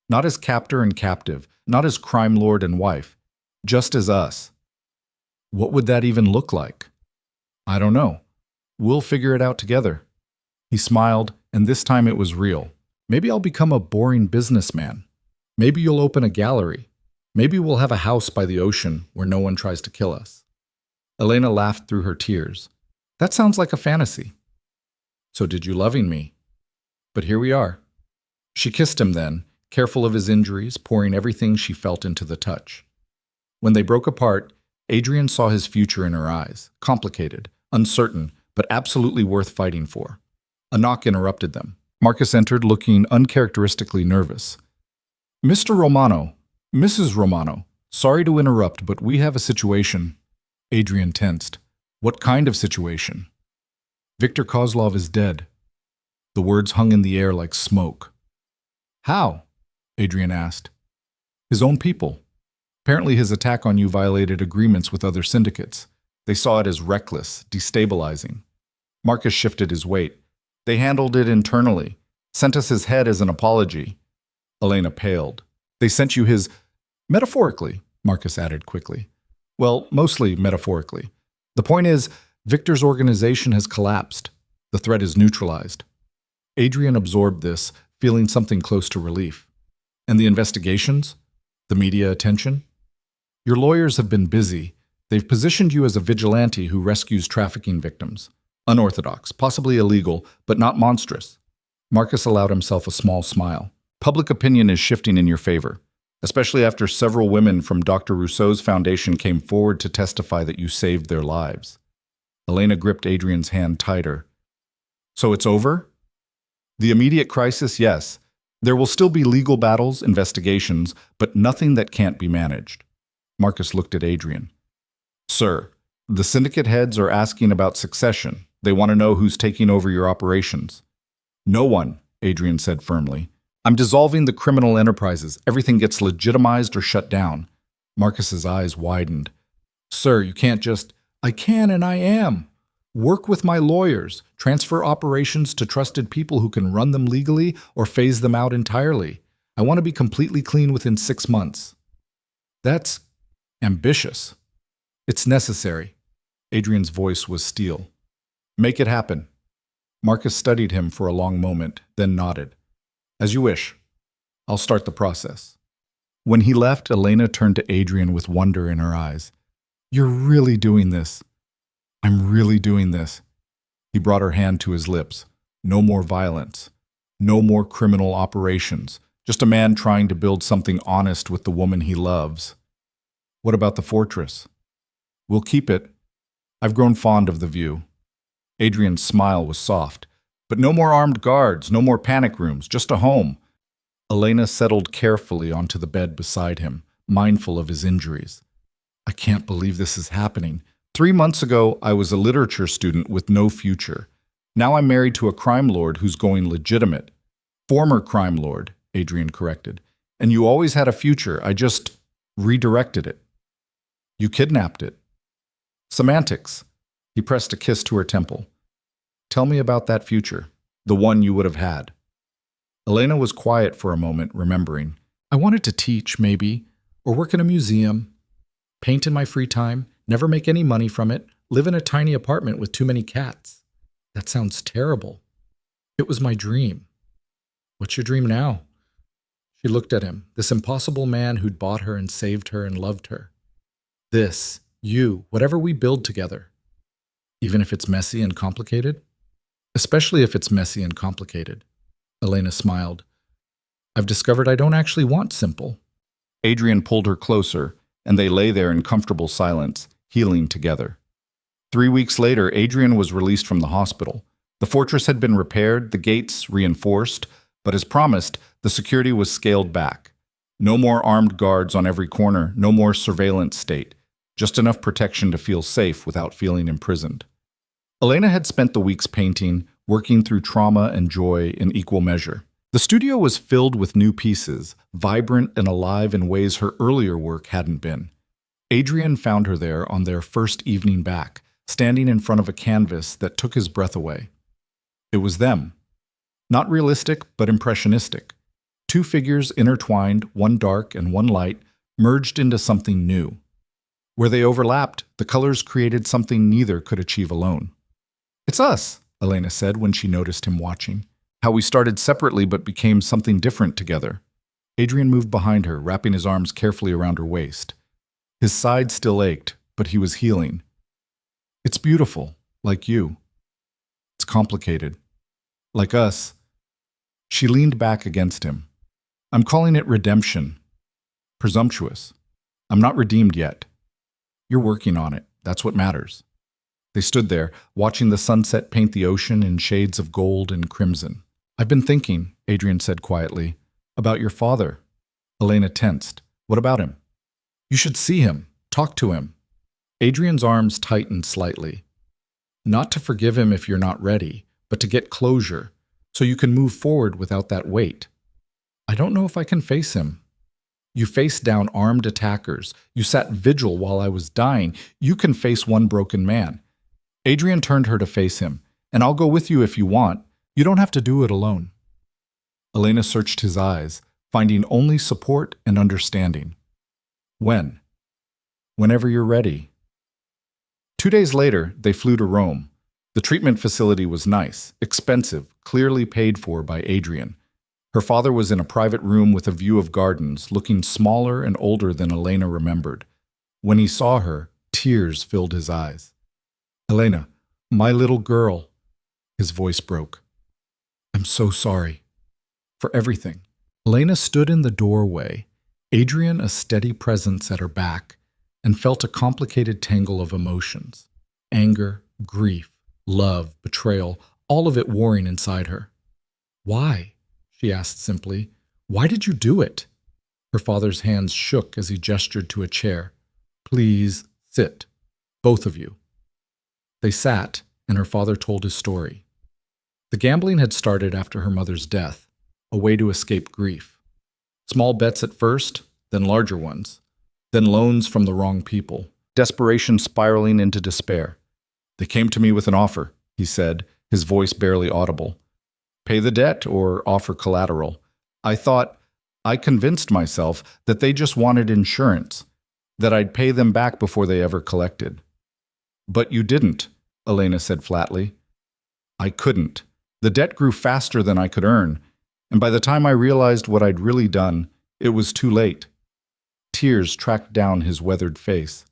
Not as captor and captive, not as crime lord and wife. Just as us." "What would that even look like?" "I don't know. We'll figure it out together." He smiled, and this time it was real. "Maybe I'll become a boring businessman. Maybe you'll open a gallery. Maybe we'll have a house by the ocean where no one tries to kill us." Elena laughed through her tears. "That sounds like a fantasy." "So did you loving me. But here we are." She kissed him then, careful of his injuries, pouring everything she felt into the touch. When they broke apart, Adrian saw his future in her eyes, complicated, uncertain, but absolutely worth fighting for. A knock interrupted them. Marcus entered, looking uncharacteristically nervous. "Mr. Romano, Mrs. Romano, sorry to interrupt, but we have a situation." Adrian tensed. "What kind of situation?" "Viktor Kozlov is dead." The words hung in the air like smoke. "How?" Adrian asked. "His own people. Apparently his attack on you violated agreements with other syndicates. They saw it as reckless, destabilizing." Marcus shifted his weight. "They handled it internally. Sent us his head as an apology." Elena paled. "They sent you his—" "Metaphorically," Marcus added quickly. "Well, mostly metaphorically. The point is, Victor's organization has collapsed. The threat is neutralized." Adrian absorbed this, feeling something close to relief. "And the investigations? The media attention?" "Your lawyers have been busy. They've positioned you as a vigilante who rescues trafficking victims. Unorthodox, possibly illegal, but not monstrous." Marcus allowed himself a small smile. "Public opinion is shifting in your favor, especially after several women from Dr. Rousseau's foundation came forward to testify that you saved their lives." Elena gripped Adrian's hand tighter. "So it's over?" "The immediate crisis, yes. There will still be legal battles, investigations, but nothing that can't be managed." Marcus looked at Adrian. "Sir, the syndicate heads are asking about succession. They want to know who's taking over your operations." "No one," Adrian said firmly. "I'm dissolving the criminal enterprises. Everything gets legitimized or shut down." Marcus's eyes widened. "Sir, you can't just—" "I can and I am. Work with my lawyers, transfer operations to trusted people who can run them legally or phase them out entirely. I want to be completely clean within 6 months." "That's ambitious." "It's necessary." Adrian's voice was steel. "Make it happen." Marcus studied him for a long moment, then nodded. As you wish. I'll start the process. When he left, Elena turned to Adrian with wonder in her eyes. You're really doing this. I'm really doing this. He brought her hand to his lips. No more violence. No more criminal operations. Just a man trying to build something honest with the woman he loves. What about the fortress? We'll keep it. I've grown fond of the view. Adrian's smile was soft. But no more armed guards, no more panic rooms, just a home. Elena settled carefully onto the bed beside him, mindful of his injuries. I can't believe this is happening. 3 months ago, I was a literature student with no future. Now I'm married to a crime lord who's going legitimate. Former crime lord, Adrian corrected. And you always had a future. I just redirected it. You kidnapped it. Semantics. He pressed a kiss to her temple. Tell me about that future, the one you would have had. Elena was quiet for a moment, remembering. I wanted to teach, maybe, or work in a museum, paint in my free time, never make any money from it, live in a tiny apartment with too many cats. That sounds terrible. It was my dream. What's your dream now? She looked at him, this impossible man who'd bought her and saved her and loved her. This, you, whatever we build together. Even if it's messy and complicated? Especially if it's messy and complicated. Elena smiled. I've discovered I don't actually want simple. Adrian pulled her closer, and they lay there in comfortable silence, healing together. 3 weeks later, Adrian was released from the hospital. The fortress had been repaired, the gates reinforced, but as promised, the security was scaled back. No more armed guards on every corner, no more surveillance state, just enough protection to feel safe without feeling imprisoned. Elena had spent the weeks painting, working through trauma and joy in equal measure. The studio was filled with new pieces, vibrant and alive in ways her earlier work hadn't been. Adrian found her there on their first evening back, standing in front of a canvas that took his breath away. It was them. Not realistic, but impressionistic. 2 figures intertwined, one dark and one light, merged into something new. Where they overlapped, the colors created something neither could achieve alone. It's us, Elena said when she noticed him watching. How we started separately but became something different together. Adrian moved behind her, wrapping his arms carefully around her waist. His side still ached, but he was healing. It's beautiful, like you. It's complicated. Like us. She leaned back against him. I'm calling it redemption. Presumptuous. I'm not redeemed yet. You're working on it. That's what matters. They stood there, watching the sunset paint the ocean in shades of gold and crimson. I've been thinking, Adrian said quietly, about your father. Elena tensed. What about him? You should see him. Talk to him. Adrian's arms tightened slightly. Not to forgive him if you're not ready, but to get closure, so you can move forward without that weight. I don't know if I can face him. You faced down armed attackers. You sat vigil while I was dying. You can face one broken man. Adrian turned her to face him. And I'll go with you if you want. You don't have to do it alone. Elena searched his eyes, finding only support and understanding. When? Whenever you're ready. 2 days later, they flew to Rome. The treatment facility was nice, expensive, clearly paid for by Adrian. Her father was in a private room with a view of gardens, looking smaller and older than Elena remembered. When he saw her, tears filled his eyes. Elena, my little girl. His voice broke. I'm so sorry. For everything. Elena stood in the doorway, Adrian a steady presence at her back, and felt a complicated tangle of emotions. Anger, grief, love, betrayal, all of it warring inside her. Why? She asked simply. Why did you do it? Her father's hands shook as he gestured to a chair. Please sit, both of you. They sat, and her father told his story. The gambling had started after her mother's death, a way to escape grief. Small bets at first, then larger ones, then loans from the wrong people, desperation spiraling into despair. They came to me with an offer, he said, his voice barely audible. Pay the debt or offer collateral. I convinced myself that they just wanted insurance, that I'd pay them back before they ever collected. But you didn't, Elena said flatly. I couldn't. The debt grew faster than I could earn, And by the time I realized what I'd really done, it was too late. Tears tracked down his weathered face.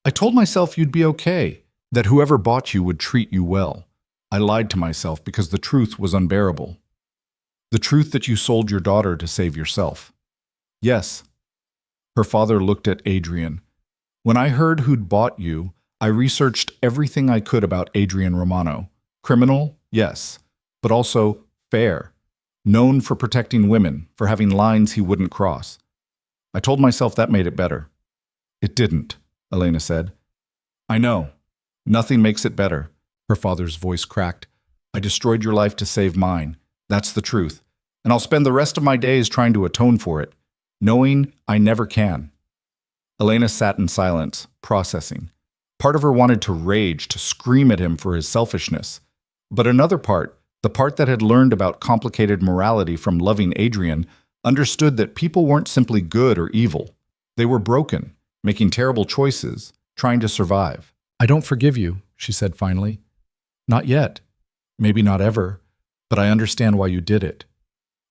I told myself you'd be okay, that whoever bought you would treat you well. I lied to myself because the truth was unbearable. The truth that you sold your daughter to save yourself. Yes. Her father looked at Adrian. When I heard who'd bought you, I researched everything I could about Adrian Romano. Criminal, yes, but also fair. Known for protecting women, for having lines he wouldn't cross. I told myself that made it better. It didn't, Elena said. I know. Nothing makes it better. Her father's voice cracked. I destroyed your life to save mine. That's the truth. And I'll spend the rest of my days trying to atone for it, knowing I never can. Elena sat in silence, processing. Part of her wanted to rage, to scream at him for his selfishness. But another part, the part that had learned about complicated morality from loving Adrian, understood that people weren't simply good or evil. They were broken, making terrible choices, trying to survive. I don't forgive you, she said finally. Not yet. Maybe not ever. But I understand why you did it.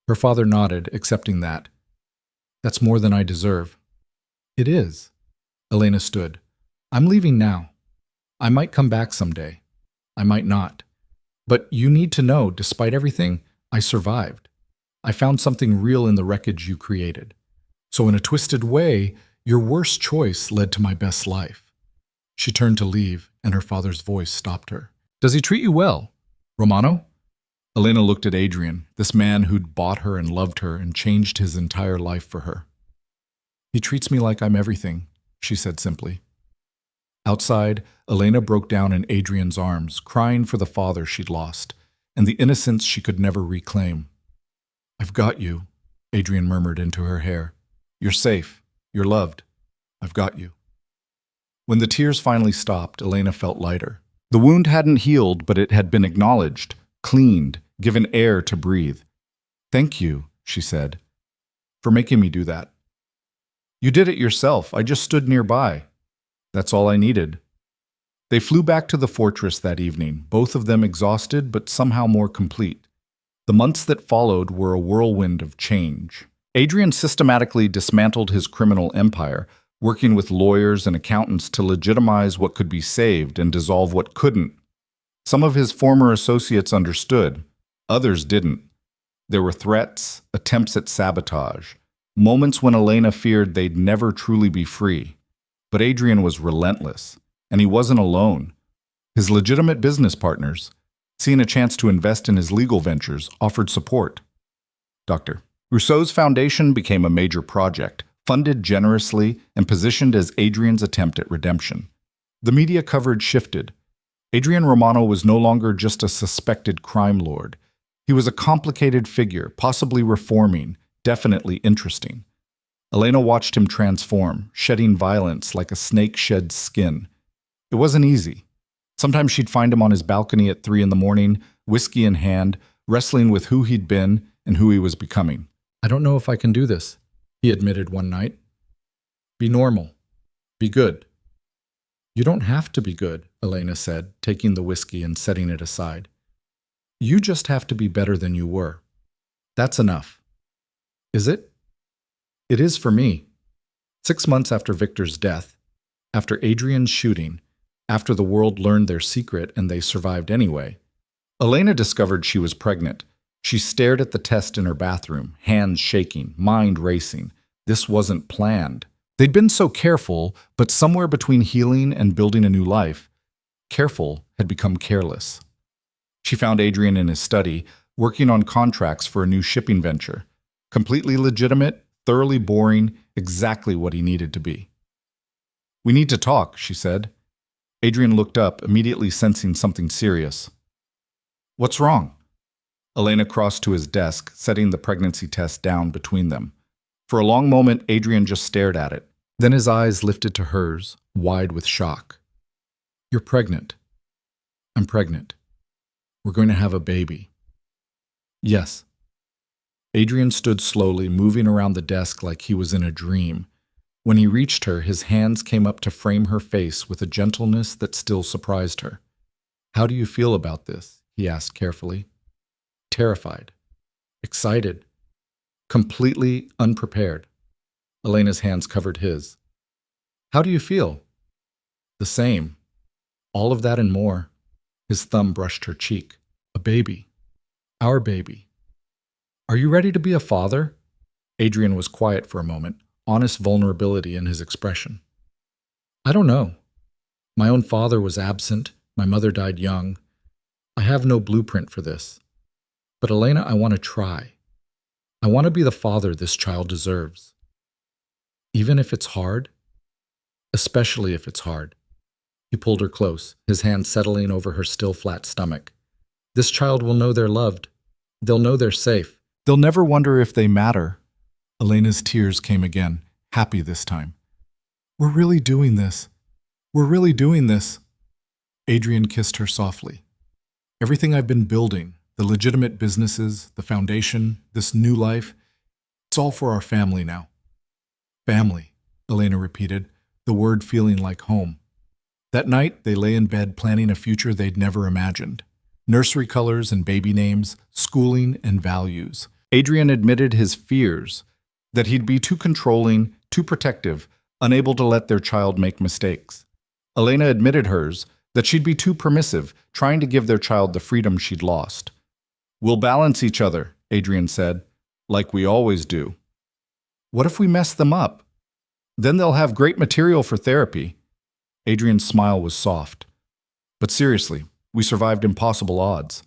Her father nodded, accepting that. That's more than I deserve. It is. Elena stood. I'm leaving now. I might come back someday. I might not. But you need to know, despite everything, I survived. I found something real in the wreckage you created. So in a twisted way, your worst choice led to my best life. She turned to leave, and her father's voice stopped her. Does he treat you well? Romano? Elena looked at Adrian, this man who'd bought her and loved her and changed his entire life for her. He treats me like I'm everything, she said simply. Outside, Elena broke down in Adrian's arms, crying for the father she'd lost, and the innocence she could never reclaim. I've got you, Adrian murmured into her hair. You're safe. You're loved. I've got you. When the tears finally stopped, Elena felt lighter. The wound hadn't healed, but it had been acknowledged, cleaned, given air to breathe. Thank you, she said, for making me do that. You did it yourself. I just stood nearby. That's all I needed. They flew back to the fortress that evening, both of them exhausted but somehow more complete. The months that followed were a whirlwind of change. Adrian systematically dismantled his criminal empire, working with lawyers and accountants to legitimize what could be saved and dissolve what couldn't. Some of his former associates understood, others didn't. There were threats, attempts at sabotage, moments when Elena feared they'd never truly be free. But Adrian was relentless, and he wasn't alone. His legitimate business partners, seeing a chance to invest in his legal ventures, offered support. Dr. Rousseau's foundation became a major project, funded generously and positioned as Adrian's attempt at redemption. The media coverage shifted. Adrian Romano was no longer just a suspected crime lord. He was a complicated figure, possibly reforming, definitely interesting. Elena watched him transform, shedding violence like a snake sheds skin. It wasn't easy. Sometimes she'd find him on his balcony at 3 a.m, whiskey in hand, wrestling with who he'd been and who he was becoming. I don't know if I can do this, he admitted one night. Be normal. Be good. You don't have to be good, Elena said, taking the whiskey and setting it aside. You just have to be better than you were. That's enough. Is it? It is for me. 6 months after Victor's death, after Adrian's shooting, after the world learned their secret and they survived anyway, Elena discovered she was pregnant. She stared at the test in her bathroom, hands shaking, mind racing. This wasn't planned. They'd been so careful, but somewhere between healing and building a new life, careful had become careless. She found Adrian in his study, working on contracts for a new shipping venture. Completely legitimate, thoroughly boring, exactly what he needed to be. We need to talk, she said. Adrian looked up, immediately sensing something serious. What's wrong? Elena crossed to his desk, setting the pregnancy test down between them. For a long moment, Adrian just stared at it. Then his eyes lifted to hers, wide with shock. You're pregnant. I'm pregnant. We're going to have a baby. Yes. Adrian stood slowly, moving around the desk like he was in a dream. When he reached her, his hands came up to frame her face with a gentleness that still surprised her. How do you feel about this? He asked carefully. Terrified. excited, completely unprepared. Elena's hands covered his. How do you feel? The same. All of that and more. His thumb brushed her cheek. A baby. Our baby. Are you ready to be a father? Adrian was quiet for a moment, honest vulnerability in his expression. I don't know. My own father was absent. My mother died young. I have no blueprint for this. But Elena, I want to try. I want to be the father this child deserves. Even if it's hard? Especially if it's hard. He pulled her close, his hand settling over her still flat stomach. This child will know they're loved. They'll know they're safe. They'll never wonder if they matter. Elena's tears came again, happy this time. We're really doing this. We're really doing this. Adrian kissed her softly. Everything I've been building, the legitimate businesses, the foundation, this new life, it's all for our family now. Family, Elena repeated, the word feeling like home. That night, they lay in bed planning a future they'd never imagined. Nursery colors and baby names, schooling and values. Adrian admitted his fears, that he'd be too controlling, too protective, unable to let their child make mistakes. Elena admitted hers, that she'd be too permissive, trying to give their child the freedom she'd lost. We'll balance each other, Adrian said, like we always do. What if we mess them up? Then they'll have great material for therapy. Adrian's smile was soft. But seriously, we survived impossible odds.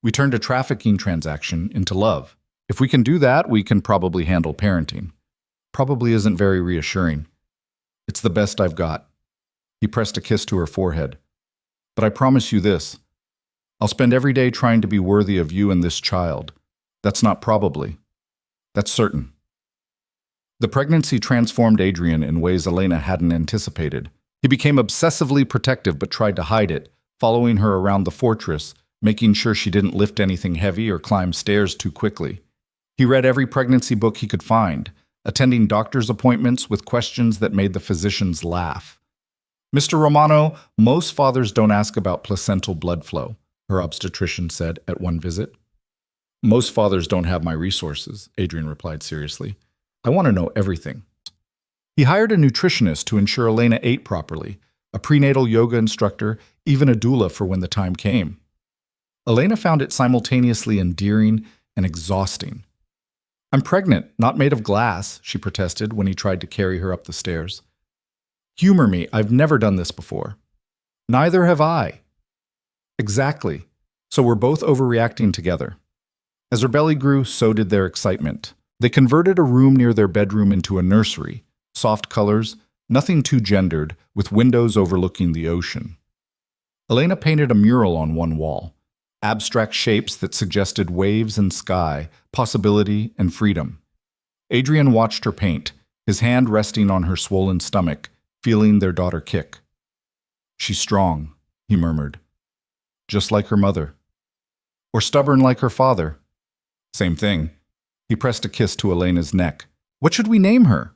We turned a trafficking transaction into love. If we can do that, we can probably handle parenting. Probably isn't very reassuring. It's the best I've got. He pressed a kiss to her forehead. But I promise you this. I'll spend every day trying to be worthy of you and this child. That's not probably. That's certain. The pregnancy transformed Adrian in ways Elena hadn't anticipated. He became obsessively protective but tried to hide it, following her around the fortress, making sure she didn't lift anything heavy or climb stairs too quickly. He read every pregnancy book he could find, attending doctor's appointments with questions that made the physicians laugh. Mr. Romano, most fathers don't ask about placental blood flow, her obstetrician said at one visit. Most fathers don't have my resources, Adrian replied seriously. I want to know everything. He hired a nutritionist to ensure Elena ate properly, a prenatal yoga instructor, even a doula for when the time came. Elena found it simultaneously endearing and exhausting. I'm pregnant, not made of glass, she protested when he tried to carry her up the stairs. Humor me, I've never done this before. Neither have I. Exactly. So we're both overreacting together. As her belly grew, so did their excitement. They converted a room near their bedroom into a nursery, soft colors, nothing too gendered, with windows overlooking the ocean. Elena painted a mural on one wall, abstract shapes that suggested waves and sky, possibility and freedom. Adrian watched her paint, his hand resting on her swollen stomach, feeling their daughter kick. She's strong, he murmured. Just like her mother. Or stubborn like her father. Same thing. He pressed a kiss to Elena's neck. What should we name her?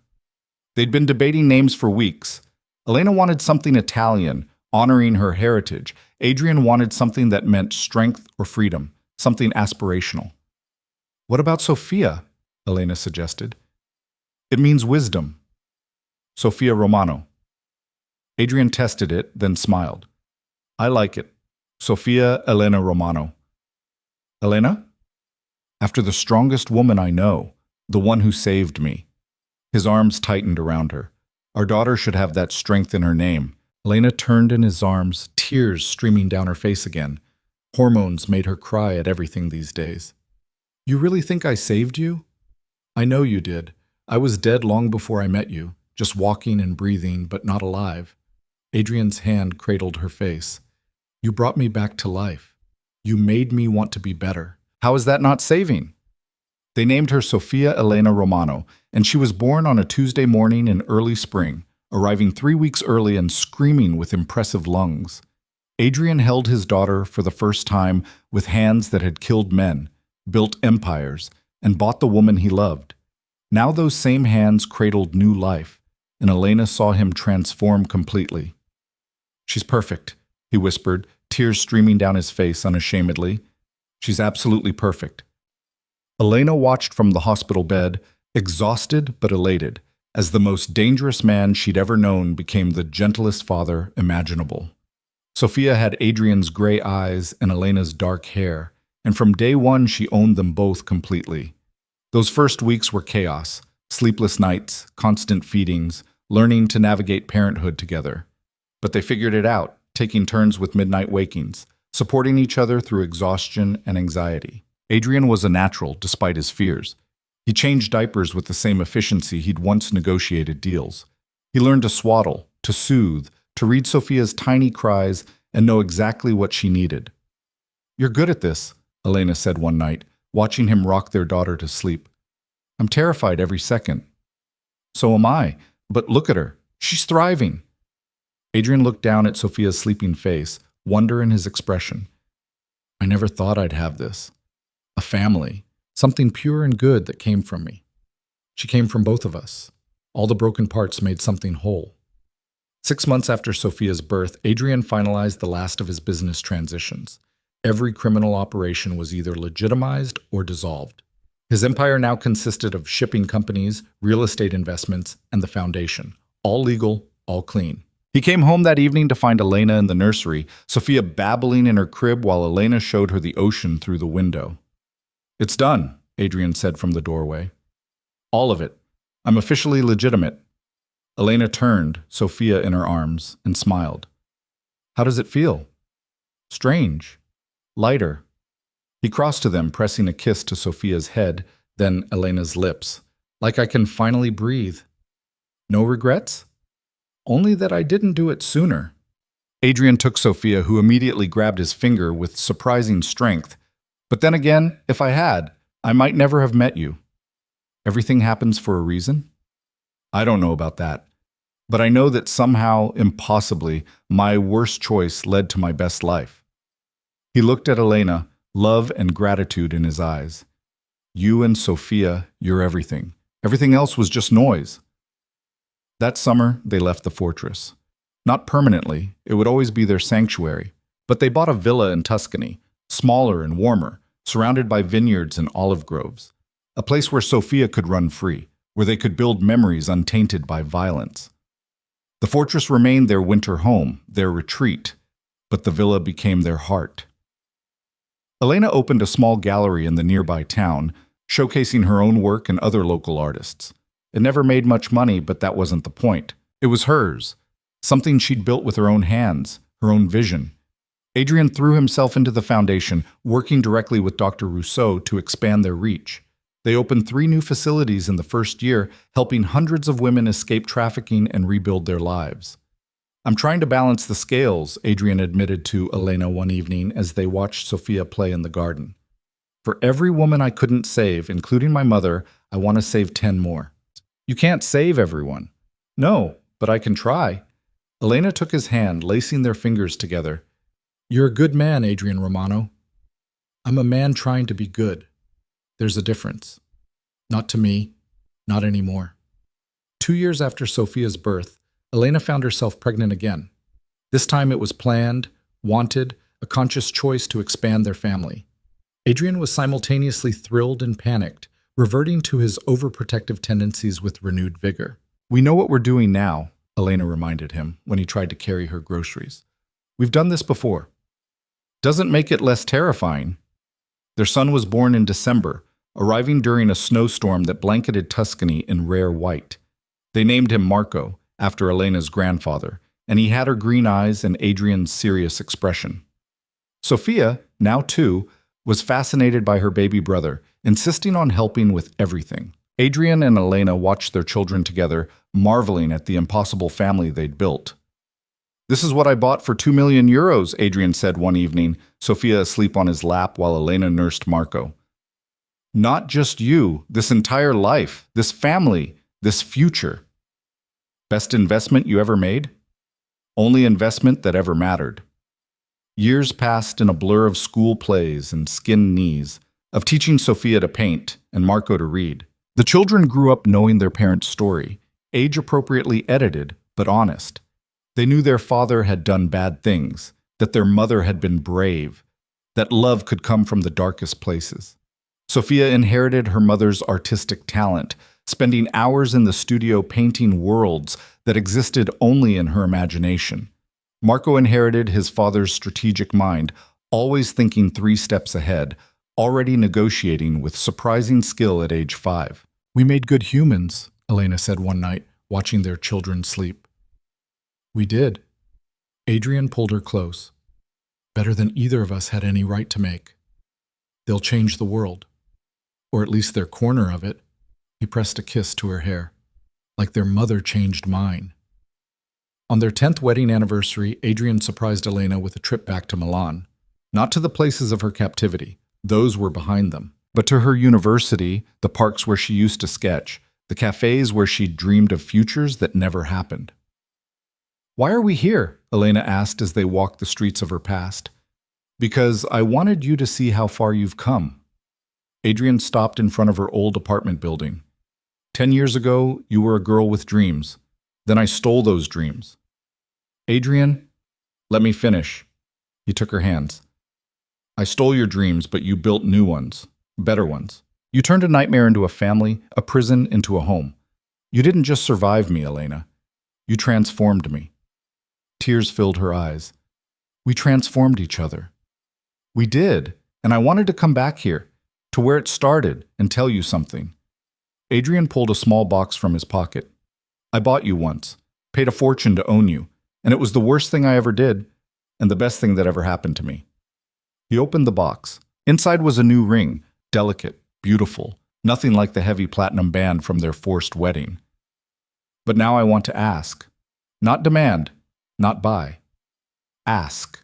They'd been debating names for weeks. Elena wanted something Italian, honoring her heritage. Adrian wanted something that meant strength or freedom, something aspirational. What about Sophia? Elena suggested. It means wisdom. Sophia Romano. Adrian tested it, then smiled. I like it. Sophia Elena Romano. Elena? After the strongest woman I know, the one who saved me. His arms tightened around her. Our daughter should have that strength in her name. Elena turned in his arms, tears streaming down her face again. Hormones made her cry at everything these days. You really think I saved you? I know you did. I was dead long before I met you, just walking and breathing, but not alive. Adrian's hand cradled her face. You brought me back to life. You made me want to be better. How is that not saving? They named her Sophia Elena Romano, and she was born on a Tuesday morning in early spring, arriving 3 weeks early and screaming with impressive lungs. Adrian held his daughter for the first time with hands that had killed men, built empires, and bought the woman he loved. Now those same hands cradled new life, and Elena saw him transform completely. She's perfect, he whispered, tears streaming down his face unashamedly. She's absolutely perfect. Elena watched from the hospital bed, exhausted but elated, as the most dangerous man she'd ever known became the gentlest father imaginable. Sophia had Adrian's gray eyes and Elena's dark hair, and from day one she owned them both completely. Those first weeks were chaos, sleepless nights, constant feedings, learning to navigate parenthood together. But they figured it out, taking turns with midnight wakings, supporting each other through exhaustion and anxiety. Adrian was a natural, despite his fears. He changed diapers with the same efficiency he'd once negotiated deals. He learned to swaddle, to soothe, to read Sophia's tiny cries and know exactly what she needed. "You're good at this," Elena said one night, watching him rock their daughter to sleep. "I'm terrified every second." "So am I, but look at her. She's thriving." Adrian looked down at Sophia's sleeping face, wonder in his expression. "I never thought I'd have this. A family. Something pure and good that came from me. She came from both of us. All the broken parts made something whole." 6 months after Sophia's birth, Adrian finalized the last of his business transitions. Every criminal operation was either legitimized or dissolved. His empire now consisted of shipping companies, real estate investments, and the foundation. All legal, all clean. He came home that evening to find Elena in the nursery, Sophia babbling in her crib while Elena showed her the ocean through the window. "It's done," Adrian said from the doorway. "All of it. I'm officially legitimate." Elena turned, Sophia in her arms, and smiled. "How does it feel?" "Strange. Lighter." He crossed to them, pressing a kiss to Sophia's head, then Elena's lips. "Like I can finally breathe." "No regrets?" "Only that I didn't do it sooner." Adrian took Sophia, who immediately grabbed his finger with surprising strength. "But then again, if I had, I might never have met you." "Everything happens for a reason?" "I don't know about that. But I know that somehow, impossibly, my worst choice led to my best life." He looked at Elena, love and gratitude in his eyes. "You and Sophia, you're everything. Everything else was just noise." That summer, they left the fortress. Not permanently, it would always be their sanctuary, but they bought a villa in Tuscany, smaller and warmer, surrounded by vineyards and olive groves. A place where Sophia could run free, where they could build memories untainted by violence. The fortress remained their winter home, their retreat, but the villa became their heart. Elena opened a small gallery in the nearby town, showcasing her own work and other local artists. It never made much money, but that wasn't the point. It was hers, something she'd built with her own hands, her own vision. Adrian threw himself into the foundation, working directly with Dr. Rousseau to expand their reach. They opened 3 new facilities in the first year, helping hundreds of women escape trafficking and rebuild their lives. "I'm trying to balance the scales," Adrian admitted to Elena one evening as they watched Sophia play in the garden. "For every woman I couldn't save, including my mother, I want to save 10 more." "You can't save everyone." "No, but I can try." Elena took his hand, lacing their fingers together. "You're a good man, Adrian Romano." "I'm a man trying to be good. There's a difference. Not to me, not anymore." 2 years after Sophia's birth, Elena found herself pregnant again. This time it was planned, wanted, a conscious choice to expand their family. Adrian was simultaneously thrilled and panicked, reverting to his overprotective tendencies with renewed vigor. "We know what we're doing now," Elena reminded him when he tried to carry her groceries. "We've done this before." "Doesn't make it less terrifying." Their son was born in December, arriving during a snowstorm that blanketed Tuscany in rare white. They named him Marco, after Elena's grandfather, and he had her green eyes and Adrian's serious expression. Sophia, now 2, was fascinated by her baby brother, insisting on helping with everything. Adrian and Elena watched their children together, marveling at the impossible family they'd built. "This is what I bought for 2 million euros, Adrian said one evening, Sophia asleep on his lap while Elena nursed Marco. "Not just you, this entire life, this family, this future." "Best investment you ever made?" "Only investment that ever mattered." Years passed in a blur of school plays and skinned knees, of teaching Sophia to paint and Marco to read. The children grew up knowing their parents' story, age-appropriately edited, but honest. They knew their father had done bad things, that their mother had been brave, that love could come from the darkest places. Sophia inherited her mother's artistic talent, spending hours in the studio painting worlds that existed only in her imagination. Marco inherited his father's strategic mind, always thinking 3 steps ahead, already negotiating with surprising skill at age 5. "We made good humans," Elena said one night, watching their children sleep. "We did." Adrian pulled her close. "Better than either of us had any right to make. They'll change the world. Or at least their corner of it." He pressed a kiss to her hair. "Like their mother changed mine." On their 10th wedding anniversary, Adrian surprised Elena with a trip back to Milan. Not to the places of her captivity. Those were behind them. But to her university, the parks where she used to sketch, the cafes where she'd dreamed of futures that never happened. "Why are we here?" Elena asked as they walked the streets of her past. "Because I wanted you to see how far you've come." Adrian stopped in front of her old apartment building. 10 years ago, you were a girl with dreams. Then I stole those dreams." "Adrian, let me finish." He took her hands. "I stole your dreams, but you built new ones, better ones. You turned a nightmare into a family, a prison into a home. You didn't just survive me, Elena. You transformed me." Tears filled her eyes. "We transformed each other." "We did, and I wanted to come back here, to where it started, and tell you something." Adrian pulled a small box from his pocket. "I bought you once, paid a fortune to own you, and it was the worst thing I ever did, and the best thing that ever happened to me." He opened the box. Inside was a new ring, delicate, beautiful, nothing like the heavy platinum band from their forced wedding. "But now I want to ask. Not demand, not buy. Ask."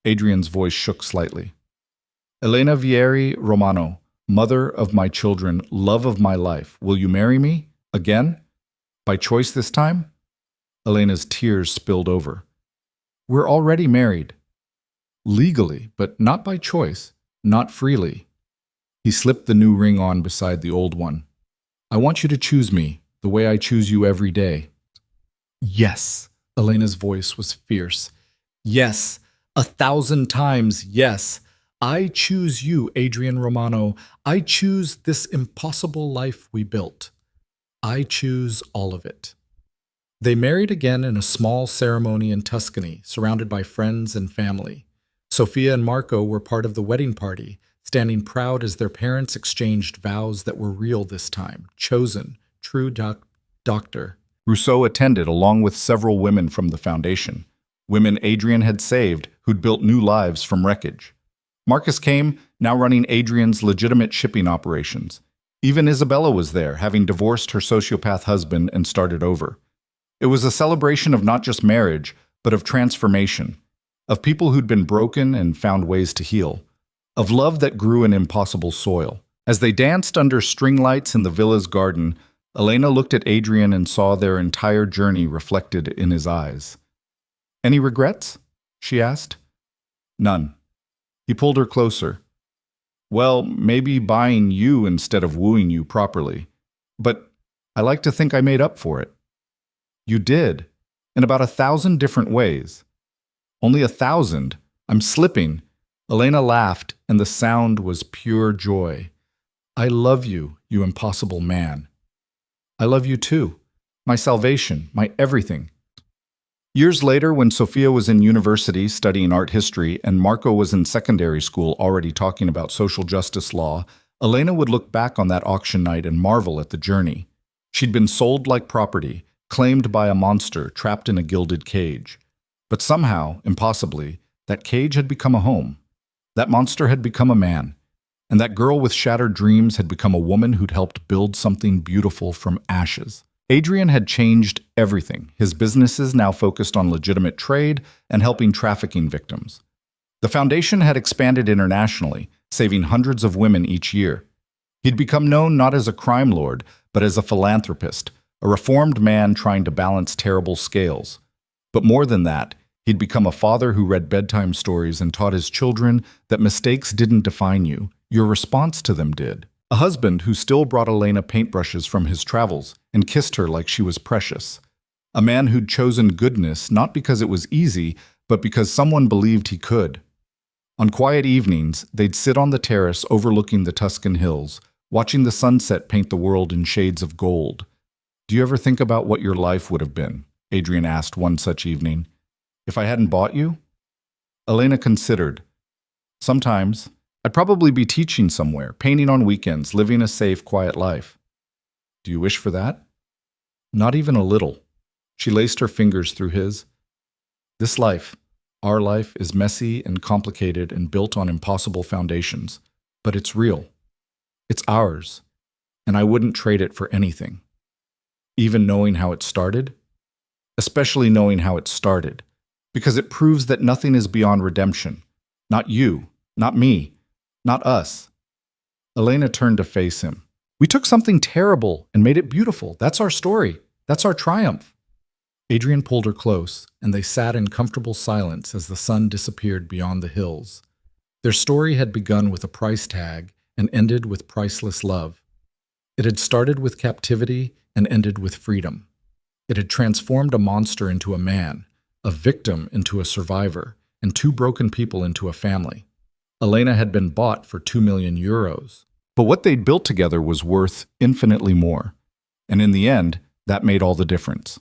Adrian's voice shook slightly. "Elena Vieri Romano, mother of my children, love of my life, will you marry me? Again? By choice this time?" Elena's tears spilled over. "We're already married. Legally, but not by choice, not freely." He slipped the new ring on beside the old one. "I want you to choose me, the way I choose you every day." "Yes." Elena's voice was fierce. "Yes, 1,000 times yes. I choose you, Adrian Romano. I choose this impossible life we built. I choose all of it." They married again in a small ceremony in Tuscany, surrounded by friends and family. Sophia and Marco were part of the wedding party, standing proud as their parents exchanged vows that were real this time, chosen, true doctor. Rousseau attended along with several women from the foundation, women Adrian had saved who'd built new lives from wreckage. Marcus came, now running Adrian's legitimate shipping operations. Even Isabella was there, having divorced her sociopath husband and started over. It was a celebration of not just marriage, but of transformation, of people who'd been broken and found ways to heal, of love that grew in impossible soil. As they danced under string lights in the villa's garden, Elena looked at Adrian and saw their entire journey reflected in his eyes. "Any regrets?" she asked. "None." He pulled her closer. "Well, maybe buying you instead of wooing you properly. But I like to think I made up for it." "You did, in about 1,000 different ways." "Only 1,000? I'm slipping." Elena laughed, and the sound was pure joy. "I love you, you impossible man." "I love you too. My salvation, my everything." Years later, when Sophia was in university studying art history and Marco was in secondary school already talking about social justice law, Elena would look back on that auction night and marvel at the journey. She'd been sold like property, claimed by a monster trapped in a gilded cage. But somehow, impossibly, that cage had become a home. That monster had become a man. And that girl with shattered dreams had become a woman who'd helped build something beautiful from ashes. Adrian had changed everything. His businesses now focused on legitimate trade and helping trafficking victims. The foundation had expanded internationally, saving hundreds of women each year. He'd become known not as a crime lord, but as a philanthropist, a reformed man trying to balance terrible scales. But more than that, he'd become a father who read bedtime stories and taught his children that mistakes didn't define you, your response to them did. A husband who still brought Elena paintbrushes from his travels and kissed her like she was precious. A man who'd chosen goodness not because it was easy, but because someone believed he could. On quiet evenings, they'd sit on the terrace overlooking the Tuscan hills, watching the sunset paint the world in shades of gold. Do you ever think about what your life would have been? Adrian asked one such evening. If I hadn't bought you? Elena considered. Sometimes, I'd probably be teaching somewhere, painting on weekends, living a safe, quiet life. Do you wish for that? Not even a little. She laced her fingers through his. This life, our life, is messy and complicated and built on impossible foundations. But it's real. It's ours. And I wouldn't trade it for anything. Even knowing how it started? Especially knowing how it started. Because it proves that nothing is beyond redemption. Not you, not me, not us. Elena turned to face him. We took something terrible and made it beautiful. That's our story. That's our triumph. Adrian pulled her close, and they sat in comfortable silence as the sun disappeared beyond the hills. Their story had begun with a price tag and ended with priceless love. It had started with captivity and ended with freedom. It had transformed a monster into a man, a victim into a survivor, and two broken people into a family. Elena had been bought for 2 million euros. But what they'd built together was worth infinitely more. And in the end, that made all the difference.